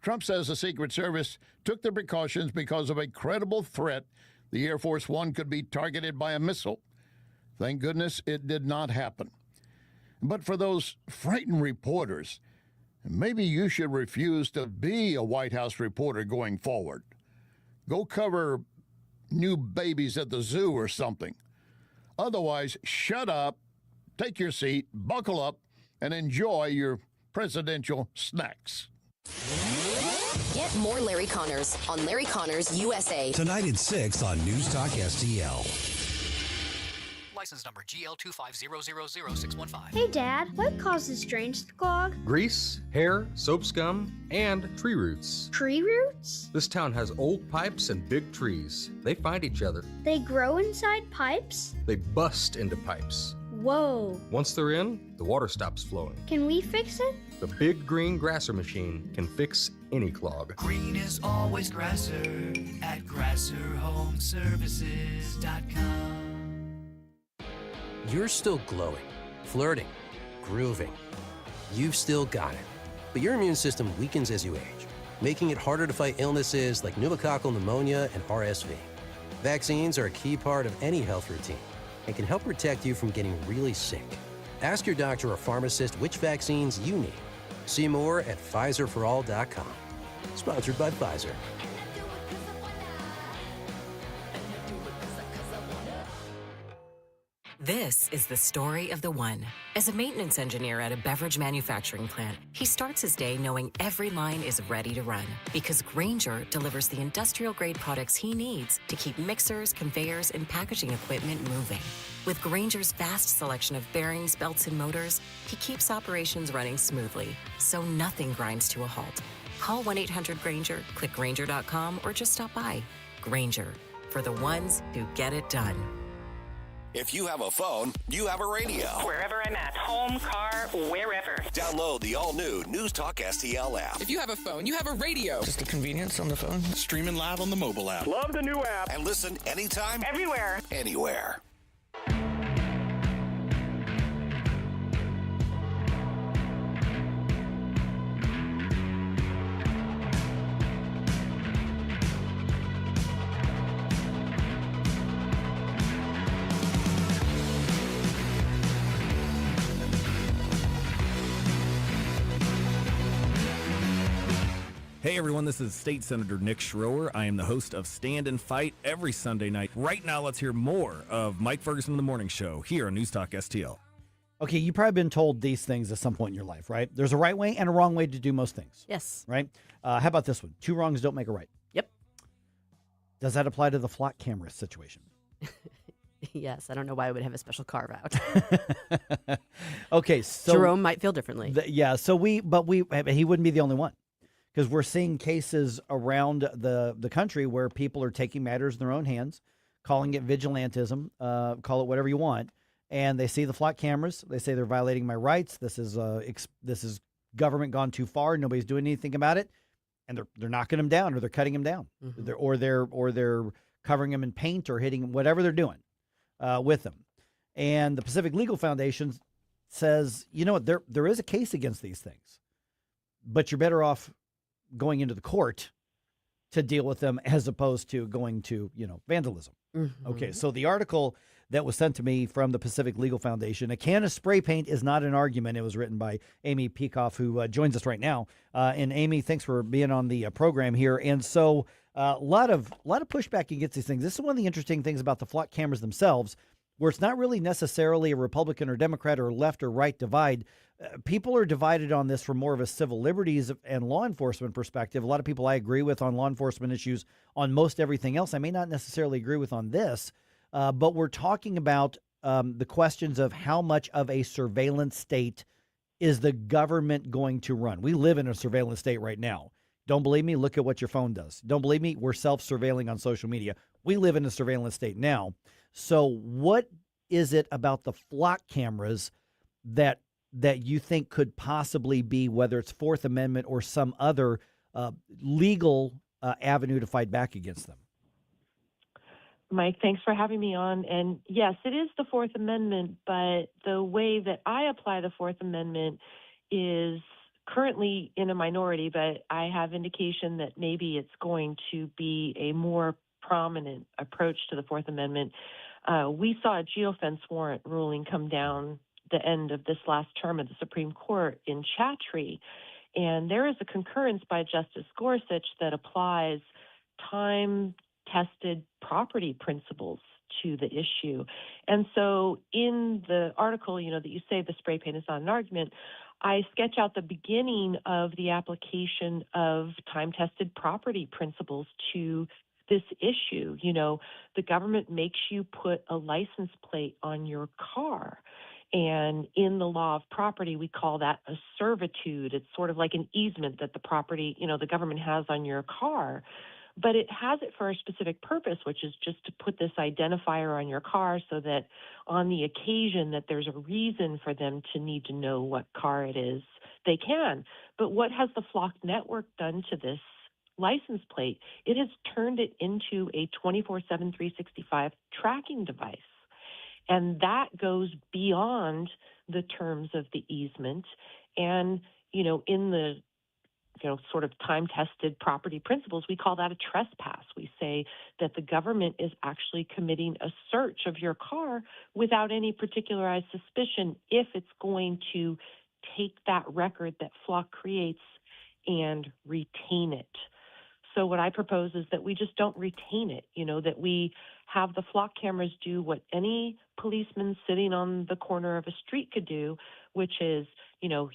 Trump says the Secret Service took the precautions because of a credible threat the Air Force One could be targeted by a missile. Thank goodness it did not happen. But for those frightened reporters, maybe you should refuse to be a White House reporter going forward. Go cover new babies at the zoo or something. Otherwise, shut up, take your seat, buckle up, and enjoy your presidential snacks. Get more Larry Connors on Larry Connors USA. Tonight at 6 on News Talk STL. License number GL250000615. Hey, Dad, what causes drains to clog? Grease, hair, soap scum, and tree roots. Tree roots? This town has old pipes and big trees. They find each other. They grow inside pipes? They bust into pipes. Whoa. Once they're in, the water stops flowing. Can we fix it? The big green grasser machine can fix any clog. Green is always grasser at grasserhomeservices.com. You're still glowing, flirting, grooving. You've still got it. But your immune system weakens as you age, making it harder to fight illnesses like pneumococcal pneumonia and RSV. Vaccines are a key part of any health routine and can help protect you from getting really sick. Ask your doctor or pharmacist which vaccines you need. See more at PfizerForAll.com. Sponsored by Pfizer. This is the story of the one. As a maintenance engineer at a beverage manufacturing plant, he starts his day knowing every line is ready to run because Grainger delivers the industrial-grade products he needs to keep mixers, conveyors, and packaging equipment moving. With Grainger's vast selection of bearings, belts, and motors, he keeps operations running smoothly, so nothing grinds to a halt. Call 1-800-GRAINGER, click Grainger.com, or just stop by. Grainger, for the ones who get it done. If you have a phone, you have a radio. Wherever I'm at, home, car, wherever. Download the all-new News Talk STL app. If you have a phone, you have a radio. Just the convenience on the phone. Streaming live on the mobile app. Love the new app. And listen anytime. Everywhere. Anywhere. Hey everyone, this is State Senator Nick Schroer. I am the host of Stand and Fight every Sunday night. Right now, let's hear more of Mike Ferguson in the Morning Show here on News Talk STL. Okay, you've probably been told these things at some point in your life, right? There's a right way and a wrong way to do most things. Yes. Right? How about this one? 2 wrongs don't make a right. Yep. Does that apply to the flock camera situation? Yes. I don't know why I would have a special carve out. Okay, so Jerome might feel differently. So he wouldn't be the only one, because we're seeing cases around the country where people are taking matters in their own hands, calling it vigilantism, call it whatever you want, and they see the flock cameras. They say they're violating my rights. This is government gone too far. Nobody's doing anything about it, and they're knocking them down, or they're cutting them down, they're covering them in paint or hitting them, whatever they're doing with them. And the Pacific Legal Foundation says, you know what, there is a case against these things, but you're better off going into the court to deal with them as opposed to going to, vandalism. Mm-hmm. Okay, so the article that was sent to me from the Pacific Legal Foundation, a can of spray paint is not an argument. It was written by Amy Peikoff, who joins us right now. And Amy, thanks for being on the program here. And so a lot of pushback against these things. This is one of the interesting things about the flock cameras themselves, where it's not really necessarily a Republican or Democrat or left or right divide. People are divided on this from more of a civil liberties and law enforcement perspective. A lot of people I agree with on law enforcement issues. On most everything else, I may not necessarily agree with on this. But we're talking about the questions of how much of a surveillance state is the government going to run. We live in a surveillance state right now. Don't believe me? Look at what your phone does. Don't believe me? We're self-surveilling on social media. We live in a surveillance state now. So what is it about the flock cameras that you think could possibly be, whether it's Fourth Amendment or some other legal avenue to fight back against them? Mike, thanks for having me on. And yes, it is the Fourth Amendment, but the way that I apply the Fourth Amendment is currently in a minority, but I have indication that maybe it's going to be a more prominent approach to the Fourth Amendment. We saw a geofence warrant ruling come down the end of this last term of the Supreme Court in Chattree, and there is a concurrence by Justice Gorsuch that applies time-tested property principles to the issue. And so in the article, that you say the spray paint is not an argument, I sketch out the beginning of the application of time-tested property principles to this issue. The government makes you put a license plate on your car. And in the law of property, we call that a servitude. It's sort of like an easement that the property, the government has on your car. But it has it for a specific purpose, which is just to put this identifier on your car so that on the occasion that there's a reason for them to need to know what car it is, they can. But what has the Flock network done to this license plate? It has turned it into a 24/7, 365 tracking device. And that goes beyond the terms of the easement. And, in the sort of time-tested property principles, we call that a trespass. We say that the government is actually committing a search of your car without any particularized suspicion if it's going to take that record that Flock creates and retain it. So what I propose is that we just don't retain it, that we have the Flock cameras do what any policeman sitting on the corner of a street could do, which is,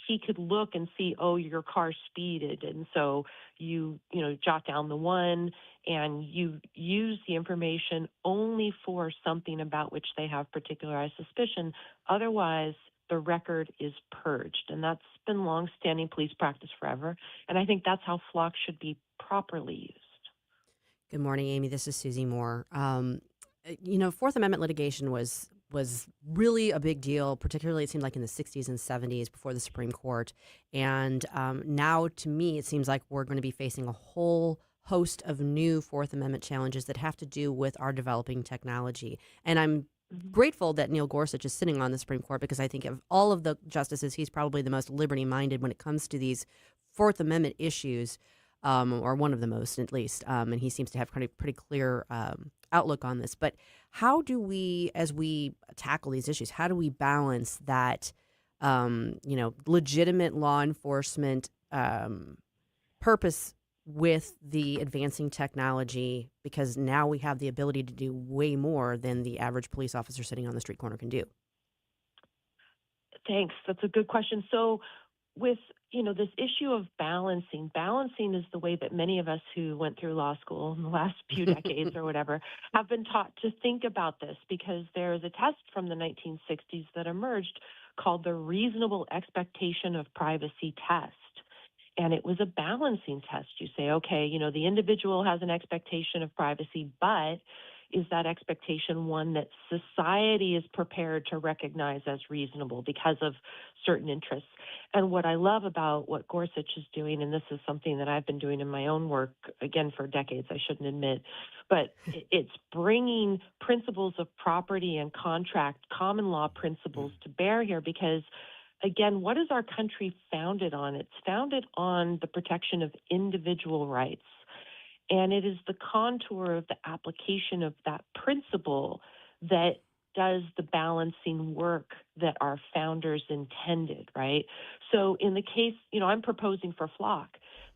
he could look and see, oh, your car speeded. And so you jot down the 1 and you use the information only for something about which they have particularized suspicion. Otherwise, the record is purged. And that's been longstanding police practice forever. And I think that's how Flock should be properly used. Good morning, Amy. This is Susie Moore. Fourth Amendment litigation was really a big deal, particularly it seemed like in the 60s and 70s before the Supreme Court. And now, to me, it seems like we're going to be facing a whole host of new Fourth Amendment challenges that have to do with our developing technology. And I'm grateful that Neil Gorsuch is sitting on the Supreme Court, because I think of all of the justices, he's probably the most liberty-minded when it comes to these Fourth Amendment issues, or one of the most at least. And he seems to have pretty clear outlook on this. But how do we, as we tackle these issues, how do we balance that, legitimate law enforcement purpose with the advancing technology, because now we have the ability to do way more than the average police officer sitting on the street corner can do? Thanks. That's a good question. So with, this issue of balancing is the way that many of us who went through law school in the last few decades or whatever have been taught to think about this, because there is a test from the 1960s that emerged called the reasonable expectation of privacy test. And it was a balancing test. You say, okay, the individual has an expectation of privacy, but is that expectation one that society is prepared to recognize as reasonable because of certain interests? And what I love about what Gorsuch is doing, and this is something that I've been doing in my own work, again, for decades, I shouldn't admit, but it's bringing principles of property and contract, common law principles to bear here, because again, what is our country founded on? It's founded on the protection of individual rights. And it is the contour of the application of that principle that does the balancing work that our founders intended, right? So in the case, I'm proposing for Flock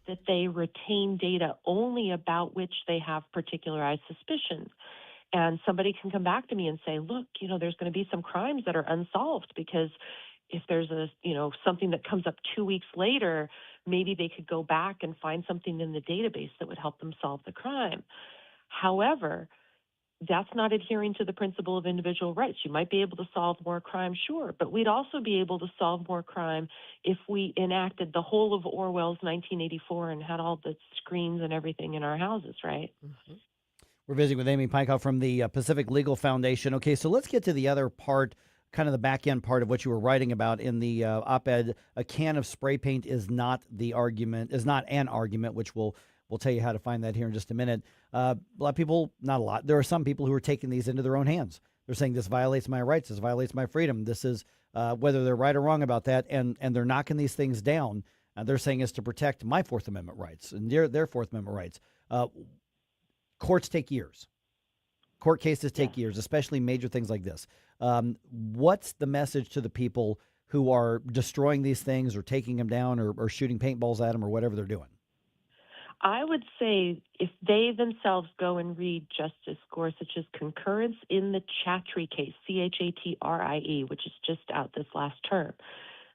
that they retain data only about which they have particularized suspicions. And somebody can come back to me and say, look, there's going to be some crimes that are unsolved because if there's something that comes up 2 weeks later, maybe they could go back and find something in the database that would help them solve the crime. However, that's not adhering to the principle of individual rights. You might be able to solve more crime, sure, but we'd also be able to solve more crime if we enacted the whole of Orwell's 1984 and had all the screens and everything in our houses, right? Mm-hmm. We're visiting with Amy Peikoff from the Pacific Legal Foundation. Okay, so let's get to the other part, kind of the back end part of what you were writing about in the op-ed. A can of spray paint is not an argument, which we'll tell you how to find that here in just a minute. A lot of people, not a lot, there are some people who are taking these into their own hands. They're saying this violates my rights, this violates my freedom. This is whether they're right or wrong about that, and they're knocking these things down. They're saying it's to protect my Fourth Amendment rights and their Fourth Amendment rights. Courts take years. Court cases take years, especially major things like this. What's the message to the people who are destroying these things or taking them down or shooting paintballs at them or whatever they're doing? I would say if they themselves go and read Justice Gorsuch's concurrence in the Chatrie case, Chatrie, which is just out this last term,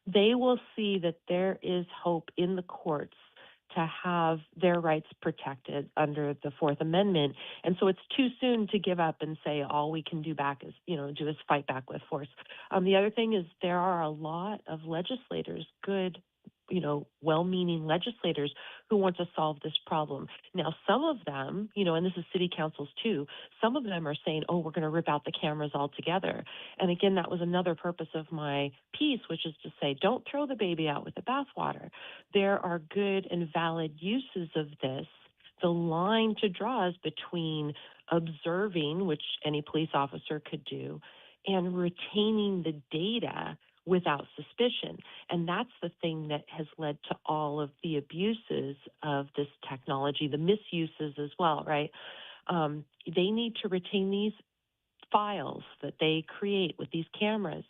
they will see that there is hope in the courts to have their rights protected under the Fourth Amendment. And so it's too soon to give up and say all we can do back is, do is fight back with force. The other thing is there are a lot of legislators, good, well-meaning legislators who want to solve this problem. Now, some of them, and this is city councils too, some of them are saying, oh, we're going to rip out the cameras altogether. And again, that was another purpose of my piece, which is to say, don't throw the baby out with the bathwater. There are good and valid uses of this. The line to draw is between observing, which any police officer could do, and retaining the data without suspicion. And that's the thing that has led to all of the abuses of this technology, the misuses as well, right? They need to retain these files that they create with these cameras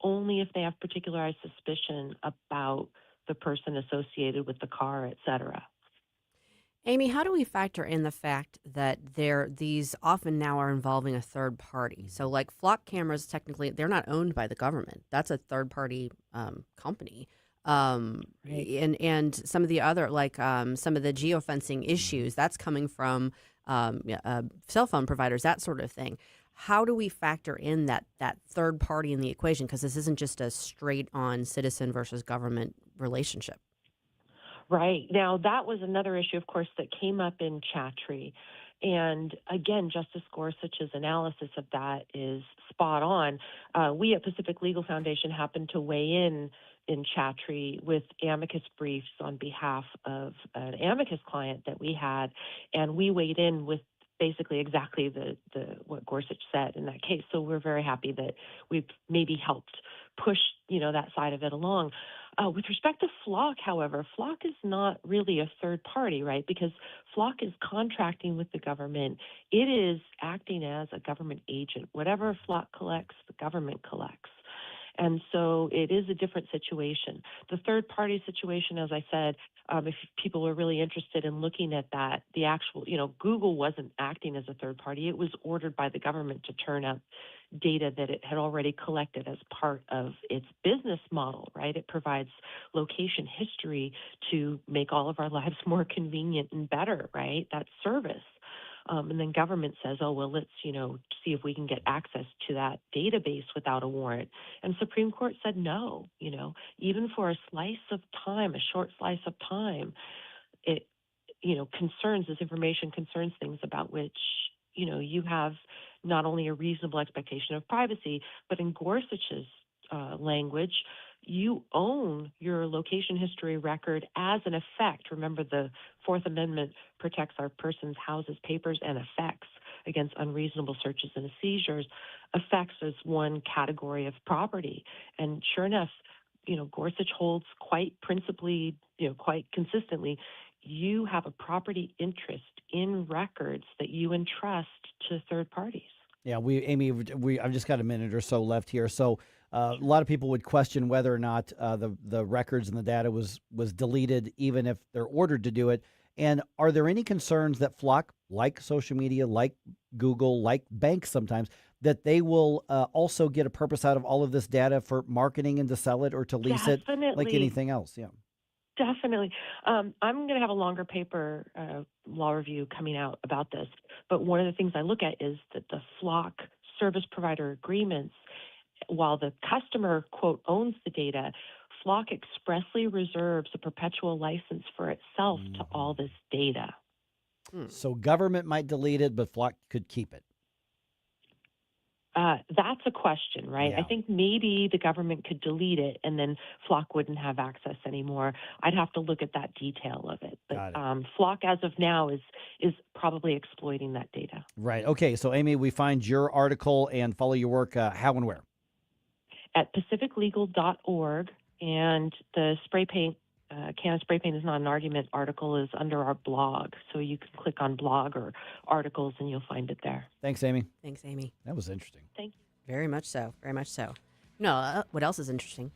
only if they have particularized suspicion about the person associated with the car, et cetera. Amy, how do we factor in the fact that these often now are involving a third party? So like Flock cameras, technically, they're not owned by the government. That's a third party company. Right. And some of the other, like some of the geofencing issues, that's coming from cell phone providers, that sort of thing. How do we factor in that third party in the equation? Because this isn't just a straight on citizen versus government relationship. Right. Now, that was another issue, of course, that came up in Chatrie. And again, Justice Gorsuch's analysis of that is spot on. We at Pacific Legal Foundation happened to weigh in Chatrie with amicus briefs on behalf of an amicus client that we had. And we weighed in with basically exactly the what Gorsuch said in that case. So we're very happy that we've maybe helped push, that side of it along. With respect to Flock, however, Flock is not really a third party, right? Because Flock is contracting with the government. It is acting as a government agent. Whatever Flock collects, the government collects. And so it is a different situation. The third-party situation, as I said, if people are really interested in looking at that, the actual, Google wasn't acting as a third party. It was ordered by the government to turn up data that it had already collected as part of its business model, right? It provides location history to make all of our lives more convenient and better, right? That service. And then government says, oh, well, let's, see if we can get access to that database without a warrant. And Supreme Court said no, even for a slice of time, a short slice of time, it, this information concerns things about which, you have not only a reasonable expectation of privacy, but in Gorsuch's language, you own your location history record as an effect. Remember, the Fourth Amendment protects our persons, houses, papers, and effects against unreasonable searches and seizures. Effects is one category of property. And sure enough, Gorsuch holds quite principally, quite consistently, you have a property interest in records that you entrust to third parties. Yeah, I've just got a minute or so left here. So a lot of people would question whether or not the records and the data was deleted, even if they're ordered to do it. And are there any concerns that Flock, like social media, like Google, like banks sometimes, that they will also get a purpose out of all of this data for marketing and to sell it or to lease it like anything else? Yeah. Definitely. I'm going to have a longer paper law review coming out about this. But one of the things I look at is that the Flock service provider agreements, while the customer, quote, owns the data, Flock expressly reserves a perpetual license for itself to all this data. So government might delete it, but Flock could keep it. That's a question, right? Yeah. I think maybe the government could delete it and then Flock wouldn't have access anymore. I'd have to look at that detail of it. But Flock, as of now, is probably exploiting that data. Right. Okay. So, Amy, we find your article and follow your work how and where? At pacificlegal.org. And the spray paint, can of spray paint is not an argument article is under our blog. So you can click on blog or articles and you'll find it there. Thanks, Amy. Thanks, Amy. That was interesting. Thank you. Very much so. Very much so. No, what else is interesting?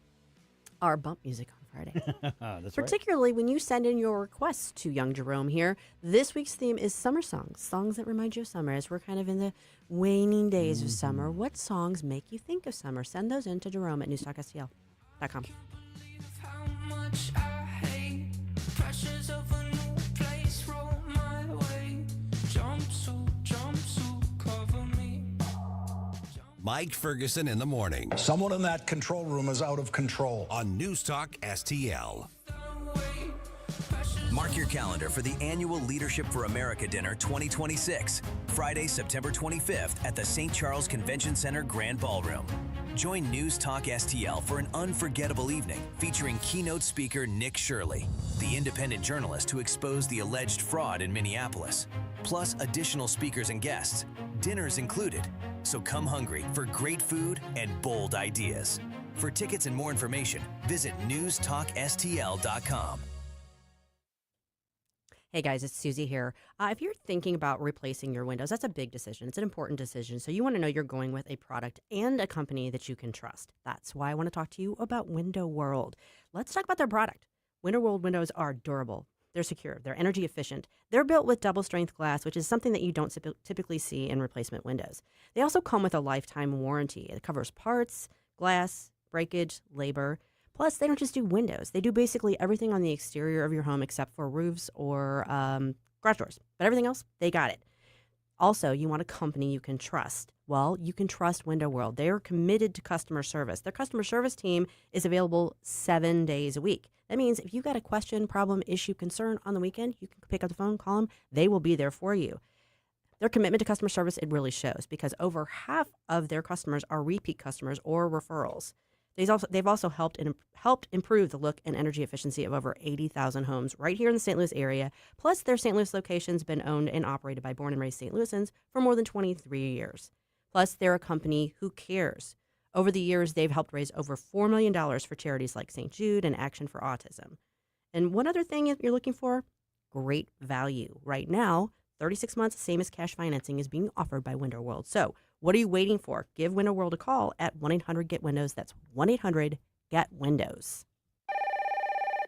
Our bump music on Friday. That's Particularly when you send in your requests to Young Jerome here. This week's theme is summer songs, songs that remind you of summer. As we're kind of in the waning days of summer, what songs make you think of summer? Send those in to Jerome at NewsTalkSTL.com. Mike Ferguson in the morning. Someone in that control room is out of control. On News Talk STL. Mark your calendar for the annual Leadership for America Dinner 2026, Friday, September 25th at the St. Charles Convention Center Grand Ballroom. Join News Talk STL for an unforgettable evening featuring keynote speaker Nick Shirley, the independent journalist who exposed the alleged fraud in Minneapolis, plus additional speakers and guests, dinners included. So come hungry for great food and bold ideas. For tickets and more information, visit NewsTalkSTL.com. Hey guys, it's Susie here. If you're thinking about replacing your windows, that's a big decision. It's an important decision. So you want to know you're going with a product and a company that you can trust. That's why I want to talk to you about Window World. Let's talk about their product. Window World windows are durable. They're secure. They're energy efficient. They're built with double strength glass, which is something that you don't typically see in replacement windows. They also come with a lifetime warranty. It covers parts, glass, breakage, labor. Plus, they don't just do windows. They do basically everything on the exterior of your home except for roofs or garage doors. But everything else, they got it. Also, you want a company you can trust. Well, you can trust Window World. They are committed to customer service. Their customer service team is available 7 days a week. That means if you've got a question, problem, issue, concern on the weekend, you can pick up the phone, call them. They will be there for you. Their commitment to customer service, it really shows because over half of their customers are repeat customers or referrals. They've also helped improve the look and energy efficiency of over 80,000 homes right here in the St. Louis area. Plus, their St. Louis location's been owned and operated by born and raised St. Louisans for more than 23 years. Plus, they're a company who cares. Over the years, they've helped raise over $4 million for charities like St. Jude and Action for Autism. And one other thing you're looking for, great value. Right now, 36 months, same as cash financing, is being offered by Window World. So What are you waiting for? Give Window World a call at 1-800-GET-WINDOWS. That's 1-800-GET-WINDOWS.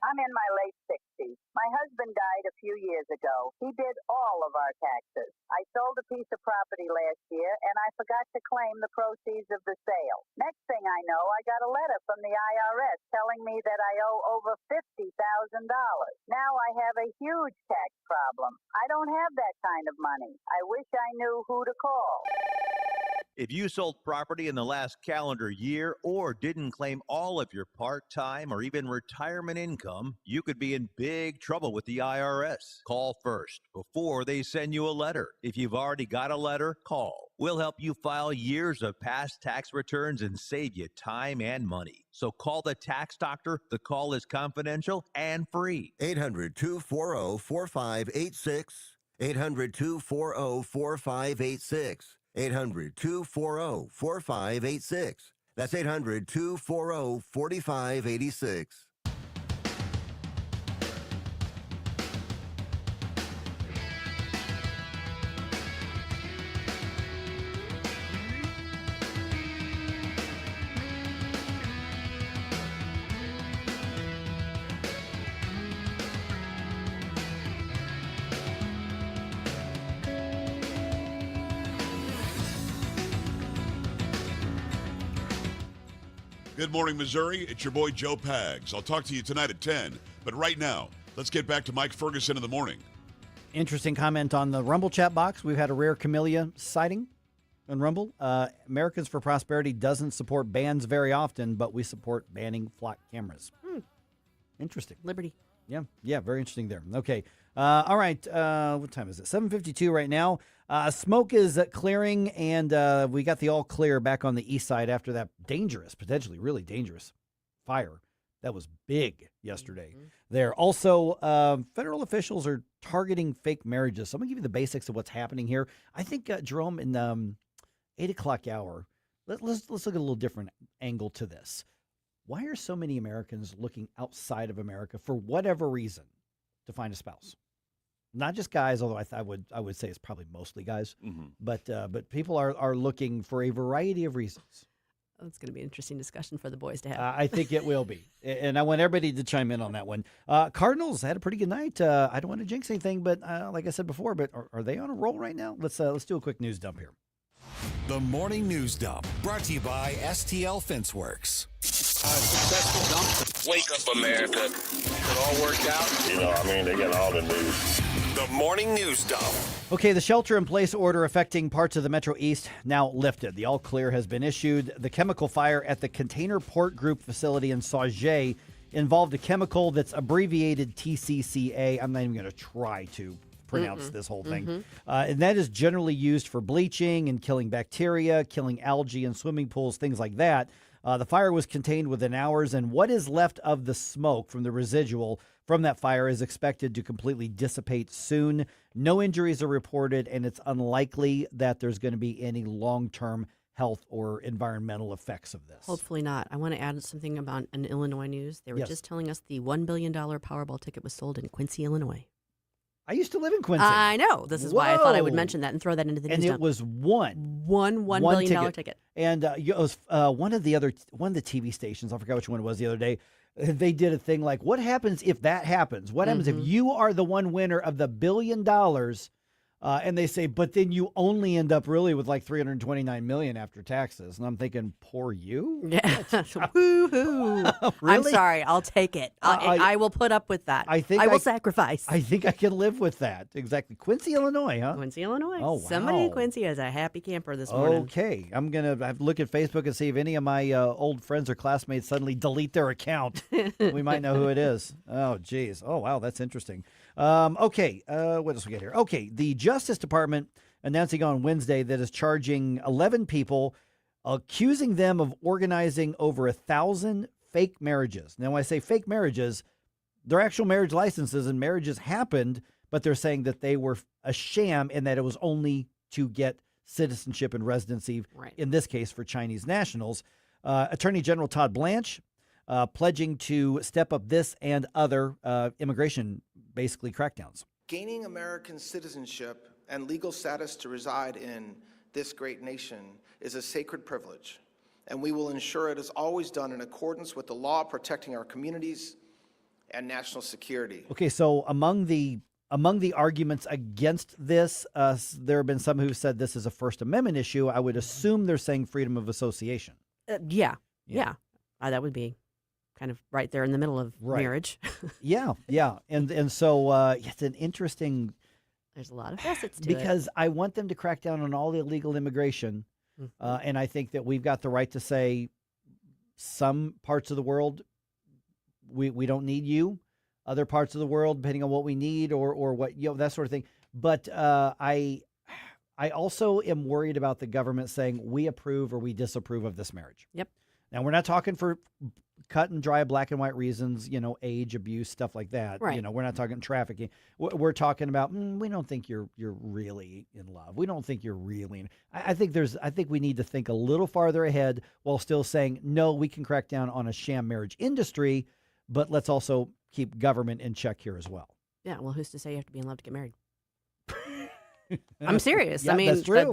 I'm in my late 60s. My husband died a few years ago. He did all of our taxes. I sold a piece of property last year, and I forgot to claim the proceeds of the sale. Next thing I know, I got a letter from the IRS telling me that I owe over $50,000. Now I have a huge tax problem. I don't have that kind of money. I wish I knew who to call. If you sold property in the last calendar year or didn't claim all of your part-time or even retirement income, you could be in big trouble with the IRS. Call first before they send you a letter. If you've already got a letter, call. We'll help you file years of past tax returns and save you time and money. So call the tax doctor. The call is confidential and free. 800-240-4586. 800-240-4586. 800-240-4586. That's 800-240-4586. Good morning, Missouri. It's your boy, Joe Pags. I'll talk to you tonight at 10. But right now, let's get back to Mike Ferguson in the morning. Interesting comment on the Rumble chat box. We've had a rare camellia sighting on Rumble. Americans for Prosperity doesn't support bans very often, but we support banning flock cameras. Interesting. Liberty. Yeah, very interesting there. Okay. All right. What time is it? 7:52 right now. Smoke is clearing, and we got the all clear back on the east side after that dangerous, potentially really dangerous fire that was big yesterday. There. Also, federal officials are targeting fake marriages. So I'm going to give you the basics of what's happening here. I think, Jerome, in 8 o'clock hour, let's look at a little different angle to this. Why are so many Americans looking outside of America for whatever reason to find a spouse? Not just guys, although I would say it's probably mostly guys, but people are looking for a variety of reasons. Oh, it's going to be an interesting discussion for the boys to have. I think it will be, and I want everybody to chime in on that one. Cardinals had a pretty good night. I don't want to jinx anything, but like I said before, but are they on a roll right now? Let's do a quick news dump here. The Morning News Dump, brought to you by STL Fenceworks. Successful dump. Wake up, America. It all worked out. They got all the news. The Morning News Dump. Okay, the shelter-in-place order affecting parts of the Metro East now lifted. The all-clear has been issued. The chemical fire at the Container Port Group facility in Sauget involved a chemical that's abbreviated TCCA. I'm not even going to try to pronounce this whole thing. And that is generally used for bleaching and killing bacteria, killing algae in swimming pools, things like that. The fire was contained within hours, and what is left of the smoke from the residual from that fire is expected to completely dissipate soon. No injuries are reported, and it's unlikely that there's going to be any long-term health or environmental effects of this. Hopefully not. I want to add something about an Illinois news. They were just telling us the $1 billion Powerball ticket was sold in Quincy, Illinois. I used to live in Quincy. I know. This is why I thought I would mention that and throw that into the news. And it dump. was $1 billion ticket. And it was one of the TV stations, I forgot which one it was the other day, they did a thing like, what happens if that happens? What happens if you are the one winner of the $1 billion? And they say, but then you only end up really with like $329 million after taxes. And I'm thinking, poor you? Yeah. Woo-hoo. Really? I'm sorry. I'll take it. I will put up with that. I will sacrifice. I think I can live with that. Exactly. Quincy, Illinois, huh? Quincy, Illinois. Oh, wow. Somebody in Quincy is a happy camper this morning. Okay. I'm going to have to look at Facebook and see if any of my old friends or classmates suddenly delete their account. We might know who it is. Oh, geez. Oh, wow. That's interesting. Okay. What else we got here? Okay. The Justice Department announcing on Wednesday that is charging 11 people, accusing them of organizing over 1,000 fake marriages. Now, when I say fake marriages, they're actual marriage licenses and marriages happened, but they're saying that they were a sham and that it was only to get citizenship and residency, in this case for Chinese nationals. Attorney General Todd Blanche pledging to step up this and other immigration, basically crackdowns. Gaining American citizenship and legal status to reside in the this great nation is a sacred privilege, and we will ensure it is always done in accordance with the law protecting our communities and national security. Okay, so among the arguments against this, there have been some who've said this is a First Amendment issue. I would assume they're saying freedom of association. Yeah. That would be kind of right there in the middle of marriage. Yeah. And so it's an interesting... There's a lot of facets to because I want them to crack down on all the illegal immigration. And I think that we've got the right to say some parts of the world, we don't need you. Other parts of the world, depending on what we need or what, that sort of thing. But I also am worried about the government saying we approve or we disapprove of this marriage. Yep. Now, we're not talking for cut and dry black and white reasons, age, abuse, stuff like that. Right. We're not talking trafficking. We're talking about, we don't think you're really in love. We don't think you're really I think we need to think a little farther ahead while still saying, no, we can crack down on a sham marriage industry, but let's also keep government in check here as well. Yeah, well, who's to say you have to be in love to get married? I'm serious. Yeah, I mean, that's true. We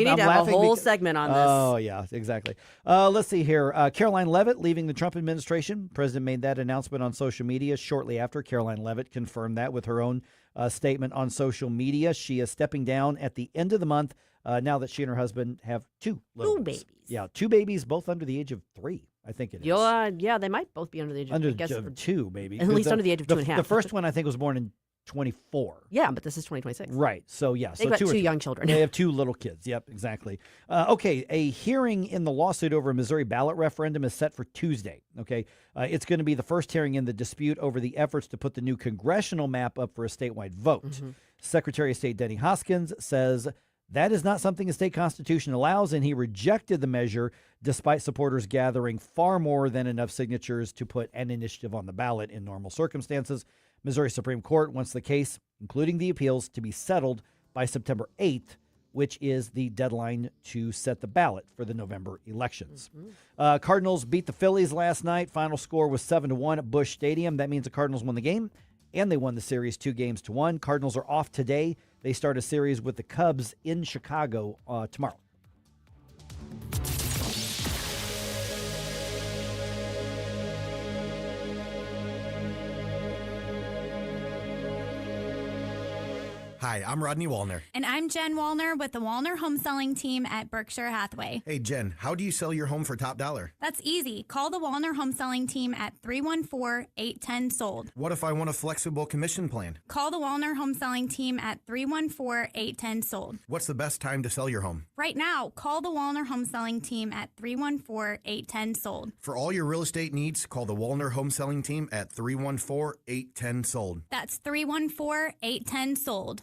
need to have a whole segment on this. Oh, yeah, exactly. Let's see here. Caroline Leavitt leaving the Trump administration. President made that announcement on social media shortly after. Caroline Leavitt confirmed that with her own statement on social media. She is stepping down at the end of the month now that she and her husband have two babies. Yeah, two babies, both under the age of 3. I think it is. Yeah, they might both be under the age of 2, maybe. At least under the age of 2.5. The first one, I think, was born in 24. Yeah, but this is 2026. Right. So, yeah. They've got 2 young children. They have 2 little kids. Yep, exactly. Okay, a hearing in the lawsuit over a Missouri ballot referendum is set for Tuesday. Okay, it's going to be the first hearing in the dispute over the efforts to put the new congressional map up for a statewide vote. Secretary of State Denny Hoskins says that is not something the state constitution allows, and he rejected the measure despite supporters gathering far more than enough signatures to put an initiative on the ballot in normal circumstances. Missouri Supreme Court wants the case, including the appeals, to be settled by September 8th, which is the deadline to set the ballot for the November elections. Cardinals beat the Phillies last night. Final score was 7-1 at Busch Stadium. That means the Cardinals won the game, and they won the series 2-1. Cardinals are off today. They start a series with the Cubs in Chicago tomorrow. Hi, I'm Rodney Wallner. And I'm Jen Wallner with the Wallner Home Selling Team at Berkshire Hathaway. Hey, Jen, how do you sell your home for top dollar? That's easy. Call the Wallner Home Selling Team at 314-810-SOLD. What if I want a flexible commission plan? Call the Wallner Home Selling Team at 314-810-SOLD. What's the best time to sell your home? Right now, call the Wallner Home Selling Team at 314-810-SOLD. For all your real estate needs, call the Wallner Home Selling Team at 314-810-SOLD. That's 314-810-SOLD.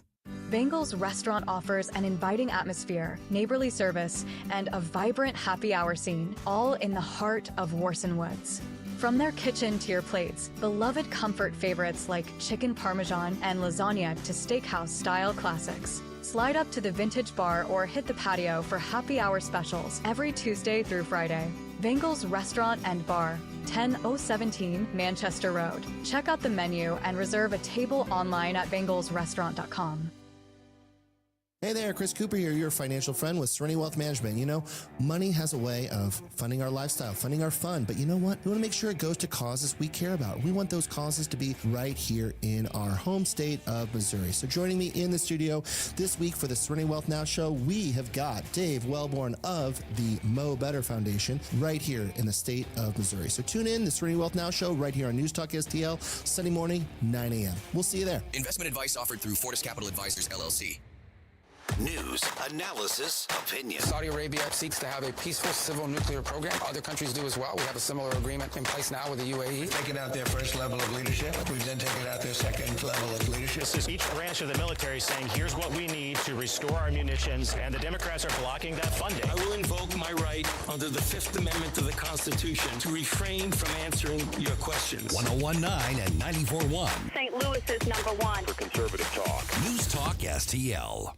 Bengal's restaurant offers an inviting atmosphere, neighborly service, and a vibrant happy hour scene, all in the heart of Warson Woods. From their kitchen to your plates, beloved comfort favorites like chicken parmesan and lasagna to steakhouse-style classics. Slide up to the vintage bar or hit the patio for happy hour specials every Tuesday through Friday. Bengal's Restaurant and Bar, 10017 Manchester Road. Check out the menu and reserve a table online at bengalsrestaurant.com. Hey there, Chris Cooper here, your financial friend with Serenity Wealth Management. You know, money has a way of funding our lifestyle, funding our fun, but you know what? We want to make sure it goes to causes we care about. We want those causes to be right here in our home state of Missouri. So joining me in the studio this week for the Serenity Wealth Now show, we have got Dave Wellborn of the Mo Better Foundation right here in the state of Missouri. So tune in, the Serenity Wealth Now show right here on News Talk STL, Sunday morning, 9 a.m. We'll see you there. Investment advice offered through Fortis Capital Advisors, LLC. News, analysis, opinion. Saudi Arabia seeks to have a peaceful civil nuclear program. Other countries do as well. We have a similar agreement in place now with the UAE. Taking out their first level of leadership. We've then taken out their second level of leadership. This is each branch of the military saying, here's what we need to restore our munitions, and the Democrats are blocking that funding. I will invoke my right under the Fifth Amendment of the Constitution to refrain from answering your questions. 101.9 and 94.1. St. Louis is #1 for conservative talk. News Talk STL.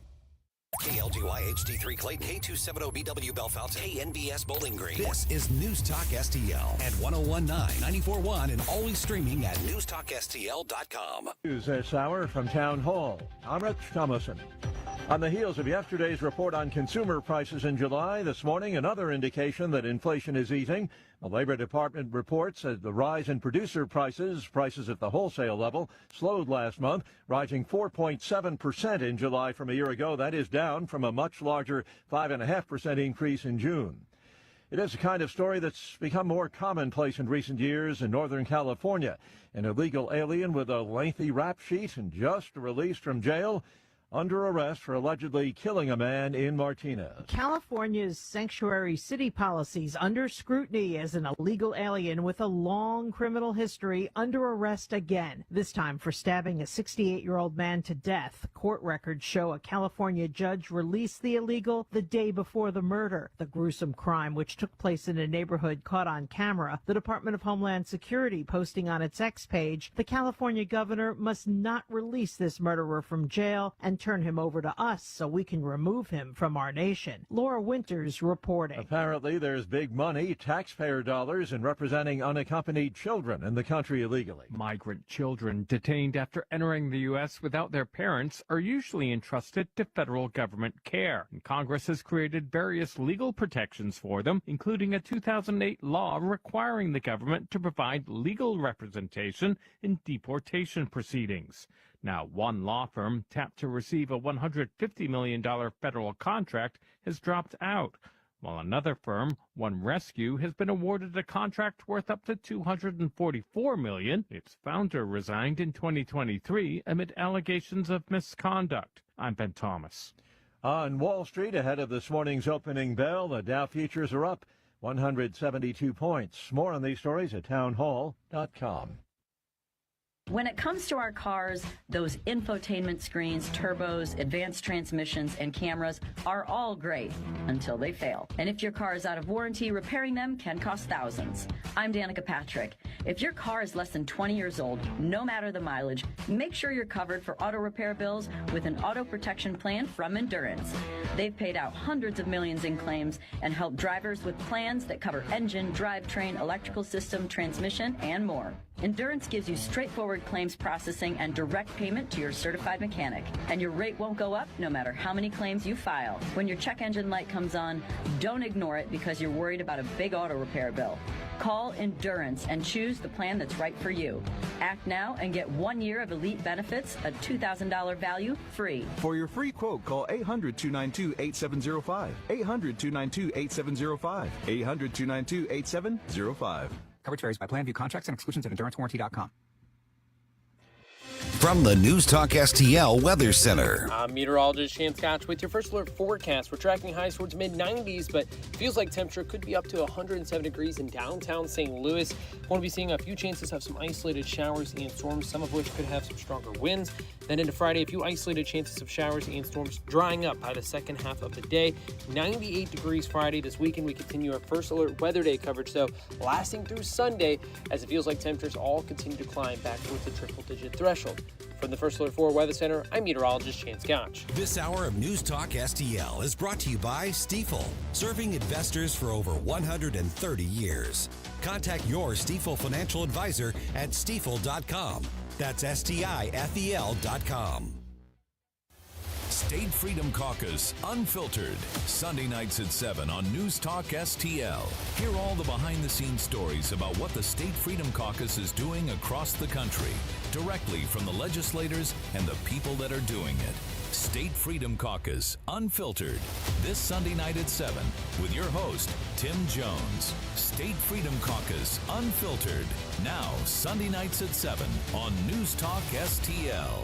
KLGY HD3 Clayton, K270BW Bellefonte, KNBS Bowling Green. This is News Talk STL at 101.9, 94.1, and always streaming at NewsTalkSTL.com. News this hour from Town Hall. I'm Rich Thomason. On the heels of yesterday's report on consumer prices in July, this morning another indication that inflation is easing. The Labor Department reports that the rise in producer prices at the wholesale level, slowed last month, rising 4.7% in July from a year ago. That is down from a much larger 5.5% increase in June. It is a kind of story that's become more commonplace in recent years in Northern California. An illegal alien with a lengthy rap sheet and just released from jail, under arrest for allegedly killing a man in Martinez. California's sanctuary city policies under scrutiny as an illegal alien with a long criminal history under arrest again, this time for stabbing a 68-year-old man to death. Court records show a California judge released the illegal the day before the murder. The gruesome crime, which took place in a neighborhood, caught on camera. The Department of Homeland Security posting on its X page, the California governor must not release this murderer from jail and turn him over to us so we can remove him from our nation. Laura Winters reporting. Apparently there's big money, taxpayer dollars, in representing unaccompanied children in the country illegally. Migrant children detained after entering the U.S. without their parents are usually entrusted to federal government care. And Congress has created various legal protections for them, including a 2008 law requiring the government to provide legal representation in deportation proceedings. Now, one law firm tapped to receive a $150 million federal contract has dropped out, while another firm, One Rescue, has been awarded a contract worth up to $244 million. Its founder resigned in 2023 amid allegations of misconduct. I'm Ben Thomas. On Wall Street, ahead of this morning's opening bell, the Dow futures are up 172 points. More on these stories at townhall.com. When it comes to our cars, those infotainment screens, turbos, advanced transmissions, and cameras are all great until they fail. And if your car is out of warranty, repairing them can cost thousands. I'm Danica Patrick. If your car is less than 20 years old, no matter the mileage, make sure you're covered for auto repair bills with an auto protection plan from Endurance. They've paid out hundreds of millions in claims and helped drivers with plans that cover engine, drivetrain, electrical system, transmission, and more. Endurance gives you straightforward claims processing and direct payment to your certified mechanic. And your rate won't go up no matter how many claims you file. When your check engine light comes on, don't ignore it because you're worried about a big auto repair bill. Call Endurance and choose the plan that's right for you. Act now and get 1 year of elite benefits, a $2,000 value, free. For your free quote, call 800-292-8705. 800-292-8705. 800-292-8705. Coverage varies by plan. View contracts and exclusions at EnduranceWarranty.com. From the NewsTalkSTL Weather Center. I'm meteorologist Chance Scotch with your first alert forecast. We're tracking highs towards mid-90s, but feels like temperature could be up to 107 degrees in downtown St. Louis. We'll be seeing a few chances of some isolated showers and storms, some of which could have some stronger winds. Then into Friday, a few isolated chances of showers and storms drying up by the second half of the day. 98 degrees Friday. This weekend, we continue our first alert weather day coverage, though, lasting through Sunday, as it feels like temperatures all continue to climb back towards the triple-digit threshold. From the First Alert 4 Weather Center, I'm meteorologist Chance Scotch. This hour of News Talk STL is brought to you by Stifel, serving investors for over 130 years. Contact your Stifel financial advisor at stifel.com. That's STIFEL.com. State Freedom Caucus Unfiltered, Sunday nights at 7 on News Talk STL. Hear all the behind-the-scenes stories about what the State Freedom Caucus is doing across the country, directly from the legislators and the people that are doing it. State Freedom Caucus Unfiltered, this Sunday night at 7 with your host, Tim Jones. State Freedom Caucus Unfiltered, now Sunday nights at 7 on News Talk STL.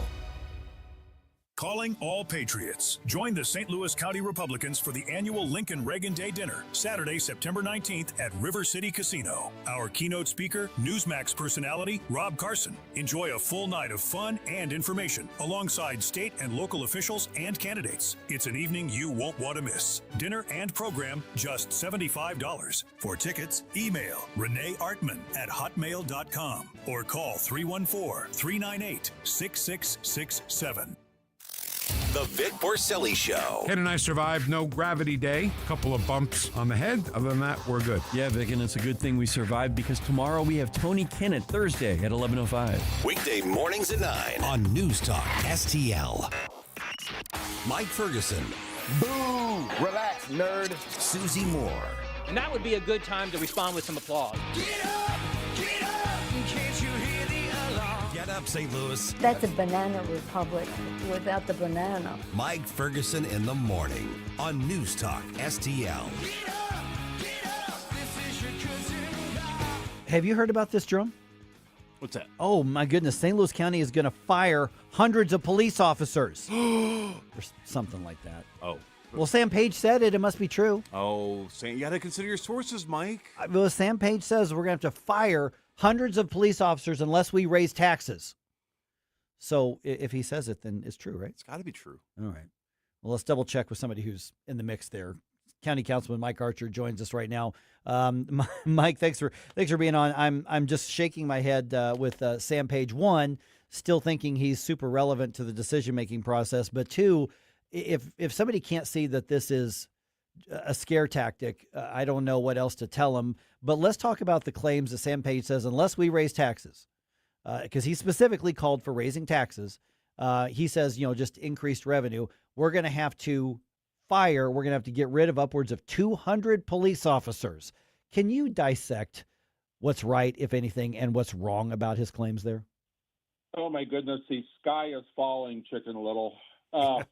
Calling all Patriots. Join the St. Louis County Republicans for the annual Lincoln Reagan Day Dinner, Saturday, September 19th at River City Casino. Our keynote speaker, Newsmax personality, Rob Carson. Enjoy a full night of fun and information alongside state and local officials and candidates. It's an evening you won't want to miss. Dinner and program, just $75. For tickets, email Renee Artman at hotmail.com or call 314-398-6667. The Vic Porcelli Show. Ken and I survived no gravity day. A couple of bumps on the head. Other than that, we're good. Yeah, Vic, and it's a good thing we survived because tomorrow we have Tony Kennett Thursday at 11:05. Weekday mornings at 9 on News Talk STL. Mike Ferguson. Boo! Relax, nerd. Susie Moore. And that would be a good time to respond with some applause. Get up! Get up! Can't you hear the alarm? Get up, St. Louis. That's a banana republic without the banana. Mike Ferguson in the morning on News Talk STL. Have you heard about this, Jerome? What's that? Oh, my goodness. St. Louis County is going to fire hundreds of police officers. Or something like that. Oh. Well, Sam Page said it. It must be true. Oh, Sam, you got to consider your sources, Mike. Well, Sam Page says we're going to have to fire hundreds of police officers unless we raise taxes. So if he says it, then it's true, right? It's got to be true. All right. Well, let's double check with somebody who's in the mix there. County Councilman Mike Archer joins us right now. Mike, thanks for being on. I'm just shaking my head with Sam Page. One, still thinking he's super relevant to the decision-making process. But two, if somebody can't see that this is a scare tactic, I don't know what else to tell them. But let's talk about the claims that Sam Page says, unless we raise taxes, because he specifically called for raising taxes. He says, just increased revenue. We're going to have to we're going to have to get rid of upwards of 200 police officers. Can you dissect what's right, if anything, and what's wrong about his claims there? Oh, my goodness. The sky is falling, Chicken Little. What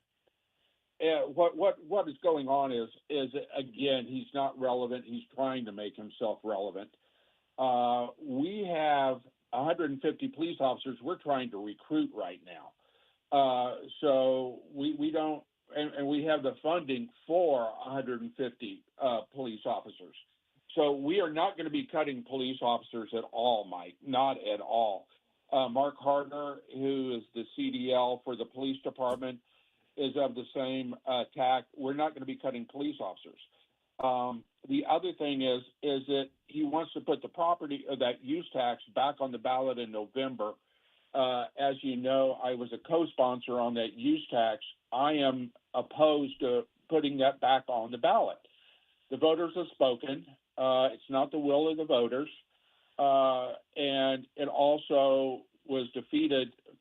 is going on is again, he's not relevant. He's trying to make himself relevant. We have 150 police officers we're trying to recruit right now. So we don't, and we have the funding for 150 police officers. So we are not going to be cutting police officers at all, Mike, not at all. Mark Harder, who is the CDL for the police department, is of the same tack. We're not going to be cutting police officers. The other thing is that he wants to put the property that use tax back on the ballot in November. As you know, I was a co-sponsor on that use tax. I am opposed to putting that back on the ballot. The voters have spoken. It's not the will of the voters. And it also was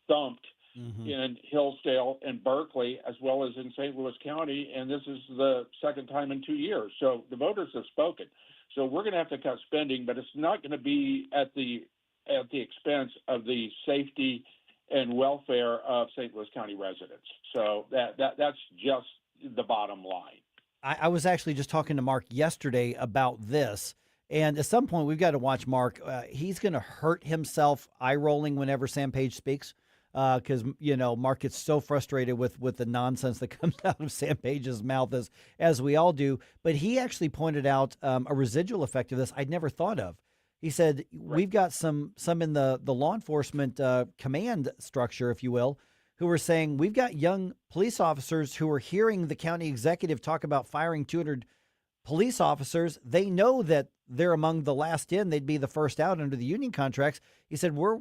thumped in Hillsdale and Berkeley, as well as in St. Louis County. And this is the second time in 2 years. So the voters have spoken. So we're going to have to cut spending, but it's not going to be at the expense of the safety and welfare of St. Louis County residents. So that's just the bottom line. I was actually just talking to Mark yesterday about this. And at some point, we've got to watch Mark. He's going to hurt himself eye-rolling whenever Sam Page speaks because, Mark gets so frustrated with the nonsense that comes out of Sam Page's mouth, as we all do. But he actually pointed out a residual effect of this I'd never thought of. He said, we've got some in the law enforcement command structure, if you will, who are saying we've got young police officers who are hearing the county executive talk about firing 200 police officers. They know that they're among the last in. They'd be the first out under the union contracts. He said, we're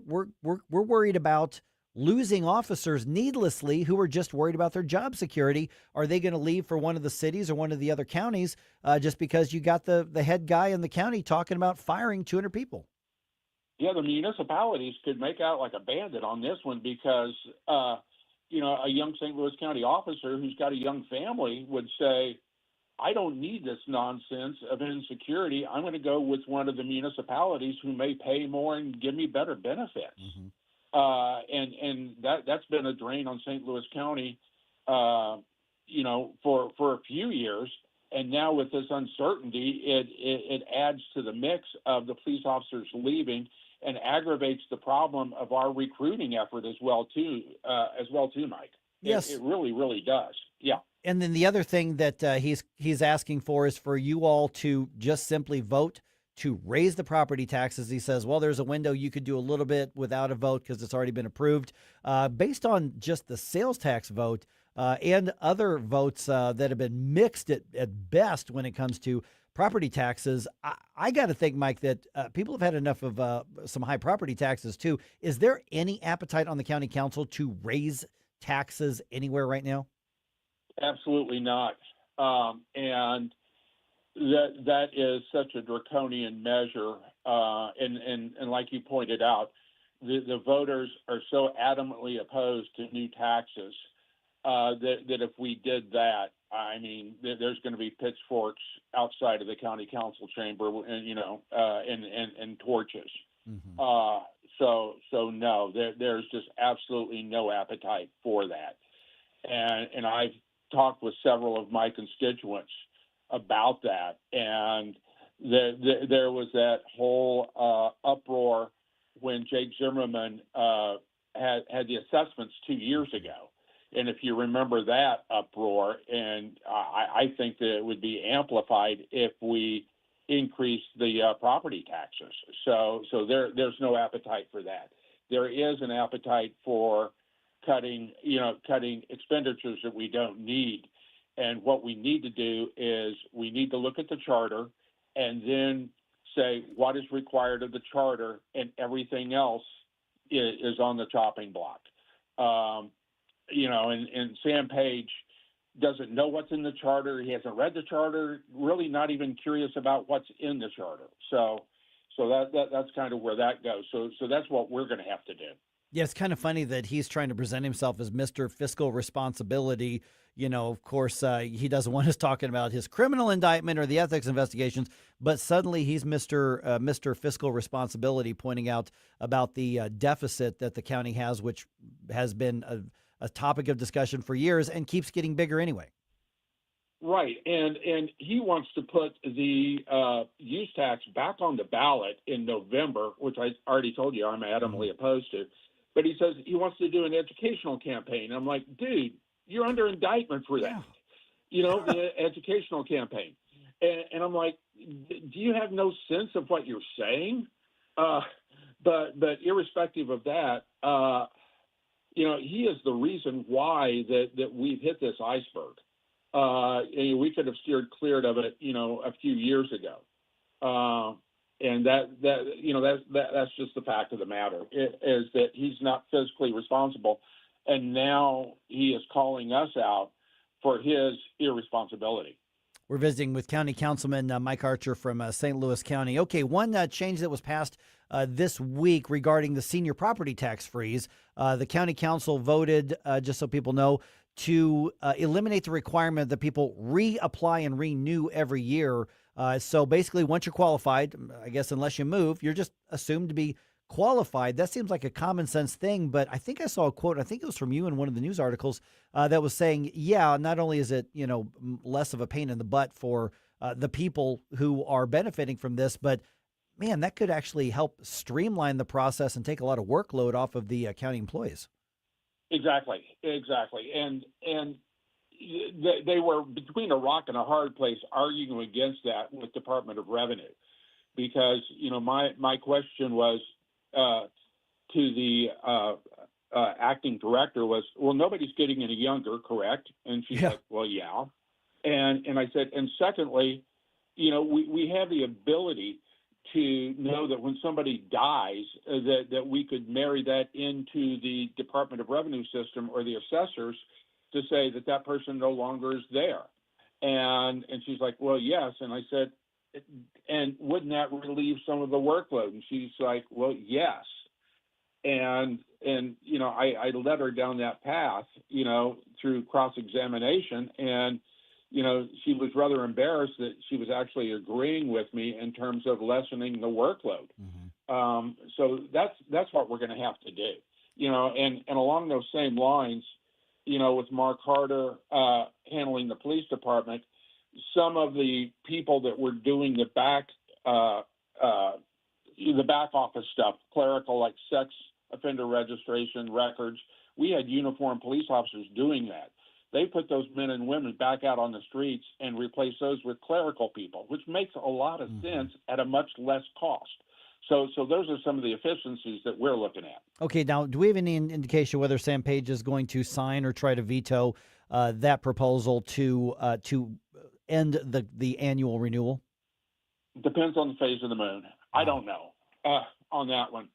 worried about losing officers needlessly who are just worried about their job security. Are they going to leave for one of the cities or one of the other counties just because you got the head guy in the county talking about firing 200 people? Yeah, the municipalities could make out like a bandit on this one because, a young St. Louis County officer who's got a young family would say, I don't need this nonsense of insecurity. I'm going to go with one of the municipalities who may pay more and give me better benefits. Mm-hmm. And that's been a drain on St. Louis County, for a few years. And now with this uncertainty, it adds to the mix of the police officers leaving and aggravates the problem of our recruiting effort as well too, Mike. Yes, it really, really does. Yeah. And then the other thing that he's asking for is for you all to just simply vote to raise the property taxes. He says, well, there's a window you could do a little bit without a vote because it's already been approved. Based on just the sales tax vote and other votes that have been mixed at best when it comes to property taxes, I got to think, Mike, that people have had enough of some high property taxes too. Is there any appetite on the county council to raise taxes anywhere right now? Absolutely not. And that is such a draconian measure. And like you pointed out, the voters are so adamantly opposed to new taxes that if we did that, I mean, there's going to be pitchforks outside of the county council chamber, and and torches. So no, there's just absolutely no appetite for that. And I've talked with several of my constituents about that, and there was that whole uproar when Jake Zimmerman had the assessments 2 years ago. And if you remember that uproar, and I think that it would be amplified if we increase the property taxes. So there's no appetite for that. There is an appetite for cutting expenditures that we don't need. And what we need to do is we need to look at the charter and then say what is required of the charter, and everything else is on the chopping block. And Sam Page doesn't know what's in the charter. He hasn't read the charter, really not even curious about what's in the charter. So that's kind of where that goes. So that's what we're going to have to do. Yeah, it's kind of funny that he's trying to present himself as Mr. Fiscal Responsibility. Of course, he doesn't want us talking about his criminal indictment or the ethics investigations, but suddenly he's Mr. Fiscal Responsibility, pointing out about the deficit that the county has, which has been a topic of discussion for years and keeps getting bigger anyway. Right, and he wants to put the use tax back on the ballot in November, which I already told you I'm adamantly opposed to. But he says he wants to do an educational campaign. I'm like, dude, you're under indictment for that. The educational campaign. And I'm like, do you have no sense of what you're saying? But irrespective of that, he is the reason why that we've hit this iceberg. We could have steered clear of it, a few years ago. And that's just the fact of the matter, is that he's not fiscally responsible. And now he is calling us out for his irresponsibility. We're visiting with County Councilman Mike Archer from St. Louis County. Okay, one change that was passed this week regarding the senior property tax freeze. The county council voted, just so people know, to eliminate the requirement that people reapply and renew every year. So basically, once you're qualified, I guess unless you move, you're just assumed to be qualified. That seems like a common sense thing, but I think I saw a quote, I think it was from you in one of the news articles, that was saying, yeah, not only is it, less of a pain in the butt for the people who are benefiting from this, but man, that could actually help streamline the process and take a lot of workload off of the county employees. Exactly. And they were between a rock and a hard place arguing against that with Department of Revenue, because, my question was to the acting director was, well, nobody's getting any younger, correct? And she's like, well, yeah. And I said, and secondly, we have the ability to know that when somebody dies, that we could marry that into the Department of Revenue system or the assessors to say that person no longer is there. And she's like, well, yes. And I said, and wouldn't that relieve some of the workload? And she's like, well, yes. And I led her down that path, through cross-examination. And, she was rather embarrassed that she was actually agreeing with me in terms of lessening the workload. So that's what we're going to have to do, and along those same lines, with Mark Harder handling the police department, some of the people that were doing the back office stuff, clerical, like sex offender registration records, we had uniformed police officers doing that. They put those men and women back out on the streets and replaced those with clerical people, which makes a lot of sense at a much less cost. So those are some of the efficiencies that we're looking at. Okay, now, do we have any indication whether Sam Page is going to sign or try to veto that proposal to end the annual renewal? Depends on the phase of the moon. I don't know on that one.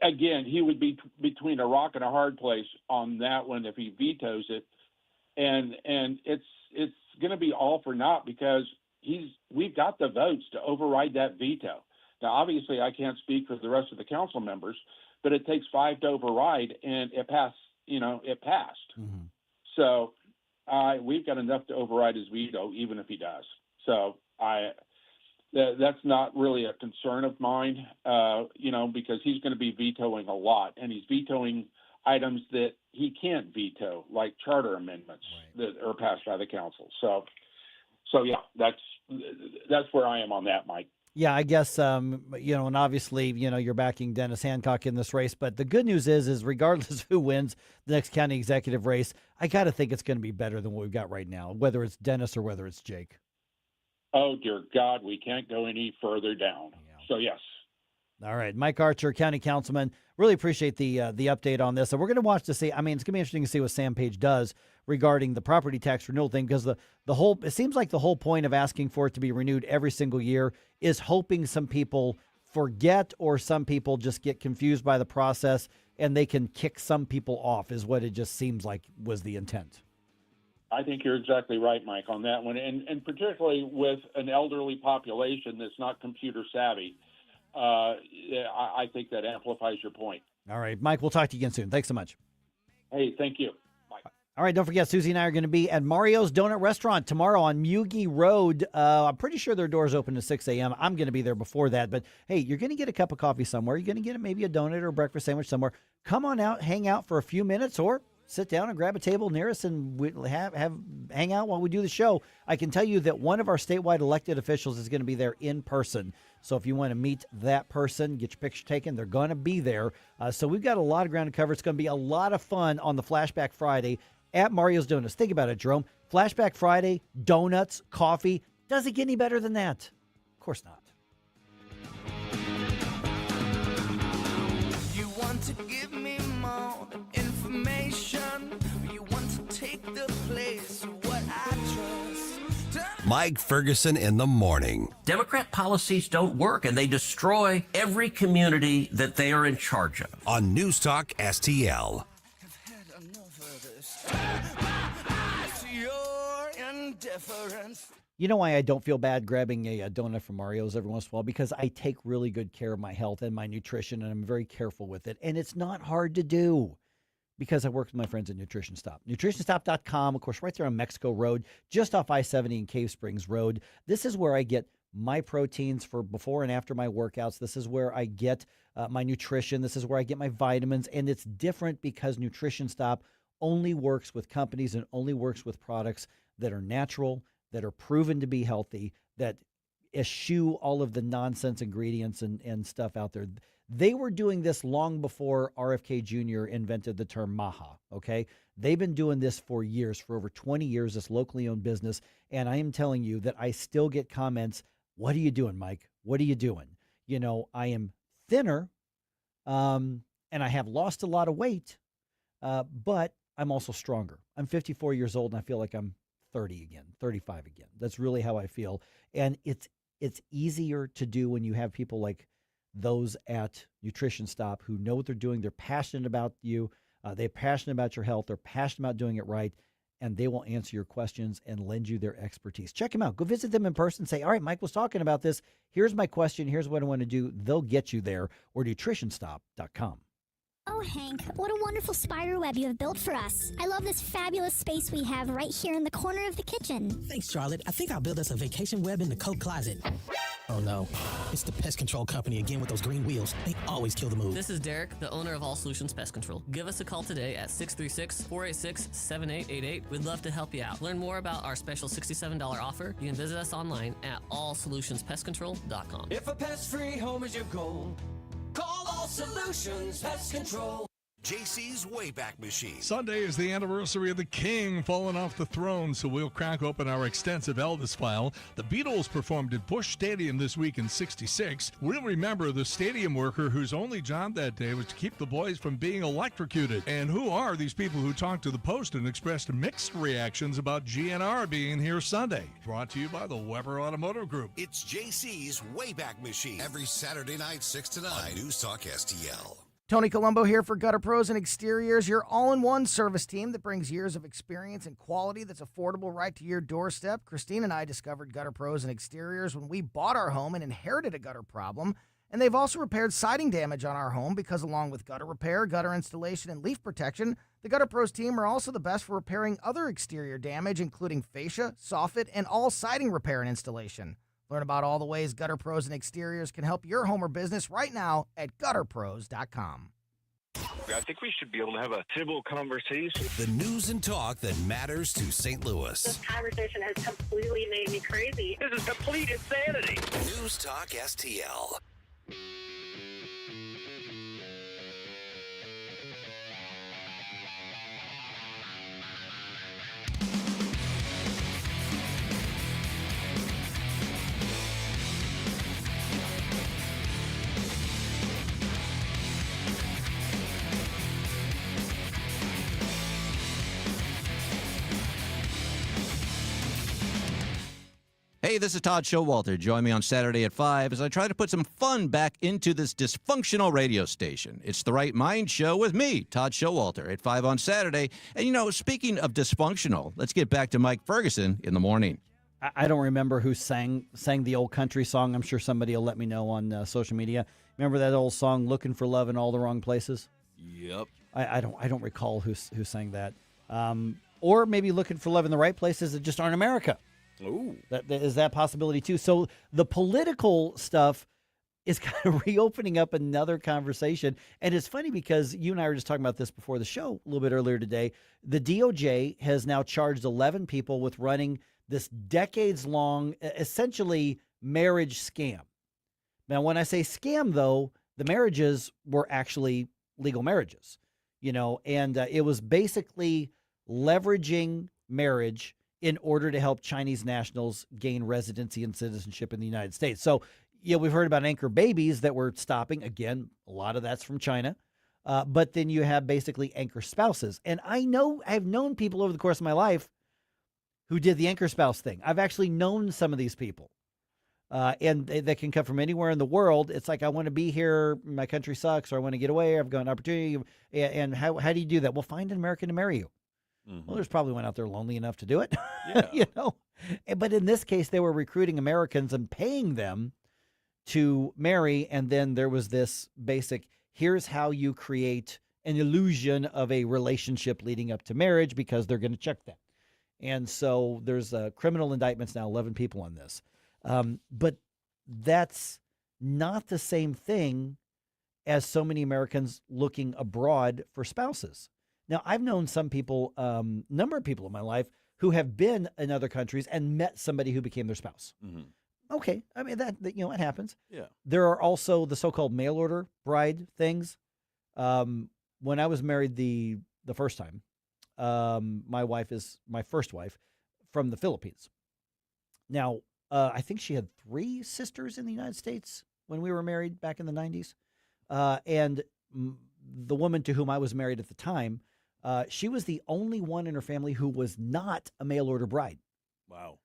Again, he would be between a rock and a hard place on that one if he vetoes it, and it's going to be all for naught because we've got the votes to override that veto. Now, obviously, I can't speak for the rest of the council members, but it takes 5 to override, and it passed. It passed. Mm-hmm. So we've got enough to override his veto, even if he does. So that's not really a concern of mine, because he's going to be vetoing a lot, and he's vetoing items that he can't veto, like charter amendments that are passed by the council. So yeah, that's where I am on that, Mike. Yeah, I guess, and obviously, you're backing Dennis Hancock in this race. But the good news is regardless of who wins the next county executive race, I got to think it's going to be better than what we've got right now, whether it's Dennis or whether it's Jake. Oh, dear God, we can't go any further down. Yeah. So, yes. All right. Mike Archer, County Councilman, really appreciate the update on this. And we're going to watch to see, it's going to be interesting to see what Sam Page does regarding the property tax renewal thing, because it seems like the whole point of asking for it to be renewed every single year is hoping some people forget or some people just get confused by the process and they can kick some people off, is what it just seems like was the intent. I think you're exactly right, Mike, on that one. And particularly with an elderly population that's not computer savvy, I think that amplifies your point. All right, Mike, we'll talk to you again soon. Thanks so much. Hey, thank you. All right, don't forget, Susie and I are going to be at Mario's Donut Restaurant tomorrow on Mugi Road. I'm pretty sure their doors open at 6 a.m. I'm going to be there before that. But, hey, you're going to get a cup of coffee somewhere. You're going to get maybe a donut or a breakfast sandwich somewhere. Come on out, hang out for a few minutes, or sit down and grab a table near us and we'll hang out while we do the show. I can tell you that one of our statewide elected officials is going to be there in person. So if you want to meet that person, get your picture taken, they're going to be there. So we've got a lot of ground to cover. It's going to be a lot of fun on the Flashback Friday at Mario's Donuts. Think about it, Jerome. Flashback Friday, donuts, coffee. Does it get any better than that? Of course not. You want to give me more information? You want to take the place of what I trust? Mike Ferguson in the morning. Democrat policies don't work, and they destroy every community that they are in charge of. On News Talk STL. You know why I don't feel bad grabbing a donut from Mario's every once in a while? Because I take really good care of my health and my nutrition, and I'm very careful with it. And it's not hard to do because I work with my friends at Nutrition Stop. NutritionStop.com, of course, right there on Mexico Road, just off I-70 and Cave Springs Road. This is where I get my proteins for before and after my workouts. This is where I get my nutrition. This is where I get my vitamins. And it's different because Nutrition Stop only works with companies and only works with products that are natural, that are proven to be healthy, that eschew all of the nonsense ingredients and stuff out there. They were doing this long before RFK Jr. invented the term maha, okay? They've been doing this for years, for over 20 years, this locally owned business, and I am telling you that I still get comments, what are you doing, Mike? What are you doing? I am thinner, and I have lost a lot of weight, but I'm also stronger. I'm 54 years old, and I feel like I'm 30 again, 35 again. That's really how I feel. And it's easier to do when you have people like those at Nutrition Stop who know what they're doing. They're passionate about you. They're passionate about your health. They're passionate about doing it right. And they will answer your questions and lend you their expertise. Check them out. Go visit them in person. Say, all right, Mike was talking about this. Here's my question. Here's what I want to do. They'll get you there. Or nutritionstop.com. Oh, Hank, what a wonderful spider web you have built for us. I love this fabulous space we have right here in the corner of the kitchen. Thanks, Charlotte. I think I'll build us a vacation web in the coat closet. Oh, no. It's the pest control company again with those green wheels. They always kill the move. This is Derek, the owner of All Solutions Pest Control. Give us a call today at 636-486-7888. We'd love to help you out. Learn more about our special $67 offer. You can visit us online at allsolutionspestcontrol.com. If a pest-free home is your goal, call All Solutions Pest Control. JC's Wayback Machine. Sunday is the anniversary of the King falling off the throne, so we'll crack open our extensive Elvis file. The Beatles performed at Busch Stadium this week in '66. We'll remember the stadium worker whose only job that day was to keep the boys from being electrocuted. And who are these people who talked to the Post and expressed mixed reactions about GNR being here Sunday? Brought to you by the Weber Automotive Group. It's JC's Wayback Machine. Every Saturday night, 6 to 9. On News Talk STL. Tony Colombo here for Gutter Pros and Exteriors, your all-in-one service team that brings years of experience and quality that's affordable right to your doorstep. Christine and I discovered Gutter Pros and Exteriors when we bought our home and inherited a gutter problem. And they've also repaired siding damage on our home because along with gutter repair, gutter installation, and leaf protection, the Gutter Pros team are also the best for repairing other exterior damage, including fascia, soffit, and all siding repair and installation. Learn about all the ways Gutter Pros and Exteriors can help your home or business right now at gutterpros.com. I think we should be able to have a civil conversation. The news and talk that matters to St. Louis. This conversation has completely made me crazy. This is complete insanity. News Talk STL. Hey, this is Todd Showalter. Join me on Saturday at 5 as I try to put some fun back into this dysfunctional radio station. It's the Right Mind Show with me, Todd Showalter, at 5 on Saturday. And, you know, speaking of dysfunctional, let's get back to Mike Ferguson in the morning. I don't remember who sang the old country song. I'm sure somebody will let me know on social media. Remember that old song, Looking for Love in All the Wrong Places? Yep. I don't recall who sang that. Or maybe Looking for Love in the Right Places that just aren't America. Ooh. Is that possibility too? So the political stuff is kind of reopening up another conversation. And it's funny because you and I were just talking about this before the show a little bit earlier today. The DOJ has now charged 11 people with running this decades-long, essentially, marriage scam. Now, when I say scam, though, the marriages were actually legal marriages, you know, and it was basically leveraging marriage in order to help Chinese nationals gain residency and citizenship in the United States. So, you know, we've heard about anchor babies that were stopping. Again, a lot of that's from China. But then you have basically anchor spouses. And I've known people over the course of my life who did the anchor spouse thing. I've actually known some of these people. And they can come from anywhere in the world. It's like, I want to be here. My country sucks, or I want to get away. I've got an opportunity. And how do you do that? Well, find an American to marry you. Mm-hmm. Well, there's probably one out there lonely enough to do it, yeah. You know. But in this case, they were recruiting Americans and paying them to marry. And then there was this basic, here's how you create an illusion of a relationship leading up to marriage because they're going to check that. And so there's criminal indictments now, 11 people on this. But that's not the same thing as so many Americans looking abroad for spouses. Now, I've known some people, number of people in my life who have been in other countries and met somebody who became their spouse. Mm-hmm. Okay. I mean, that you know, it happens. Yeah. There are also the so-called mail order bride things. When I was married the first time, my wife is my first wife from the Philippines. Now, I think she had 3 sisters in the United States when we were married back in the 90s. And the woman to whom I was married at the time, she was the only one in her family who was not a mail order bride. Wow.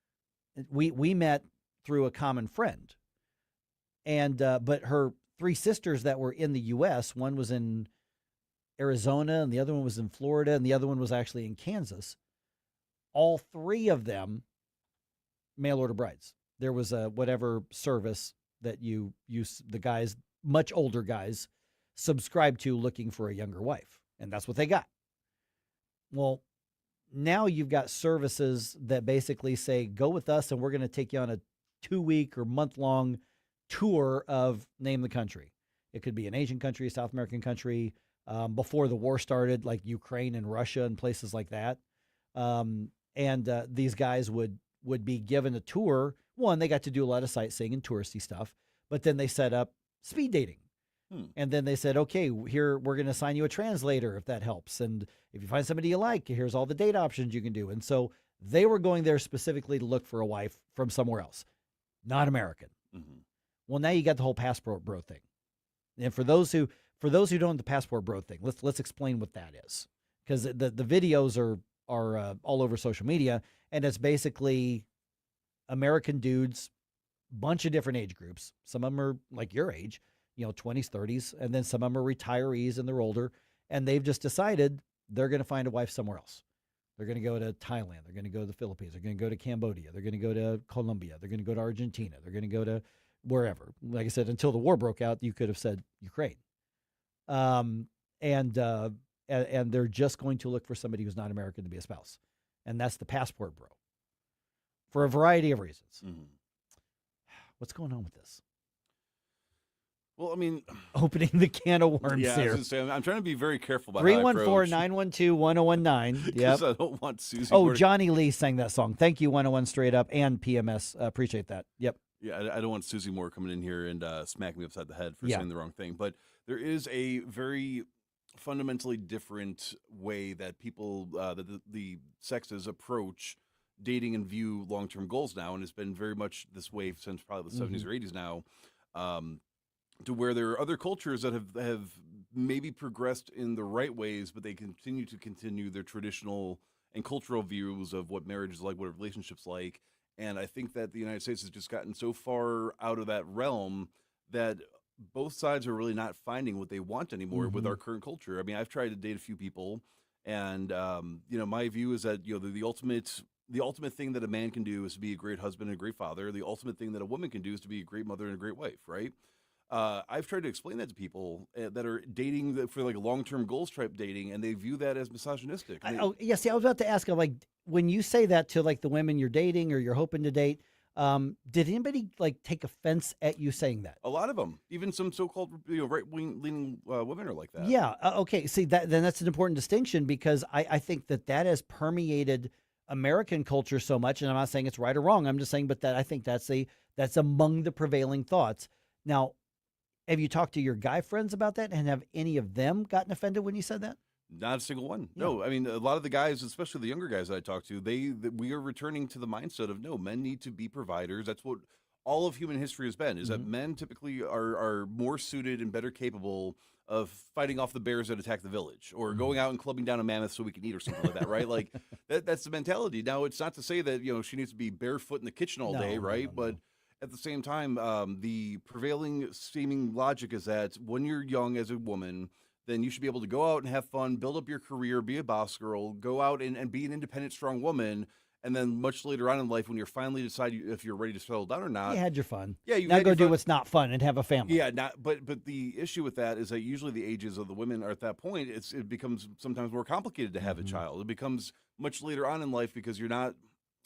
We met through a common friend. And but her 3 sisters that were in the U.S., one was in Arizona, and the other one was in Florida, and the other one was actually in Kansas. All 3 of them mail order brides. There was a whatever service that you use, the guys, much older guys, subscribe to looking for a younger wife. And that's what they got. Well, now you've got services that basically say, go with us and we're going to take you on a 2-week or month-long tour of name the country. It could be an Asian country, a South American country, before the war started, like Ukraine and Russia and places like that. And these guys would be given a tour. One, they got to do a lot of sightseeing and touristy stuff, but then they set up speed dating. And then they said, okay, here, we're going to assign you a translator if that helps. And if you find somebody you like, here's all the date options you can do. And so they were going there specifically to look for a wife from somewhere else, not American. Mm-hmm. Well, now you got the whole passport bro thing. And for those who don't know the passport bro thing, let's explain what that is. Because the videos are all over social media, and it's basically American dudes, bunch of different age groups. Some of them are like your age, 20s, 30s, and then some of them are retirees and they're older, and they've just decided they're going to find a wife somewhere else. They're going to go to Thailand. They're going to go to the Philippines. They're going to go to Cambodia. They're going to go to Colombia. They're going to go to Argentina. They're going to go to wherever. Like I said, until the war broke out, you could have said Ukraine. And they're just going to look for somebody who's not American to be a spouse. And that's the passport bro. For a variety of reasons. Mm-hmm. What's going on with this? Well, I mean, opening the can of worms yeah, here. I was gonna say, I'm trying to be very careful about 314-912-1019. Because Yep. I don't want Susie. Oh, Johnny Lee sang that song. Thank you, 101 Straight Up and PMS. Appreciate that. Yep. Yeah, I don't want Susie Moore coming in here and smacking me upside the head for Yeah. saying the wrong thing. But there is a very fundamentally different way that people, that the sexes approach dating and view long-term goals now, and it's been very much this way since probably the 70s or 80s now. To where there are other cultures that have maybe progressed in the right ways, but they continue their traditional and cultural views of what marriage is like, what a relationship's like. And I think that the United States has just gotten so far out of that realm that both sides are really not finding what they want anymore with our current culture. I mean, I've tried to date a few people, and my view is that the ultimate thing that a man can do is to be a great husband and a great father. The ultimate thing that a woman can do is to be a great mother and a great wife, right? I've tried to explain that to people that are dating for like long-term goals type dating, and they view that as misogynistic. I was about to ask, like, when you say that to like the women you're dating or you're hoping to date, did anybody like take offense at you saying that? A lot of them, even some so-called right-leaning women are like that. Yeah. Okay. See, then that's an important distinction, because I think that has permeated American culture so much, and I'm not saying it's right or wrong. I'm just saying, but I think that's among the prevailing thoughts. Now, have you talked to your guy friends about that, and have any of them gotten offended when you said that? Not a single one. Yeah. No, I mean, a lot of the guys, especially the younger guys that I talk to, we are returning to the mindset of, no, men need to be providers. That's what all of human history has been, is that men typically are more suited and better capable of fighting off the bears that attack the village, or going out and clubbing down a mammoth so we can eat, or something like that, right? Like, that's the mentality. Now, it's not to say that, she needs to be barefoot in the kitchen all day, right? But at the same time, the prevailing seeming logic is that when you're young as a woman, then you should be able to go out and have fun, build up your career, be a boss girl, go out and be an independent, strong woman. And then much later on in life, when you're finally decide if you're ready to settle down or not. You had your fun. Yeah, you now had go your do fun. what's not fun and have a family. Yeah, but the issue with that is that usually the ages of the women are at that point, it becomes sometimes more complicated to have a child. It becomes much later on in life, because you're not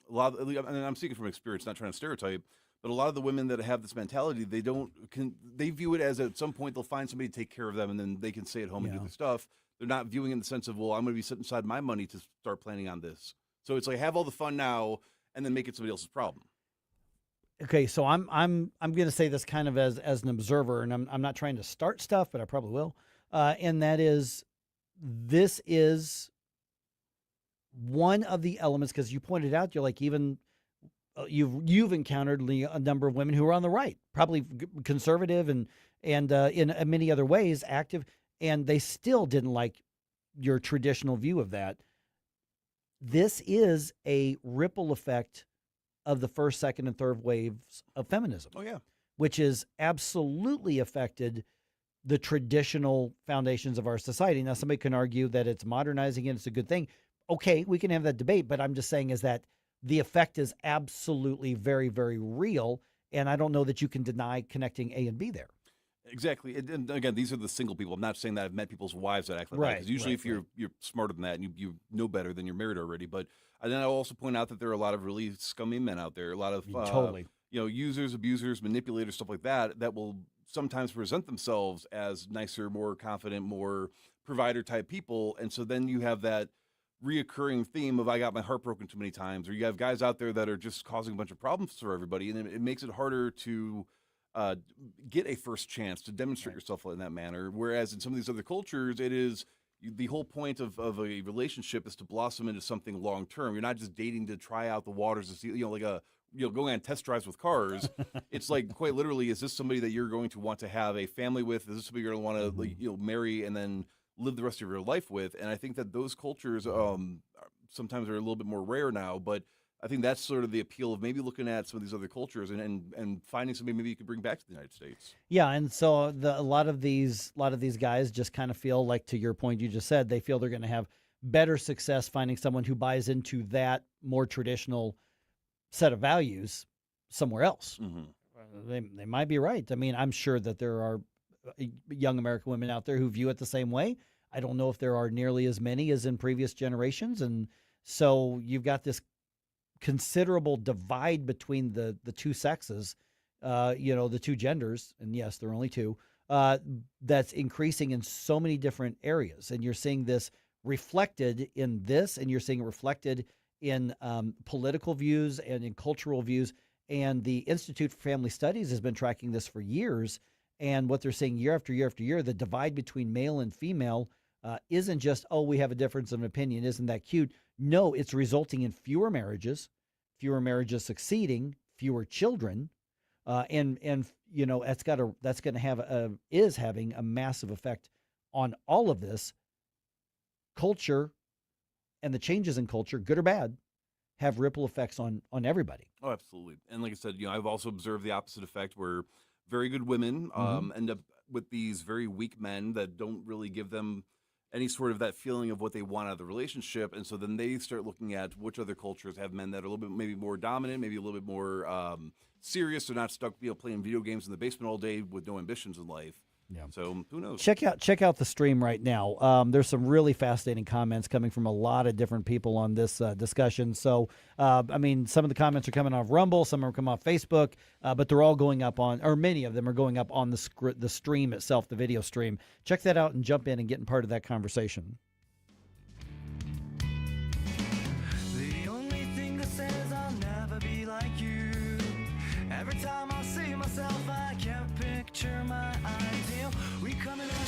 and I'm speaking from experience, not trying to stereotype. But a lot of the women that have this mentality, they view it as at some point they'll find somebody to take care of them, and then they can stay at home and do their stuff. They're not viewing it in the sense of, well, I'm going to be setting aside my money to start planning on this. So it's like, have all the fun now, and then make it somebody else's problem. Okay, so I'm going to say this kind of as an observer, and I'm not trying to start stuff, but I probably will. And that is, this is one of the elements, because you pointed out, you're like, even you've encountered a number of women who are on the right, probably conservative and in many other ways active, and they still didn't like your traditional view of that. This is a ripple effect of the first, second, and third waves of feminism. Oh, yeah. Which has absolutely affected the traditional foundations of our society. Now, somebody can argue that it's modernizing and it's a good thing. Okay, we can have that debate, but I'm just saying is that the effect is absolutely very, very real, and I don't know that you can deny connecting A and B there. Exactly. And again, these are the single people. I'm not saying that I've met people's wives that act like that, because usually if you're smarter than that and you know better, then you're married already. But then I'll also point out that there are a lot of really scummy men out there, a lot of totally, users, abusers, manipulators, stuff like that will sometimes present themselves as nicer, more confident, more provider type people. And so then you have that reoccurring theme of, I got my heart broken too many times, or you have guys out there that are just causing a bunch of problems for everybody, and it makes it harder to get a first chance to demonstrate yourself in that manner. Whereas in some of these other cultures, it is the whole point of a relationship is to blossom into something long term. You're not just dating to try out the waters to see, going on test drives with cars. It's like, quite literally, is this somebody that you're going to want to have a family with? Is this somebody you're going to want to marry and then live the rest of your life with? And I think that those cultures sometimes are a little bit more rare now, but I think that's sort of the appeal of maybe looking at some of these other cultures and finding somebody maybe you could bring back to the United States. Yeah, and so a lot of these guys just kind of feel like, to your point you just said, they feel they're going to have better success finding someone who buys into that more traditional set of values somewhere else. Mm-hmm. they might be right. I mean, I'm sure that there are young American women out there who view it the same way. I don't know if there are nearly as many as in previous generations. And so you've got this considerable divide between the two sexes, the two genders. And yes, there are only two, that's increasing in so many different areas. And you're seeing this reflected in this, and you're seeing it reflected in political views and in cultural views. And the Institute for Family Studies has been tracking this for years. And what they're saying year after year after year, the divide between male and female isn't just, we have a difference of opinion. Isn't that cute? No, it's resulting in fewer marriages succeeding, fewer children. And that's going to have is having a massive effect on all of this. Culture and the changes in culture, good or bad, have ripple effects on everybody. Oh, absolutely. And like I said, I've also observed the opposite effect where very good women end up with these very weak men that don't really give them any sort of that feeling of what they want out of the relationship. And so then they start looking at which other cultures have men that are a little bit maybe more dominant, maybe a little bit more serious. They're not stuck playing video games in the basement all day with no ambitions in life. Yeah. So who knows? Check out the stream right now. There's some really fascinating comments coming from a lot of different people on this discussion. So, some of the comments are coming off Rumble, some are coming off Facebook, but they're all going up many of them are going up on the stream itself, the video stream. Check that out and jump in and get part of that conversation. The only thing that says I'll never be like you. Every time I see myself, I can't picture my ideal.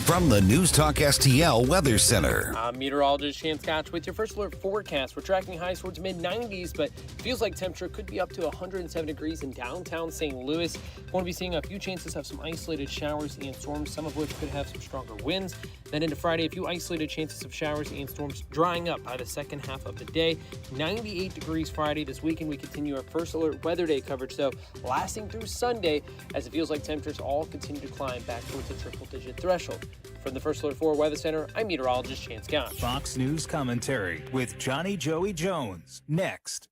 From the News Talk STL Weather Center. I'm meteorologist Chance Scotch with your first alert forecast. We're tracking highs towards mid-90s, but feels like temperature could be up to 107 degrees in downtown St. Louis. We're going to be seeing a few chances of some isolated showers and storms, some of which could have some stronger winds. Then into Friday, a few isolated chances of showers and storms drying up by the second half of the day. 98 degrees Friday. This weekend, we continue our first alert weather day coverage, though, lasting through Sunday, as it feels like temperatures all continue to climb back towards the triple-digit threshold. From the First Alert 4 Weather Center, I'm meteorologist Chance Scotch. Fox News commentary with Johnny Joey Jones. Next.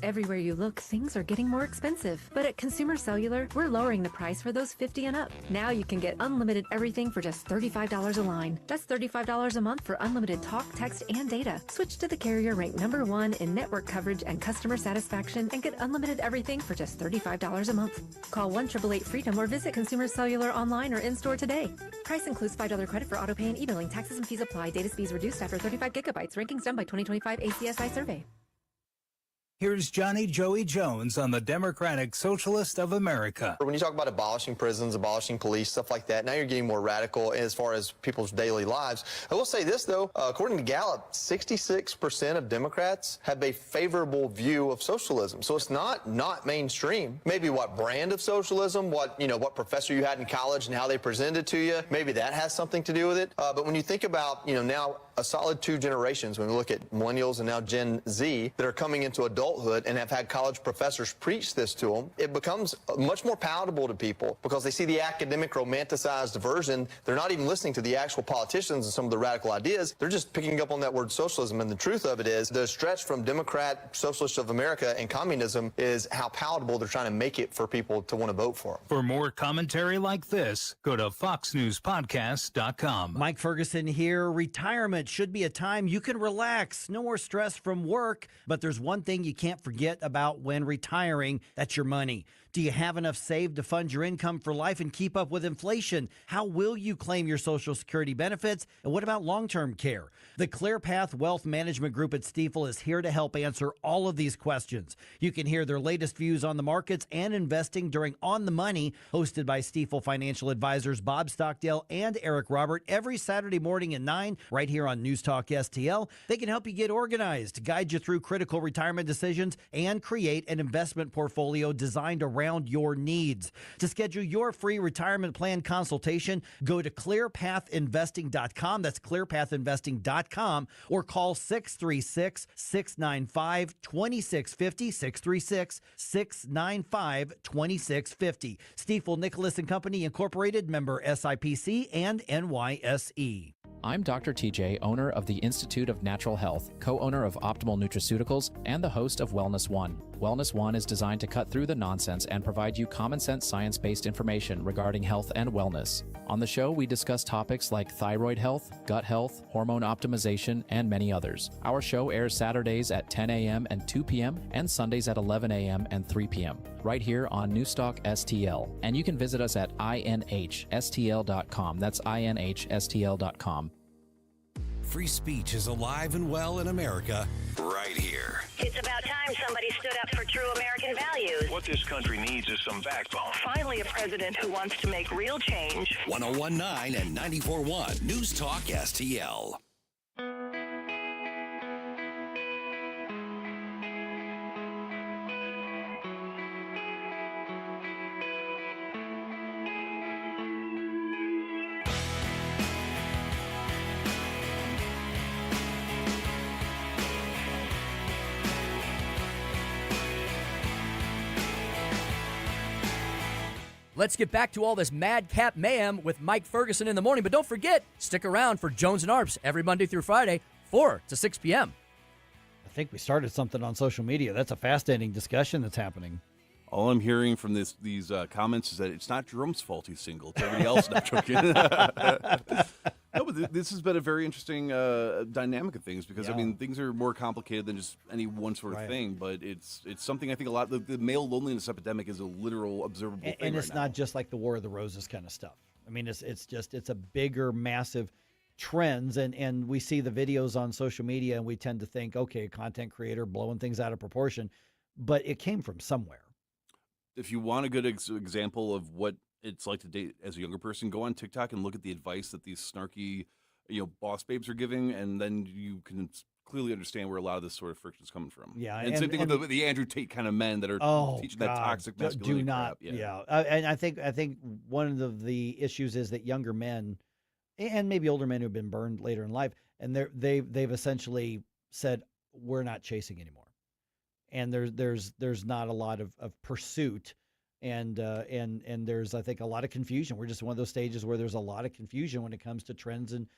Everywhere you look, things are getting more expensive. But at Consumer Cellular, we're lowering the price for those 50 and up. Now you can get unlimited everything for just $35 a line. That's $35 a month for unlimited talk, text, and data. Switch to the carrier ranked #1 in network coverage and customer satisfaction and get unlimited everything for just $35 a month. Call 1-888-FREEDOM or visit Consumer Cellular online or in-store today. Price includes $5 credit for auto pay and e-billing. Taxes and fees apply. Data speeds reduced after 35 gigabytes. Rankings done by 2025 ACSI survey. Here's Johnny Joey Jones on the Democratic Socialist of America. When you talk about abolishing prisons, abolishing police, stuff like that, now you're getting more radical as far as people's daily lives. I will say this, though. According to Gallup, 66% of Democrats have a favorable view of socialism. So it's not mainstream. Maybe what brand of socialism, what professor you had in college and how they presented it to you, maybe that has something to do with it. But when you think about, now a solid 2 generations, when we look at millennials and now Gen Z that are coming into adulthood and have had college professors preach this to them, it becomes much more palatable to people because they see the academic romanticized version. They're not even listening to the actual politicians and some of the radical ideas. They're just picking up on that word socialism. And the truth of it is the stretch from Democrat, Socialist of America, and communism is how palatable they're trying to make it for people to want to vote for them. For more commentary like this, go to foxnewspodcast.com. Mike Ferguson here. Retirement should be a time you can relax. No more stress from work. But there's one thing you can't forget about when retiring. That's your money. Do you have enough saved to fund your income for life and keep up with inflation? How will you claim your Social Security benefits? And what about long-term care? The ClearPath Wealth Management Group at Stifel is here to help answer all of these questions. You can hear their latest views on the markets and investing during On the Money, hosted by Stifel financial advisors Bob Stockdale and Eric Robert, every Saturday morning at 9, right here on News Talk STL. They can help you get organized, guide you through critical retirement decisions, and create an investment portfolio designed around your needs. To schedule your free retirement plan consultation, go to clearpathinvesting.com. That's clearpathinvesting.com, or call 636-695-2650, 636-695-2650. Stifel Nicholas and Company Incorporated, member SIPC and NYSE. I'm Dr. TJ, owner of the Institute of Natural Health, co-owner of Optimal Nutraceuticals, and the host of Wellness One. Wellness One is designed to cut through the nonsense and provide you common sense, science-based information regarding health and wellness. On the show, we discuss topics like thyroid health, gut health, hormone optimization, and many others. Our show airs Saturdays at 10 a.m. and 2 p.m. and Sundays at 11 a.m. and 3 p.m. right here on NewsTalkSTL. And you can visit us at inhstl.com. That's inhstl.com. Free speech is alive and well in America right here. It's about time somebody stood up for true American values. What this country needs is some backbone. Finally, a president who wants to make real change. 101.9 and 94.1 News Talk STL. Let's get back to all this madcap mayhem with Mike Ferguson in the morning. But don't forget, stick around for Jones and Arps every Monday through Friday, 4 to 6 p.m. I think we started something on social media. That's a fascinating discussion that's happening. All I'm hearing from these comments is that it's not Jerome's fault he's single. It's everybody else. Not joking. No, but this has been a very interesting dynamic of things because, I mean, things are more complicated than just any one sort of thing. But it's something I think a lot. The male loneliness epidemic is a literal observable thing. And it's not just like the War of the Roses kind of stuff. I mean, it's a bigger, massive trends, and we see the videos on social media, and we tend to think, okay, content creator blowing things out of proportion, but it came from somewhere. If you want a good example of what it's like to date as a younger person, go on TikTok and look at the advice that these snarky, boss babes are giving, and then you can clearly understand where a lot of this sort of friction is coming from. Yeah, and same thing with the Andrew Tate kind of men that are teaching that toxic masculinity. Do not, crap. And I think one of the issues is that younger men, and maybe older men who've been burned later in life, and they've essentially said, we're not chasing anymore. And there's not a lot of pursuit, and there's, I think, a lot of confusion. We're just one of those stages where there's a lot of confusion when it comes to trends and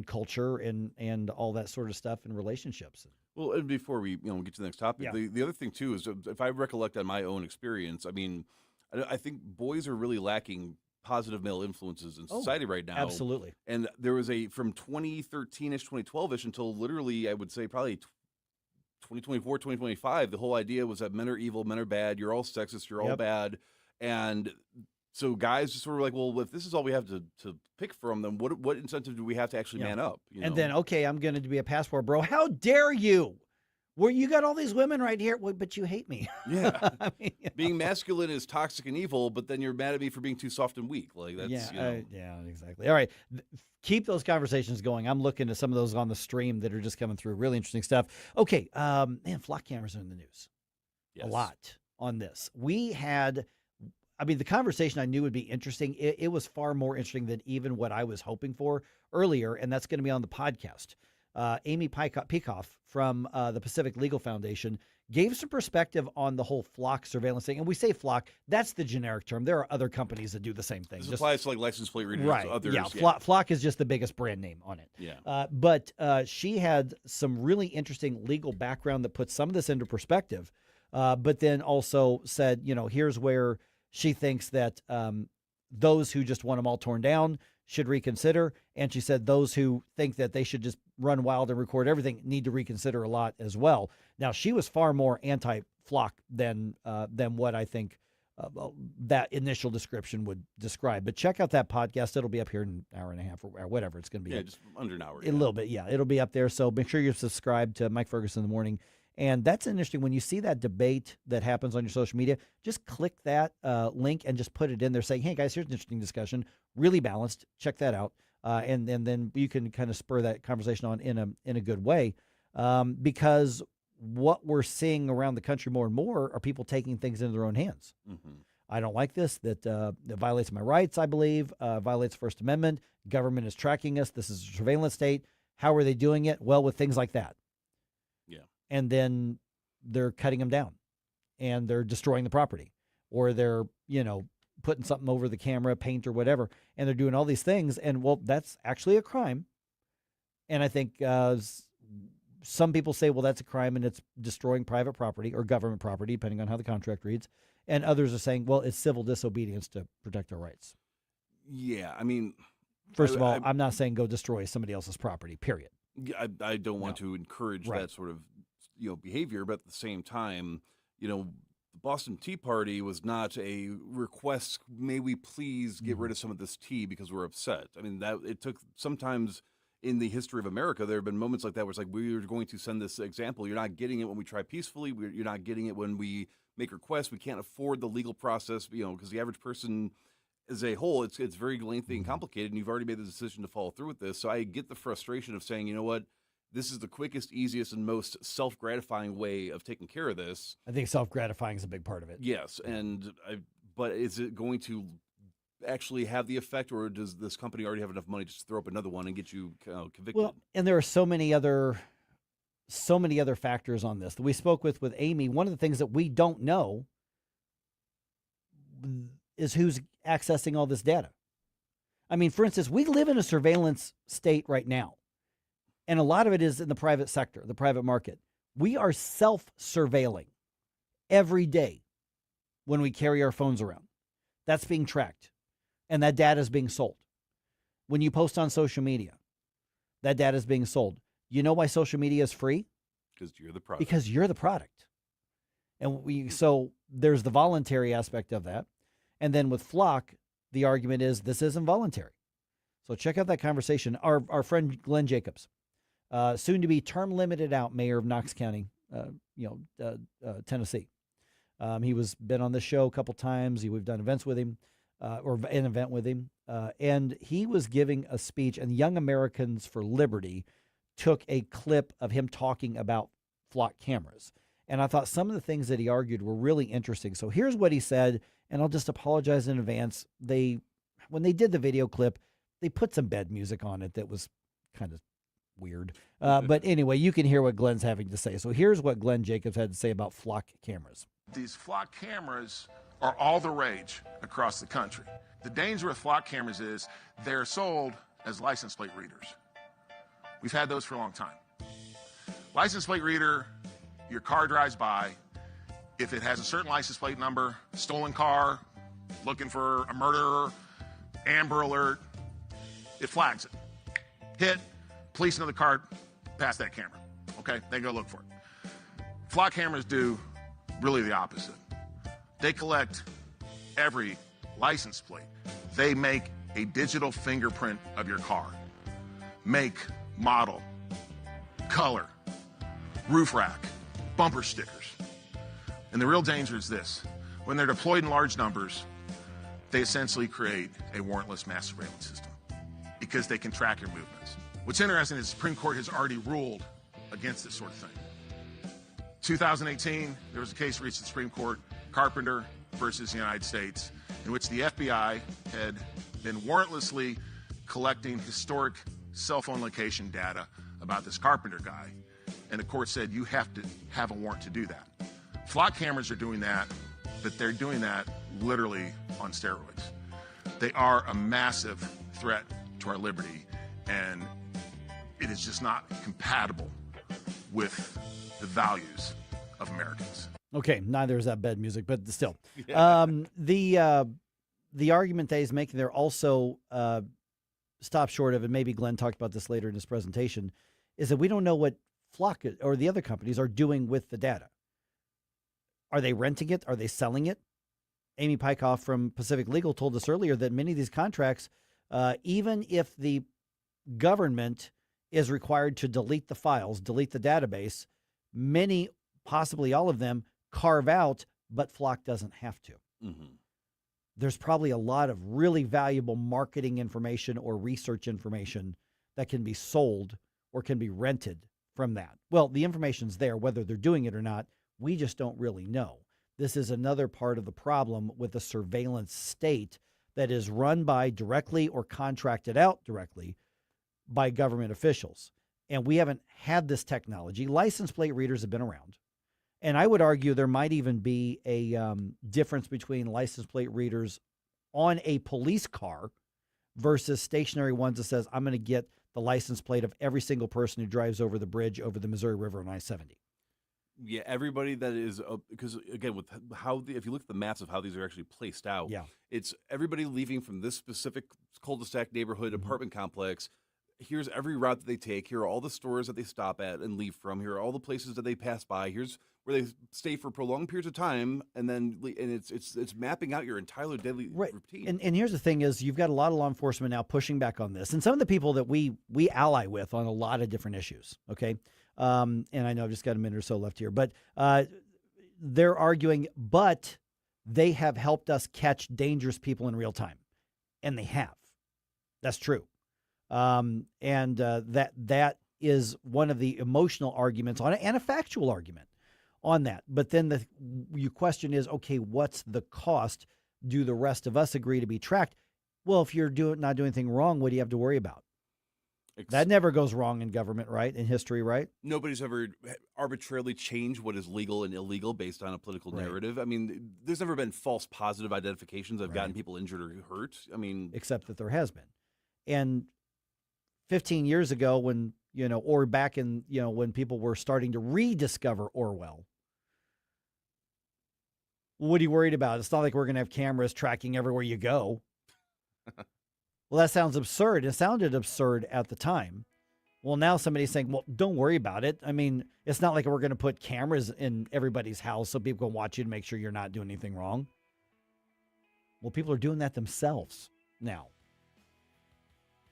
culture and all that sort of stuff in relationships. Well, and before we get to the next topic, the other thing too is, if I recollect on my own experience, I mean, I think boys are really lacking positive male influences in society right now. Absolutely. And there was from 2013-ish, 2012-ish until literally, I would say probably 2024, 2025, the whole idea was that men are evil, men are bad, you're all sexist, you're all bad. And so guys just sort of like, well, if this is all we have to pick from, then what incentive do we have to actually man up? And then, okay, I'm going to be a passport bro. How dare you? Well, you got all these women right here, but you hate me. Yeah. I mean, being masculine is toxic and evil, but then you're mad at me for being too soft and weak. Like that's yeah, exactly. All right. Keep those conversations going. I'm looking at some of those on the stream that are just coming through. Really interesting stuff. Okay. Man, flock cameras are in the news. Yes. A lot on this. We had, the conversation I knew would be interesting. It was far more interesting than even what I was hoping for earlier, and that's going to be on the podcast. Amy Peikoff from the Pacific Legal Foundation gave some perspective on the whole flock surveillance thing. And we say flock, that's the generic term. There are other companies that do the same thing. This applies to like license plate readers. Right. Others, Flock is just the biggest brand name on it. Yeah. But she had some really interesting legal background that puts some of this into perspective, but then also said, here's where she thinks that those who just want them all torn down should reconsider. And she said those who think that they should just run wild and record everything need to reconsider a lot as well. Now, she was far more anti-flock than what I think that initial description would describe. But check out that podcast. It'll be up here in an hour and a half or whatever it's going to be. Yeah, just under an hour. A little bit, yeah. It'll be up there. So make sure you're subscribed to Mike Ferguson in the Morning. And that's interesting. When you see that debate that happens on your social media, just click that link and just put it in there saying, hey, guys, here's an interesting discussion. Really balanced. Check that out. And then you can kind of spur that conversation on in a good way. Because what we're seeing around the country more and more are people taking things into their own hands. Mm-hmm. I don't like this. That violates my rights, I believe, violates First Amendment. Government is tracking us. This is a surveillance state. How are they doing it? Well, with things like that. Yeah. And then they're cutting them down and they're destroying the property, or they're, putting something over the camera, paint or whatever. And they're doing all these things. And well, that's actually a crime. And I think some people say, well, that's a crime and it's destroying private property or government property, depending on how the contract reads. And others are saying, well, it's civil disobedience to protect our rights. Yeah, I mean, first of all, I'm not saying go destroy somebody else's property, period. I don't want to encourage that sort of behavior, but at the same time, the Boston Tea Party was not a request, may we please get rid of some of this tea because we're upset. I mean, that it took sometimes in the history of America, there have been moments like that where it's like, we're going to send this example. You're not getting it when we try peacefully. You're not getting it when we make requests. We can't afford the legal process, because the average person as a whole, it's very lengthy and complicated, and you've already made the decision to follow through with this. So I get the frustration of saying, you know what, this is the quickest, easiest, and most self-gratifying way of taking care of this. I think self-gratifying is a big part of it. Yes, but is it going to actually have the effect, or does this company already have enough money to just throw up another one and get you convicted? Well, and there are so many other factors on this that we spoke with Amy. One of the things that we don't know is who's accessing all this data. I mean, for instance, we live in a surveillance state right now, and a lot of it is in the private sector, the private market. We are self-surveilling every day when we carry our phones around. That's being tracked, and that data is being sold. When you post on social media, that data is being sold. You know why social media is free? Because you're the product. Because you're the product. And so there's the voluntary aspect of that. And then with Flock, the argument is this isn't voluntary. So check out that conversation. Our friend Glenn Jacobs, soon to be term limited out mayor of Knox County, Tennessee. He was been on the show a couple times. We've done events with him, or an event with him. And he was giving a speech, and Young Americans for Liberty took a clip of him talking about Flock cameras. And I thought some of the things that he argued were really interesting. So here's what he said, and I'll just apologize in advance. When they did the video clip, they put some bed music on it that was kind of weird. But anyway, you can hear what Glenn's having to say. So here's what Glenn Jacobs had to say about Flock cameras. These Flock cameras are all the rage across the country. The danger with Flock cameras is they're sold as license plate readers. We've had those for a long time. License plate reader, your car drives by. If it has a certain license plate number, stolen car, looking for a murderer, Amber Alert, it flags it. Hit, police know the car, pass that camera. Okay, they go look for it. Flock cameras do really the opposite. They collect every license plate. They make a digital fingerprint of your car. Make, model, color, roof rack, bumper stickers. And the real danger is this. When they're deployed in large numbers, they essentially create a warrantless mass surveillance system because they can track your movements. What's interesting is the Supreme Court has already ruled against this sort of thing. 2018, there was a case reached at the Supreme Court, Carpenter versus the United States, in which the FBI had been warrantlessly collecting historic cell phone location data about this Carpenter guy. And the court said, you have to have a warrant to do that. Flock cameras are doing that, but they're doing that literally on steroids. They are a massive threat to our liberty, and it is just not compatible with the values of Americans. Okay, neither is that bed music, but still. Yeah. The argument that he's making there also stops short of, and maybe Glenn talked about this later in his presentation, is that we don't know what Flock or the other companies are doing with the data. Are they renting it? Are they selling it? Amy Peikoff from Pacific Legal told us earlier that many of these contracts, even if the government is required to delete the files, delete the database, many, possibly all of them, carve out, but Flock doesn't have to. Mm-hmm. There's probably a lot of really valuable marketing information or research information that can be sold or can be rented from that. Well, the information's there, whether they're doing it or not. We just don't really know. This is another part of the problem with the surveillance state that is run by directly or contracted out directly by government officials. And we haven't had this technology. License plate readers have been around. And I would argue there might even be a difference between license plate readers on a police car versus stationary ones that says, I'm going to get the license plate of every single person who drives over the bridge over the Missouri River on I-70. Yeah, everybody that is, because again, with if you look at the maps of how these are actually placed out, it's everybody leaving from this specific cul-de-sac neighborhood apartment complex. Here's every route that they take. Here are all the stores that they stop at and leave from. Here are all the places that they pass by. Here's where they stay for prolonged periods of time, and it's mapping out your entire daily routine. And here's the thing: is you've got a lot of law enforcement now pushing back on this, and some of the people that we ally with on a lot of different issues. Okay. And I know I've just got a minute or so left here, but they're arguing, but they have helped us catch dangerous people in real time. And they have. That's true. That is one of the emotional arguments on it and a factual argument on that. But then your question is, okay, what's the cost? Do the rest of us agree to be tracked? Well, if you're not doing anything wrong, what do you have to worry about? That never goes wrong in government, right? In history, right? Nobody's ever arbitrarily changed what is legal and illegal based on a political narrative. I mean, there's never been false positive identifications that have gotten people injured or hurt. I mean, except that there has been. And 15 years ago when, or back in, when people were starting to rediscover Orwell, what are you worried about? It's not like we're going to have cameras tracking everywhere you go. Well, that sounds absurd. It sounded absurd at the time. Well, now somebody's saying, well, don't worry about it. I mean, it's not like we're going to put cameras in everybody's house so people can watch you to make sure you're not doing anything wrong. Well, people are doing that themselves now.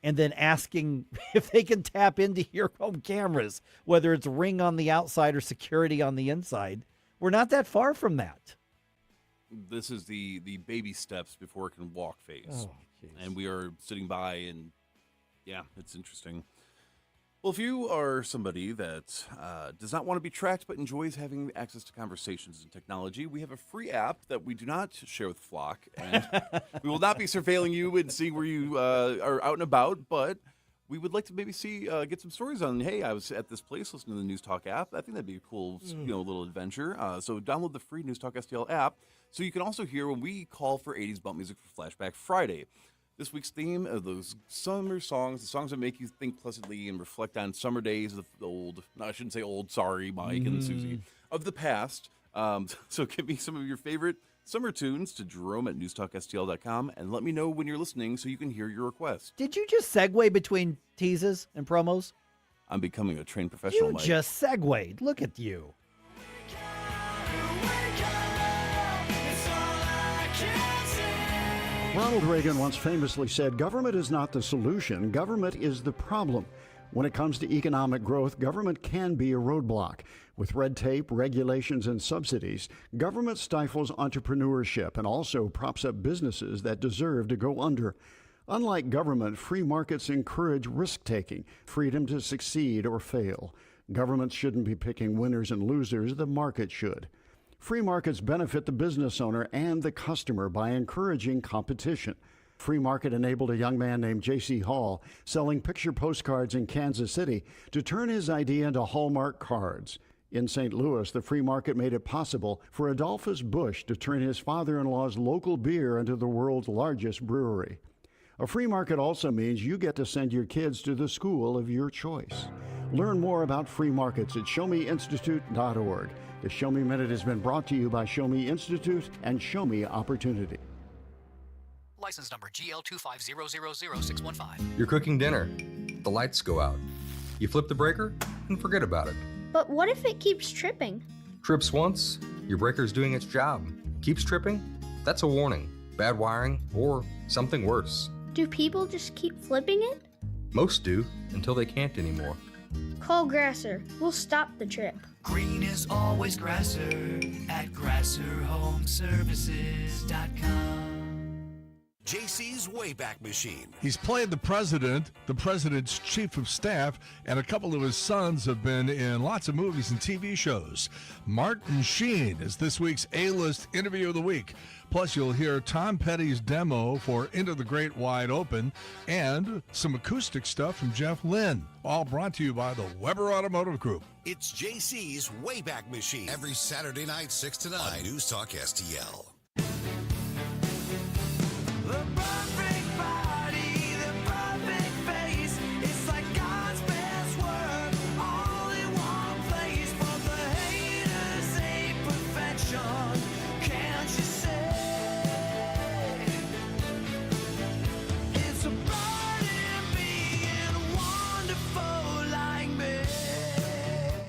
And then asking if they can tap into your home cameras, whether it's Ring on the outside or security on the inside. We're not that far from that. This is the baby steps before it can walk phase. Oh. And we are sitting by, and yeah, it's interesting. Well, if you are somebody that does not want to be tracked but enjoys having access to conversations and technology, we have a free app that we do not share with Flock. And we will not be surveilling you and seeing where you are out and about, but we would like to maybe get some stories on, hey, I was at this place listening to the News Talk app. I think that'd be a cool little adventure. So download the free News Talk STL app so you can also hear when we call for 80s bump music for Flashback Friday. This week's theme are those summer songs, the songs that make you think pleasantly and reflect on summer days of the old, no, I shouldn't say old, sorry, Mike and Susie, of the past. So give me some of your favorite summer tunes to Jerome at NewsTalkSTL.com and let me know when you're listening so you can hear your request. Did you just segue between teases and promos? I'm becoming a trained professional, Mike. You just segued. Look at you. Ronald Reagan once famously said, "Government is not the solution, government is the problem." When it comes to economic growth, government can be a roadblock. With red tape, regulations, and subsidies, government stifles entrepreneurship and also props up businesses that deserve to go under. Unlike government, free markets encourage risk-taking, freedom to succeed or fail. Governments shouldn't be picking winners and losers, the market should. Free markets benefit the business owner and the customer by encouraging competition. Free market enabled a young man named J.C. Hall selling picture postcards in Kansas City to turn his idea into Hallmark cards. In St. Louis, the free market made it possible for Adolphus Busch to turn his father-in-law's local beer into the world's largest brewery. A free market also means you get to send your kids to the school of your choice. Learn more about free markets at showmeinstitute.org. The Show Me Minute has been brought to you by Show Me Institute and Show Me Opportunity. License number GL250000615. You're cooking dinner. The lights go out. You flip the breaker and forget about it. But what if it keeps tripping? Trips once, your breaker's doing its job. Keeps tripping? That's a warning. Bad wiring or something worse. Do people just keep flipping it? Most do, until they can't anymore. Call Grasser. We'll stop the trip. Green is always Grasser at GrasserHomeservices.com. JC's Wayback Machine. He's played the president's chief of staff, and a couple of his sons have been in lots of movies and TV shows. Martin Sheen is this week's A-List Interview of the Week. Plus, you'll hear Tom Petty's demo for Into the Great Wide Open and some acoustic stuff from Jeff Lynne, all brought to you by the Weber Automotive Group. It's JC's Wayback Machine. Every Saturday night, 6 to 9 on News Talk STL. The perfect body, the perfect face. It's like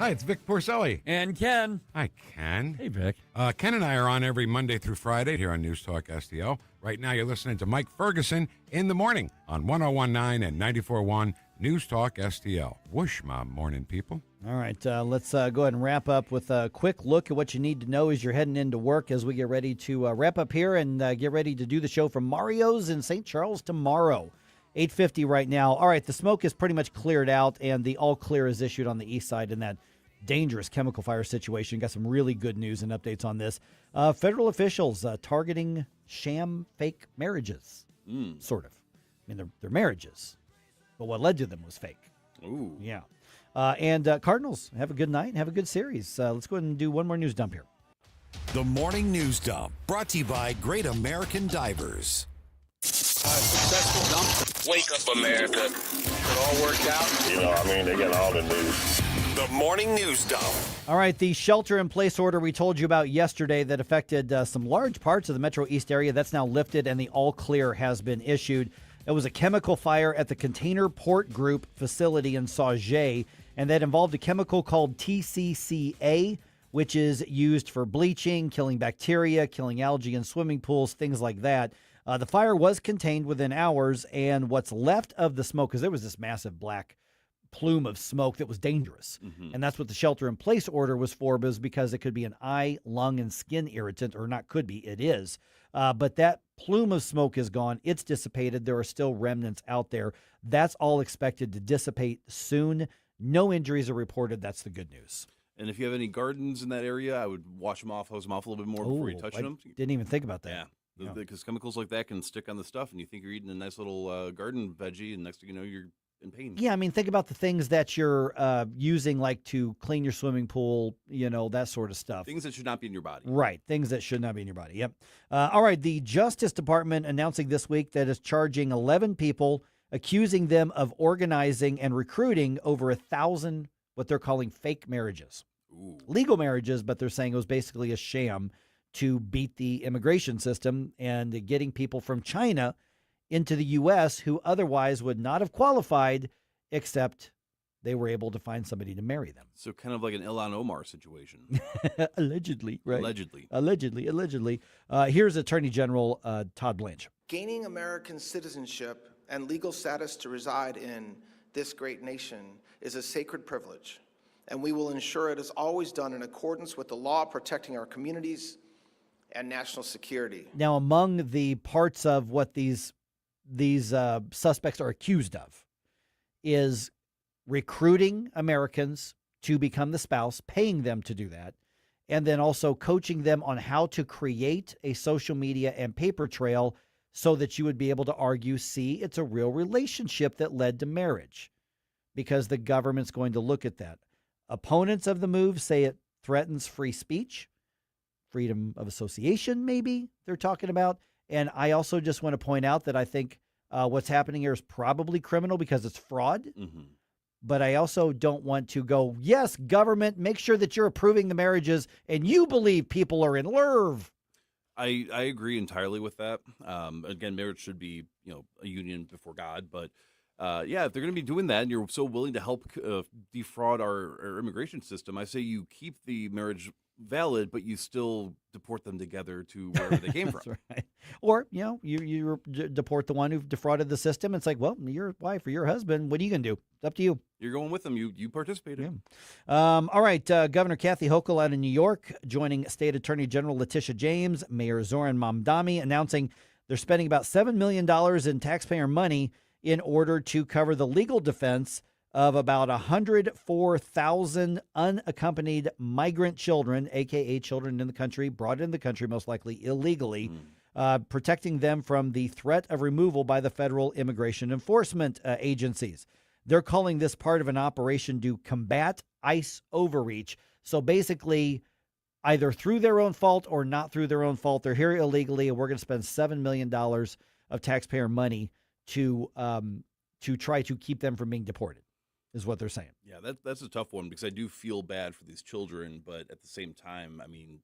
Hi, it's Vic Porcelli. And Ken. Hi, Ken. Hey, Vic. Ken and I are on every Monday through Friday here on News Talk STL. Right now, you're listening to Mike Ferguson in the morning on 101.9 and 94.1 News Talk STL. Whoosh, my morning people. All right, let's go ahead and wrap up with a quick look at what you need to know as you're heading into work as we get ready to wrap up here and get ready to do the show from Mario's in St. Charles tomorrow. 8:50 right now. All right, the smoke is pretty much cleared out, and the all clear is issued on the east side in that dangerous chemical fire situation. Got some really good news and updates on this. Federal officials targeting sham fake marriages, sort of. I mean, they're marriages, but what led to them was fake. Ooh. Yeah. And Cardinals, have a good night and have a good series. Let's go ahead and do one more news dump here. The Morning News Dump, brought to you by Great American Divers. Successful dump. Wake up, America. It all worked out. They got all the news. The Morning News Dump. All right, the shelter-in-place order we told you about yesterday that affected some large parts of the Metro East area, that's now lifted, and the all-clear has been issued. It was a chemical fire at the Container Port Group facility in Sauget, and that involved a chemical called TCCA, which is used for bleaching, killing bacteria, killing algae in swimming pools, things like that. The fire was contained within hours, and what's left of the smoke, because there was this massive black plume of smoke that was dangerous. And that's what the shelter-in-place order was for, was because it could be an eye, lung, and skin irritant, or not could be, it is. But that plume of smoke is gone. It's dissipated. There are still remnants out there. That's all expected to dissipate soon. No injuries are reported. That's the good news. And if you have any gardens in that area, I would wash them off, hose them off a little bit more before you touch them. Didn't even think about that. Yeah. Because chemicals like that can stick on the stuff, and you think you're eating a nice little garden veggie, and next thing you know, you're in pain. Yeah, I mean, think about the things that you're using, like to clean your swimming pool, that sort of stuff. Things that should not be in your body. Right, things that should not be in your body. Yep. All right, the Justice Department announcing this week that is charging 11 people, accusing them of organizing and recruiting over 1,000 what they're calling fake marriages. Ooh. Legal marriages, but they're saying it was basically a sham to beat the immigration system and getting people from China into the U.S. who otherwise would not have qualified, except they were able to find somebody to marry them. So kind of like an Ilhan Omar situation. Allegedly, right? Allegedly. Here's Attorney General Todd Blanche. Gaining American citizenship and legal status to reside in this great nation is a sacred privilege, and we will ensure it is always done in accordance with the law protecting our communities and national security. Now, among the parts of what these suspects are accused of is recruiting Americans to become the spouse, paying them to do that, and then also coaching them on how to create a social media and paper trail so that you would be able to argue, see, it's a real relationship that led to marriage, because the government's going to look at that. Opponents of the move say it threatens free speech, freedom of association, maybe they're talking about. And I also just want to point out that I think what's happening here is probably criminal because it's fraud. But I also don't want to go, yes, government, make sure that you're approving the marriages and you believe people are in love. I agree entirely with that. Again, marriage should be, a union before God. But if they're going to be doing that and you're so willing to help defraud our immigration system, I say you keep the marriage valid, but you still deport them together to wherever they came from. That's right. Or, you deport the one who defrauded the system. It's like, well, your wife or your husband, what are you going to do? It's up to you. You're going with them. You participated. Yeah. All right. Governor Kathy Hochul out in New York, joining State Attorney General Letitia James, Mayor Zoran Mamdani, announcing they're spending about $7 million in taxpayer money in order to cover the legal defense of about 104,000 unaccompanied migrant children, a.k.a. children in the country, brought in the country most likely illegally, protecting them from the threat of removal by the federal immigration enforcement agencies. They're calling this part of an operation to combat ICE overreach. So basically, either through their own fault or not through their own fault, they're here illegally, and we're going to spend $7 million of taxpayer money to try to keep them from being deported, is what they're saying. Yeah, that's a tough one because I do feel bad for these children, but at the same time, I mean,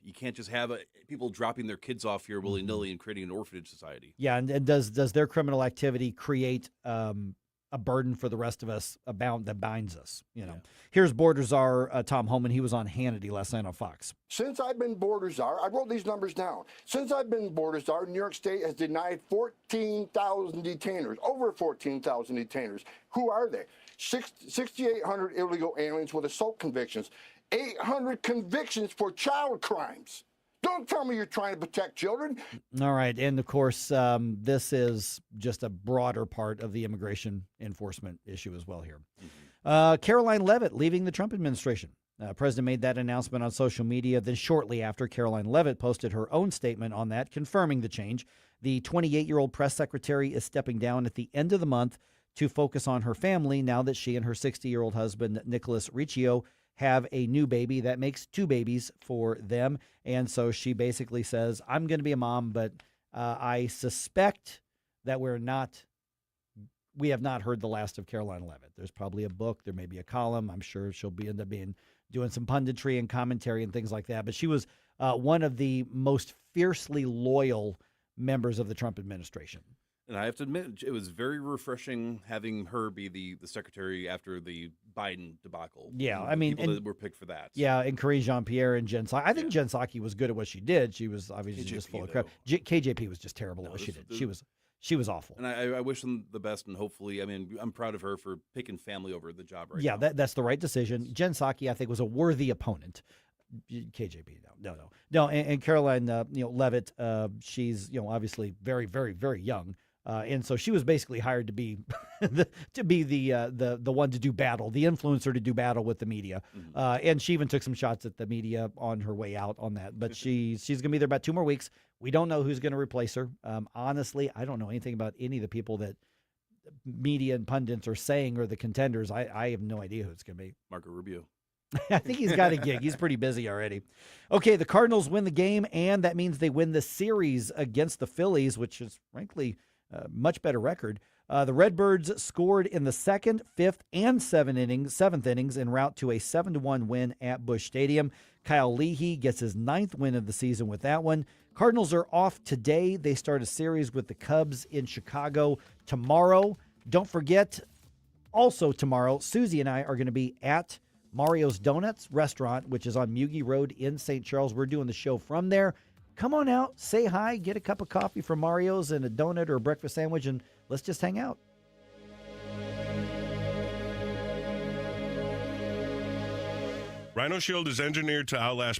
you can't just have people dropping their kids off here willy-nilly and creating an orphanage society. Yeah, and does their criminal activity create a burden for the rest of us, a bound that binds us. Here's Border Czar Tom Homan. He was on Hannity last night on Fox. Since I've been border czar, I wrote these numbers down. Since I've been border czar, New York State has denied 14,000 detainers, over 14,000 detainers. Who are they? 6,800 illegal aliens with assault convictions, 800 convictions for child crimes. Don't tell me you're trying to protect children. All right. And, of course, this is just a broader part of the immigration enforcement issue as well here. Caroline Leavitt leaving the Trump administration. President made that announcement on social media. Then shortly after, Caroline Leavitt posted her own statement on that, confirming the change. The 28-year-old press secretary is stepping down at the end of the month to focus on her family now that she and her 60-year-old husband, Nicholas Riccio, have a new baby. That makes 2 babies for them. And so she basically says, I'm going to be a mom, but I suspect that we have not heard the last of Caroline Leavitt. There's probably a book. There may be a column. I'm sure she'll end up doing some punditry and commentary and things like that. But she was one of the most fiercely loyal members of the Trump administration. And I have to admit, it was very refreshing having her be the secretary after the Biden debacle. Yeah, I mean, people that were picked for that. Yeah, and Karine Jean-Pierre and Jen Psaki. I think Jen Psaki was good at what she did. She was obviously just full of crap. KJP was just terrible at what she did. She was awful. And I wish them the best, and hopefully, I mean, I'm proud of her for picking family over the job right now. Yeah, that's the right decision. Jen Psaki, I think, was a worthy opponent. KJP, no. And Caroline, Leavitt, she's obviously very, very, very young. And so she was basically hired to be the one to do battle, the influencer to do battle with the media. And she even took some shots at the media on her way out on that. But she's going to be there about 2 more weeks. We don't know who's going to replace her. Honestly, I don't know anything about any of the people that media and pundits are saying are the contenders. I have no idea who it's going to be. Marco Rubio. I think he's got a gig. He's pretty busy already. Okay, the Cardinals win the game, and that means they win the series against the Phillies, which is frankly much better record. The Redbirds scored in the 2nd, 5th, and 7th innings en route to a 7-1 win at Busch Stadium. Kyle Leahy gets his 9th win of the season with that one. Cardinals are off today. They start a series with the Cubs in Chicago tomorrow. Don't forget, also tomorrow, Susie and I are going to be at Mario's Donuts restaurant, which is on Mugie Road in St. Charles. We're doing the show from there. Come on out, say hi, get a cup of coffee from Mario's and a donut or a breakfast sandwich, and let's just hang out. Rhino Shield is engineered to outlast